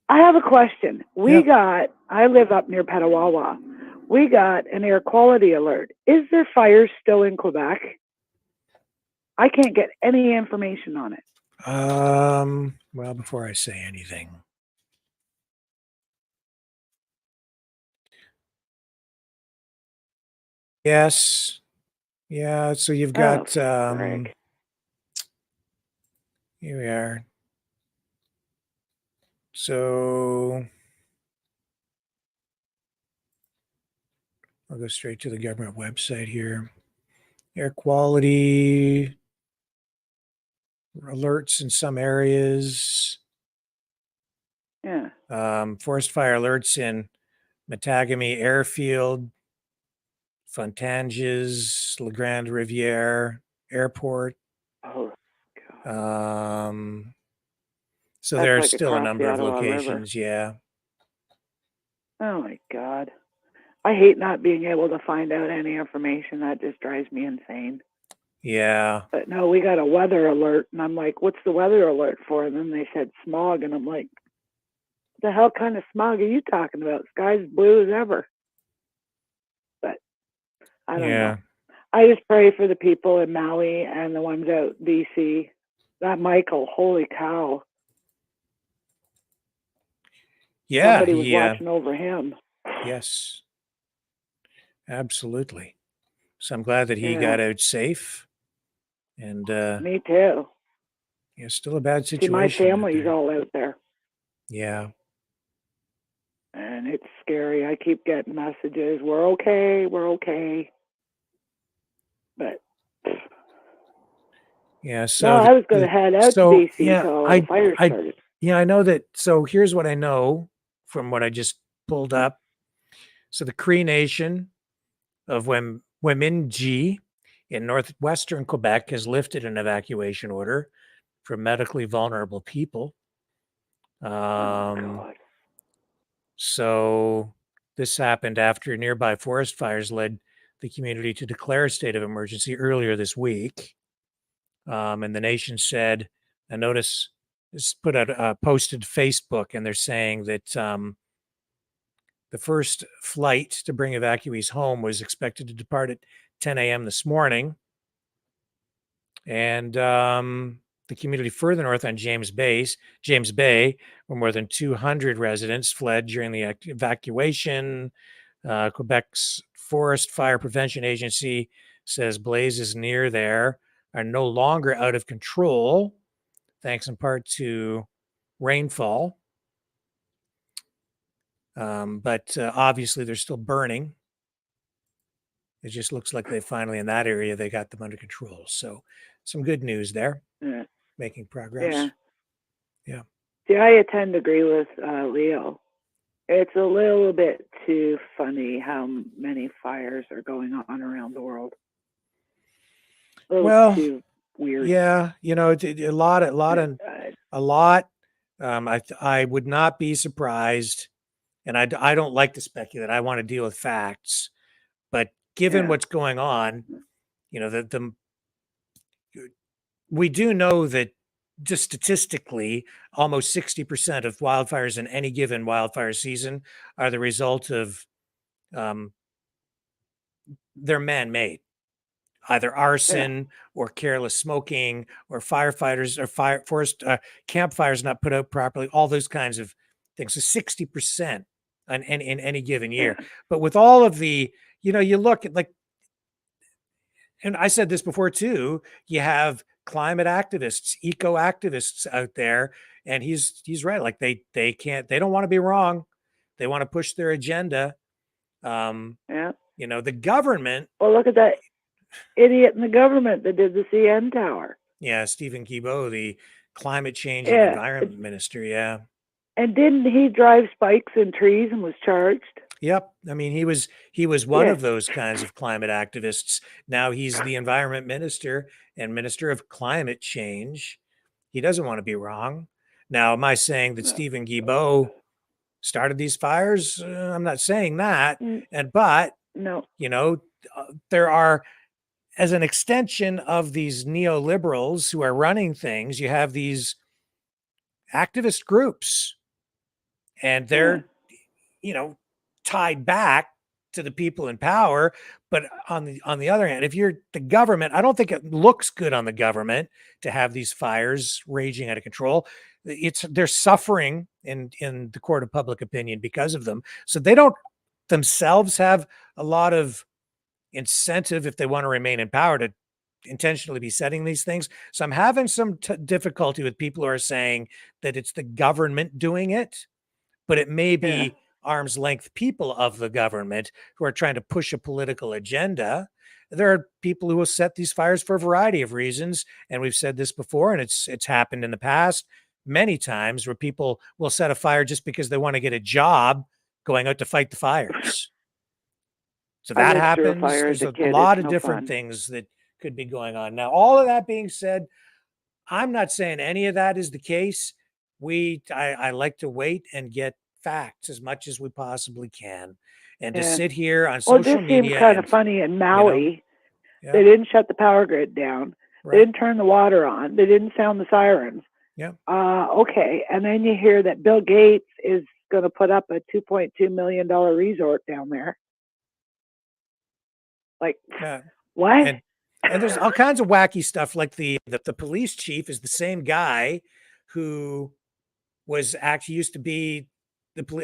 I have a question. I live up near Petawawa. We got an air quality alert. Is there fires still in Quebec? I can't get any information on it. Well, before I say anything, yes. Yeah. So you've got, frick. here we are. So I'll go straight to the government website here. Air quality alerts in some areas. Yeah. Forest fire alerts in Matagami Airfield, Fontanges, La Grande Riviere Airport. Oh, so That's there are like still a across number the of Ottawa River. locations. Yeah. Oh my God. I hate not being able to find out any information. That just drives me insane. Yeah. But no, we got a weather alert. And I'm like, what's the weather alert for? And then they said smog. And I'm like, the hell kind of smog are you talking about? Sky's blue as ever. But I don't know. I just pray for the people in Maui and the ones out BC. That Michael, holy cow. Yeah. Somebody was watching over him. Yes. Absolutely. So I'm glad that he got out safe. And me too. Yeah, still a bad See, situation. my family's all out there. Yeah. And it's scary. I keep getting messages. We're okay. We're okay. But yeah, so no, I was going to head out to BC till the fire started. Yeah, I know that. So here's what I know from what I just pulled up. So the Cree Nation of Wemindji in northwestern Quebec has lifted an evacuation order for medically vulnerable people. So this happened after nearby forest fires led the community to declare a state of emergency earlier this week. And the nation said, a notice is put out, posted Facebook, and they're saying that the first flight to bring evacuees home was expected to depart at 10 a.m. this morning. And the community further north on James Bay, where more than 200 residents fled during the evacuation. Quebec's Forest Fire Prevention Agency says blazes near there are no longer out of control, thanks in part to rainfall. But obviously they're still burning. It just looks like they finally, in that area, they got them under control. So some good news there. Yeah. Making progress. Yeah. See, I tend to agree with Leo. It's a little bit too funny how many fires are going on around the world. Well, too weird. Yeah, a lot. I would not be surprised, and I don't like to speculate. I want to deal with facts, but given what's going on, we do know that just statistically, almost 60% of wildfires in any given wildfire season are the result of they're man-made. Either arson or careless smoking or firefighters or forest campfires not put out properly, all those kinds of things. So 60% in any given year. But with all of the, you look at and I said this before too, you have climate activists, eco activists out there, and he's right. Like they don't want to be wrong. They want to push their agenda. The government. Well, look at that idiot in the government that did the CN Tower. Yeah, Stephen Guilbeault, the climate change and environment minister. Yeah. And didn't he drive spikes in trees and was charged? Yep. I mean, he was one of those kinds of climate activists. Now he's the environment minister and minister of climate change. He doesn't want to be wrong. Now, am I saying that Stephen Guilbeault started these fires? I'm not saying that. But no, there are, as an extension of these neoliberals who are running things, you have these activist groups, and they're, tied back to the people in power. But on the other hand, if you're the government, I don't think it looks good on the government to have these fires raging out of control. They're suffering in the court of public opinion because of them. So they don't themselves have a lot of incentive, if they want to remain in power, to intentionally be setting these things. So I'm having some difficulty with people who are saying that it's the government doing it, but it may be arm's length people of the government who are trying to push a political agenda. There are people who will set these fires for a variety of reasons, and we've said this before, and it's happened in the past. many times where people will set a fire just because they want to get a job going out to fight the fires. So I that lived through a happens. fire as There's a a kid. lot It's of no different fun. things that could be going on. Now, all of that being said, I'm not saying any of that is the case. I like to wait and get facts as much as we possibly can. And to Yeah. sit here on Well, social this seems media kind of and, funny in you know, Maui. yeah, They didn't shut the power grid down. They right. didn't turn the water on. They didn't sound the sirens. Yeah. Okay. And then you hear that Bill Gates is going to put up a $2.2 million resort down there. Like, Yeah. what? And there's all kinds of wacky stuff, like the police chief is the same guy who was actually used to be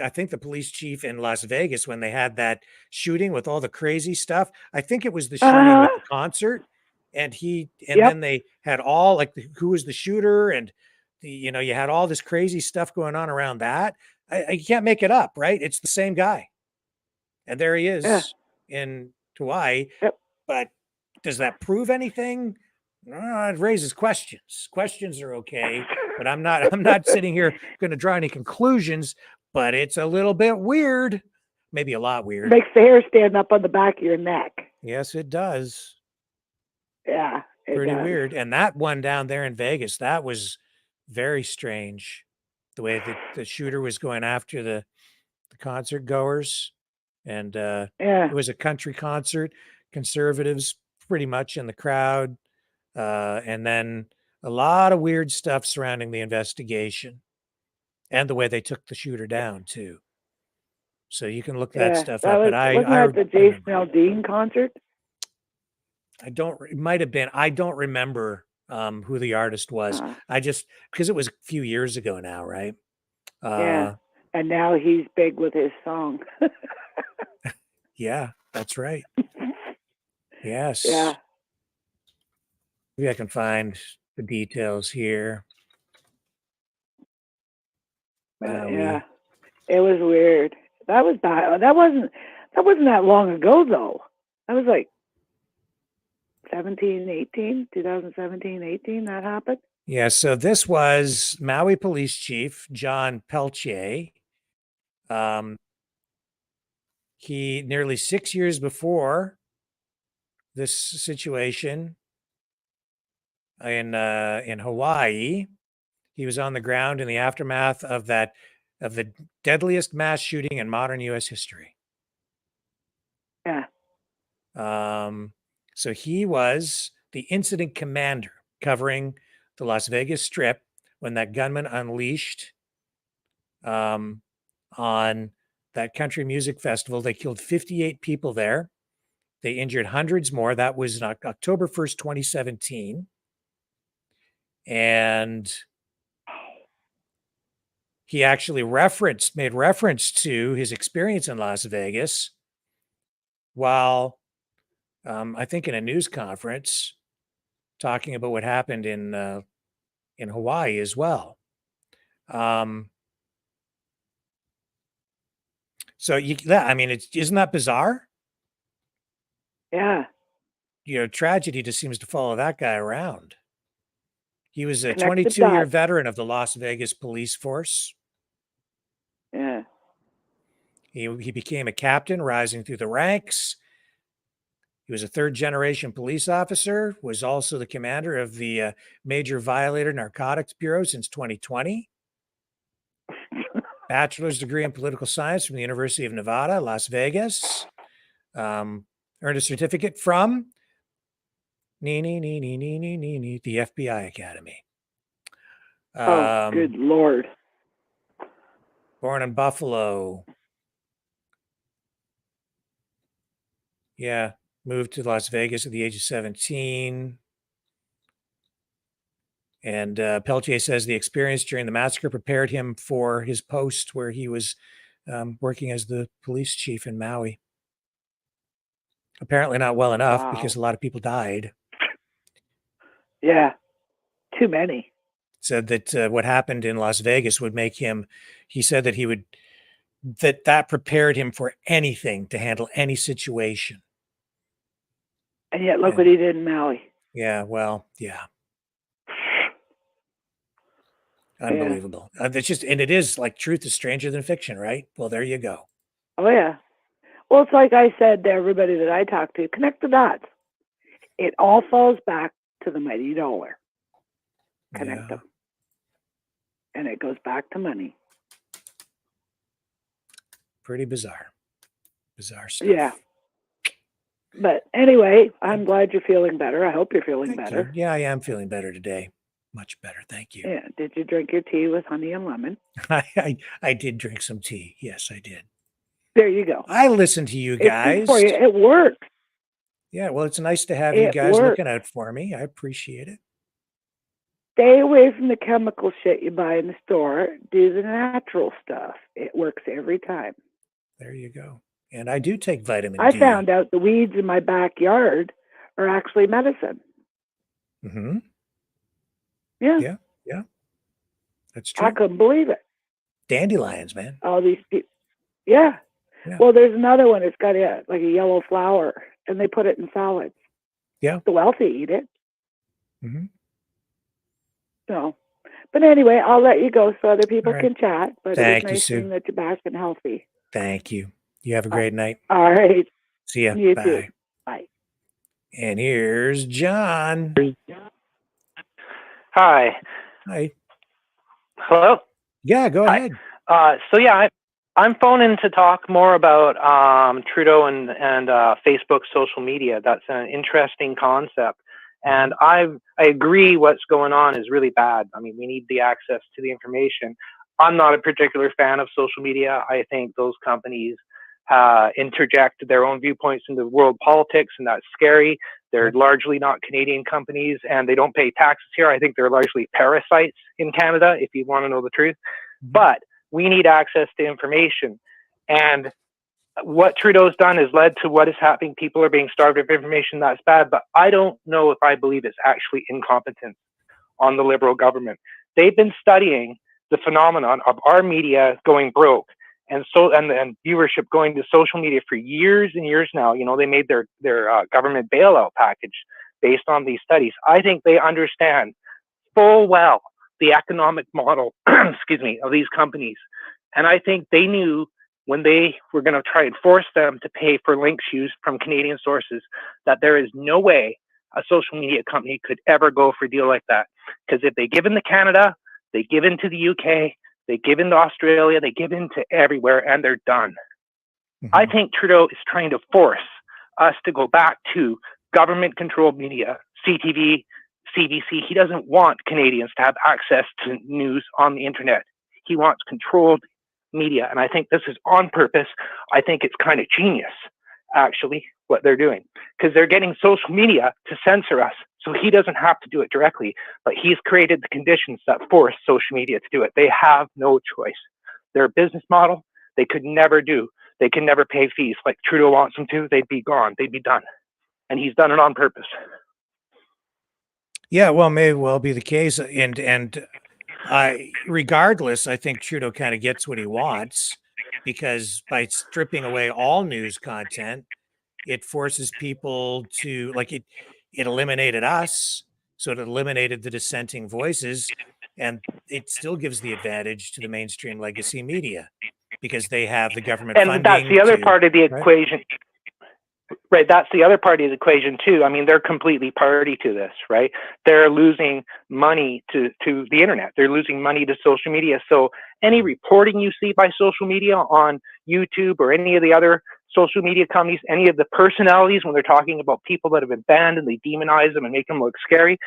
I think the police chief in Las Vegas when they had that shooting with all the crazy stuff. I think it was the shooting with the concert, and Yep. then they had all like who was the shooter, and you had all this crazy stuff going on around that. I can't make it up, right? It's the same guy, and there he is in Hawaii. Yep. But does that prove anything? It raises questions. Questions are okay, but I'm not sitting here going to draw any conclusions. But it's a little bit weird, maybe a lot weird. Makes the hair stand up on the back of your neck. Yes, it does. Yeah, Pretty does. weird. And that one down there in Vegas, that was very strange. The way that the shooter was going after the concert goers, and it was a country concert, conservatives pretty much in the crowd, and then a lot of weird stuff surrounding the investigation and the way they took the shooter down too. So you can look that stuff up. But wasn't that the Jason Aldean concert? It might have been. I don't remember who the artist was. I just, because it was a few years ago now, right? Yeah. And now he's big with his song. Yeah, that's right. Yes. Yeah. Maybe I can find the details here. Yeah. It was weird. That wasn't that long ago though. That was like 2017, 18, that happened. Yeah, so this was Maui Police Chief John Peltier. He nearly 6 years before this situation in Hawaii, he was on the ground in the aftermath of the deadliest mass shooting in modern U.S. history. Yeah. So he was the incident commander covering the Las Vegas Strip when that gunman unleashed on that country music festival. They killed 58 people there. They injured hundreds more. That was on October 1st, 2017. And he actually made reference to his experience in Las Vegas while, I think in a news conference, talking about what happened in Hawaii as well. So isn't that bizarre? Yeah. Tragedy just seems to follow that guy around. He was a 22-year veteran of the Las Vegas police force. Yeah. He became a captain, rising through the ranks. He was a third-generation police officer, was also the commander of the Major Violator Narcotics Bureau since 2020. Bachelor's degree in political science from the University of Nevada, Las Vegas. Earned a certificate from the FBI Academy. Good Lord. Born in Buffalo. Yeah, moved to Las Vegas at the age of 17. And Peltier says the experience during the massacre prepared him for his post where he was working as the police chief in Maui. Apparently not well enough because a lot of people died. Yeah, too many. Said that what happened in Las Vegas would make him, he said that that prepared him for anything, to handle any situation. And yet look what he did in Maui. Yeah, well, yeah. Unbelievable. It's just, and it is like truth is stranger than fiction, right? Well, there you go. Oh yeah. Well, it's like I said to everybody that I talk to, connect the dots. It all falls back to the mighty dollar. Connect them. And it goes back to money. Pretty bizarre. Bizarre stuff. Yeah. But anyway, I'm glad you're feeling better. I hope you're feeling better. Yeah, I am feeling better today. Much better. Thank you. Yeah. Did you drink your tea with honey and lemon? I did drink some tea. Yes, I did. There you go. I listen to you guys. It's good for you. It works. Yeah, well, it's nice to have you guys looking out for me. I appreciate it. Stay away from the chemical shit you buy in the store. Do the natural stuff. It works every time. There you go. And I do take vitamin I D. found out the weeds in my backyard are actually medicine. Mm-hmm. Yeah. Yeah. That's true. I couldn't believe it. Dandelions, man. All these people. Yeah. Well, there's another one. It's got like a yellow flower, and they put it in salads. Yeah. The wealthy eat it. Mm-hmm. So, but anyway, I'll let you go so other people All right. can chat. But Thank it's you, nice Sue. seeing that you're back and healthy. Thank you. You have a great night. All right. See ya. You Bye. too. Bye. And here's John. Hi. Hi. Hello? Yeah, go ahead. I'm phoning to talk more about Trudeau and Facebook social media. That's an interesting concept. And I agree what's going on is really bad. I mean, we need the access to the information. I'm not a particular fan of social media. I think those companies interject their own viewpoints into world politics, and that's scary. They're largely not Canadian companies, and they don't pay taxes here. I think they're largely parasites in Canada, if you want to know the truth. But we need access to information. And what Trudeau's done has led to what is happening. People are being starved of information. That's bad. But I don't know if I believe it's actually incompetence on the Liberal government. They've been studying the phenomenon of our media going broke and viewership going to social media for years and years now. You know, they made their government bailout package based on these studies. I think they understand full well the economic model, excuse me, of these companies. And I think they knew when they were going to try and force them to pay for links used from Canadian sources that there is no way a social media company could ever go for a deal like that. Because if they give in to Canada, they give in to the UK, they give in to Australia, they give in to everywhere, and they're done. I think Trudeau is trying to force us to go back to government-controlled media, CTV, CBC. He doesn't want Canadians to have access to news on the internet. He wants controlled media, and I think this is on purpose. I think it's kind of genius, actually, what they're doing, because they're getting social media to censor us, so he doesn't have to do it directly, but he's created the conditions that force social media to do it. They have no choice. Their business model, they could never do. They can never pay fees like Trudeau wants them to. They'd be gone. They'd be done. And he's done it on purpose. Yeah, well, may well be the case. And regardless, I think Trudeau kind of gets what he wants, because by stripping away all news content, it forces people to, like, it eliminated us. So it eliminated the dissenting voices, and it still gives the advantage to the mainstream legacy media because they have the government funding. And that's the other part of the equation. Right, that's the other part of the equation too. I mean, they're completely party to this, right? They're losing money to the internet. They're losing money to social media. So any reporting you see by social media on YouTube or any of the other social media companies, any of the personalities, when they're talking about people that have been banned and they demonize them and make them look scary,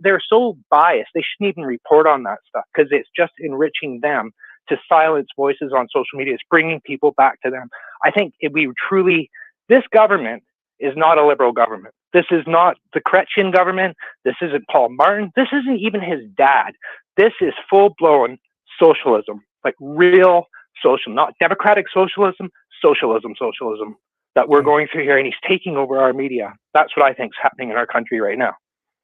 they're so biased. They shouldn't even report on that stuff because it's just enriching them to silence voices on social media. It's bringing people back to them. I think if we truly... This government is not a Liberal government. This is not the Chrétien government. This isn't Paul Martin. This isn't even his dad. This is full-blown socialism, like real socialism, not democratic socialism, socialism that we're going through here, and he's taking over our media. That's what I think is happening in our country right now.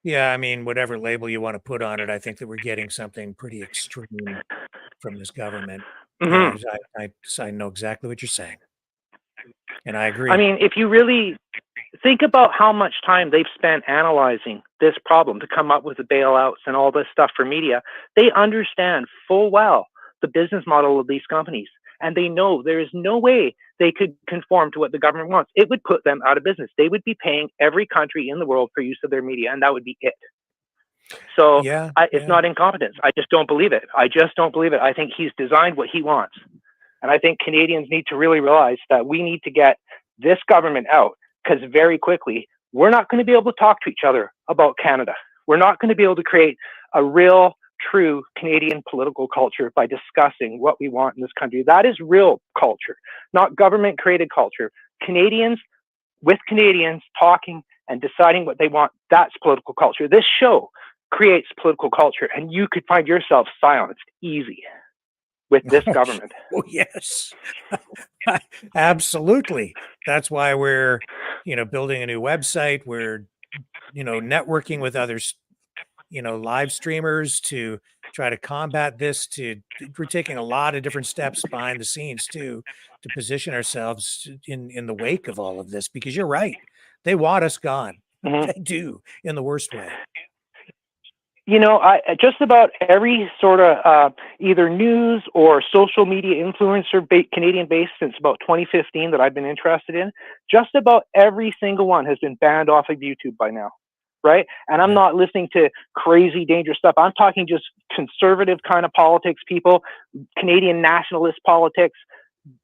Yeah, I mean, whatever label you want to put on it, I think that we're getting something pretty extreme from this government. I know exactly what you're saying. And I agree. I mean, if you really think about how much time they've spent analyzing this problem to come up with the bailouts and all this stuff for media. They understand full well the business model of these companies, and they know there is no way they could conform to what the government wants. It would put them out of business. They would be paying every country in the world for use of their media, and that would be it. So it's not incompetence. I just don't believe it. I just don't believe it. I think he's designed what he wants. And I think Canadians need to really realize that we need to get this government out, because very quickly, we're not going to be able to talk to each other about Canada. We're not going to be able to create a real, true Canadian political culture by discussing what we want in this country. That is real culture, not government-created culture. Canadians with Canadians talking and deciding what they want, that's political culture. This show creates political culture, and you could find yourself silenced easy with this government. Oh, yes. Absolutely. That's why we're, building a new website. We're, networking with others, live streamers to try to combat this. We're taking a lot of different steps behind the scenes too, to position ourselves in the wake of all of this, because you're right. They want us gone. They do, in the worst way. I just about every sort of either news or social media influencer Canadian based since about 2015 that I've been interested in, just about every single one has been banned off of YouTube by now, right? And I'm not listening to crazy, dangerous stuff. I'm talking just conservative kind of politics people, Canadian nationalist politics,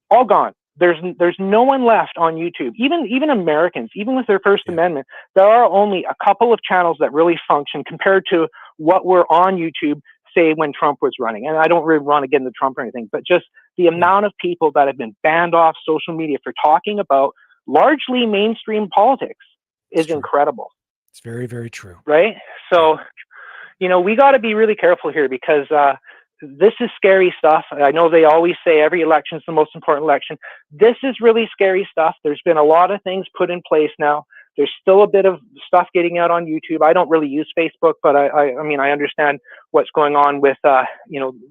all gone. There's no one left on YouTube. Even Americans, even with their First Amendment, there are only a couple of channels that really function compared to what were on YouTube, say when Trump was running. And I don't really want to get into Trump or anything, but just the amount of people that have been banned off social media for talking about largely mainstream politics is incredible. It's very, very true. Right? So, we got to be really careful here, because this is scary stuff. I know they always say every election is the most important election. This is really scary stuff. There's been a lot of things put in place now. There's still a bit of stuff getting out on YouTube. I don't really use Facebook, but I understand what's going on with,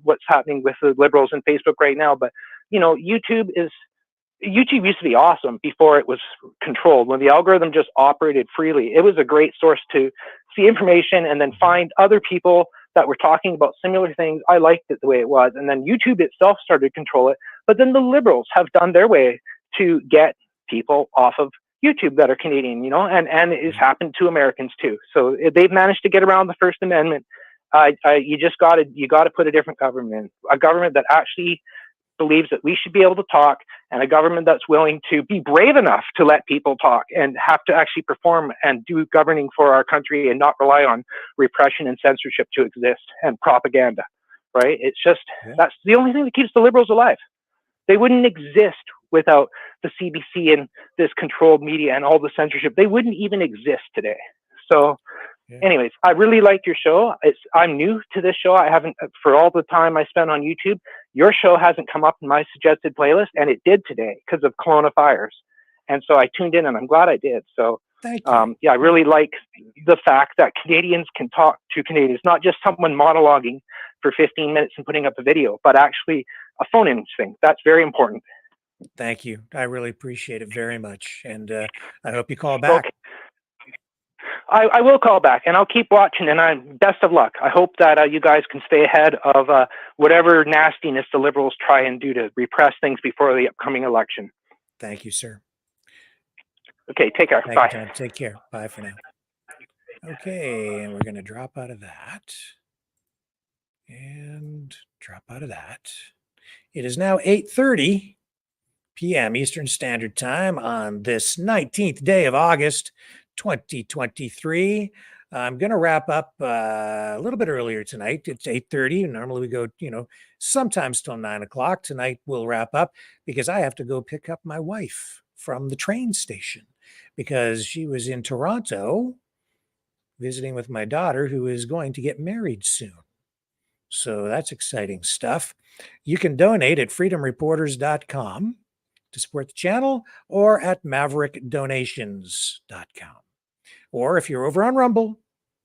what's happening with the Liberals and Facebook right now. But, YouTube used to be awesome before it was controlled. When the algorithm just operated freely, it was a great source to see information and then find other people that were talking about similar things. I liked it the way it was. And then YouTube itself started to control it. But then the Liberals have done their way to get people off of YouTube that are Canadian, and it's happened to Americans too. So they've managed to get around the First Amendment. You got to put a different government, a government that actually believes that we should be able to talk, and a government that's willing to be brave enough to let people talk and have to actually perform and do governing for our country and not rely on repression and censorship to exist and propaganda, right? It's just, that's the only thing that keeps the Liberals alive. They wouldn't exist without the CBC and this controlled media and all the censorship. They wouldn't even exist today. So anyways, I really like your show. I'm new to this show. I haven't, for all the time I spent on YouTube, your show hasn't come up in my suggested playlist, and it did today because of Kelowna fires. And so I tuned in, and I'm glad I did. So I really like the fact that Canadians can talk to Canadians, not just someone monologuing for 15 minutes and putting up a video, but actually a phone-in thing. That's very important. Thank you. I really appreciate it very much. And I hope you call back. Okay. I will call back, and I'll keep watching, and I'm best of luck. I hope that you guys can stay ahead of whatever nastiness the Liberals try and do to repress things before the upcoming election. Thank you, sir. Okay, take care. Thank Bye. you, Tom. Take care. Bye for now. Okay, and we're going to drop out of that. And drop out of that. It is now 8:30 p.m. Eastern Standard Time on this 19th day of August, 2023. I'm going to wrap up a little bit earlier tonight. It's 8:30. Normally we go, sometimes till 9 o'clock. Tonight we'll wrap up because I have to go pick up my wife from the train station because she was in Toronto visiting with my daughter who is going to get married soon. So that's exciting stuff. You can donate at freedomreporters.com to support the channel or at maverickdonations.com. Or if you're over on Rumble,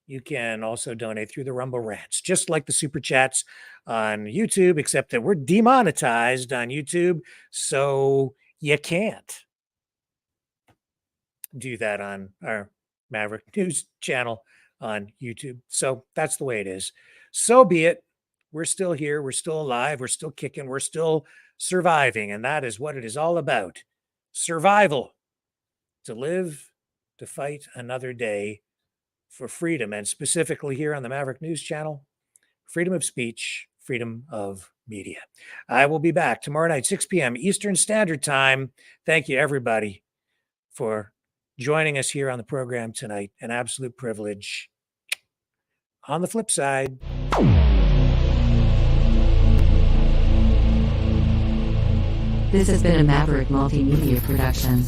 you can also donate through the Rumble Rants, just like the Super Chats on YouTube, except that we're demonetized on YouTube, so you can't. do that on our Maverick News channel on YouTube. So that's the way it is. So be it. We're still here. We're still alive. We're still kicking. We're still surviving. And that is what it is all about. Survival. To live, to fight another day for freedom. And specifically here on the Maverick News channel, freedom of speech, freedom of media. I will be back tomorrow night, 6 p.m. Eastern Standard Time. Thank you, everybody, for joining us here on the program tonight. An absolute privilege. On the flip side. This has been a Maverick Multimedia production.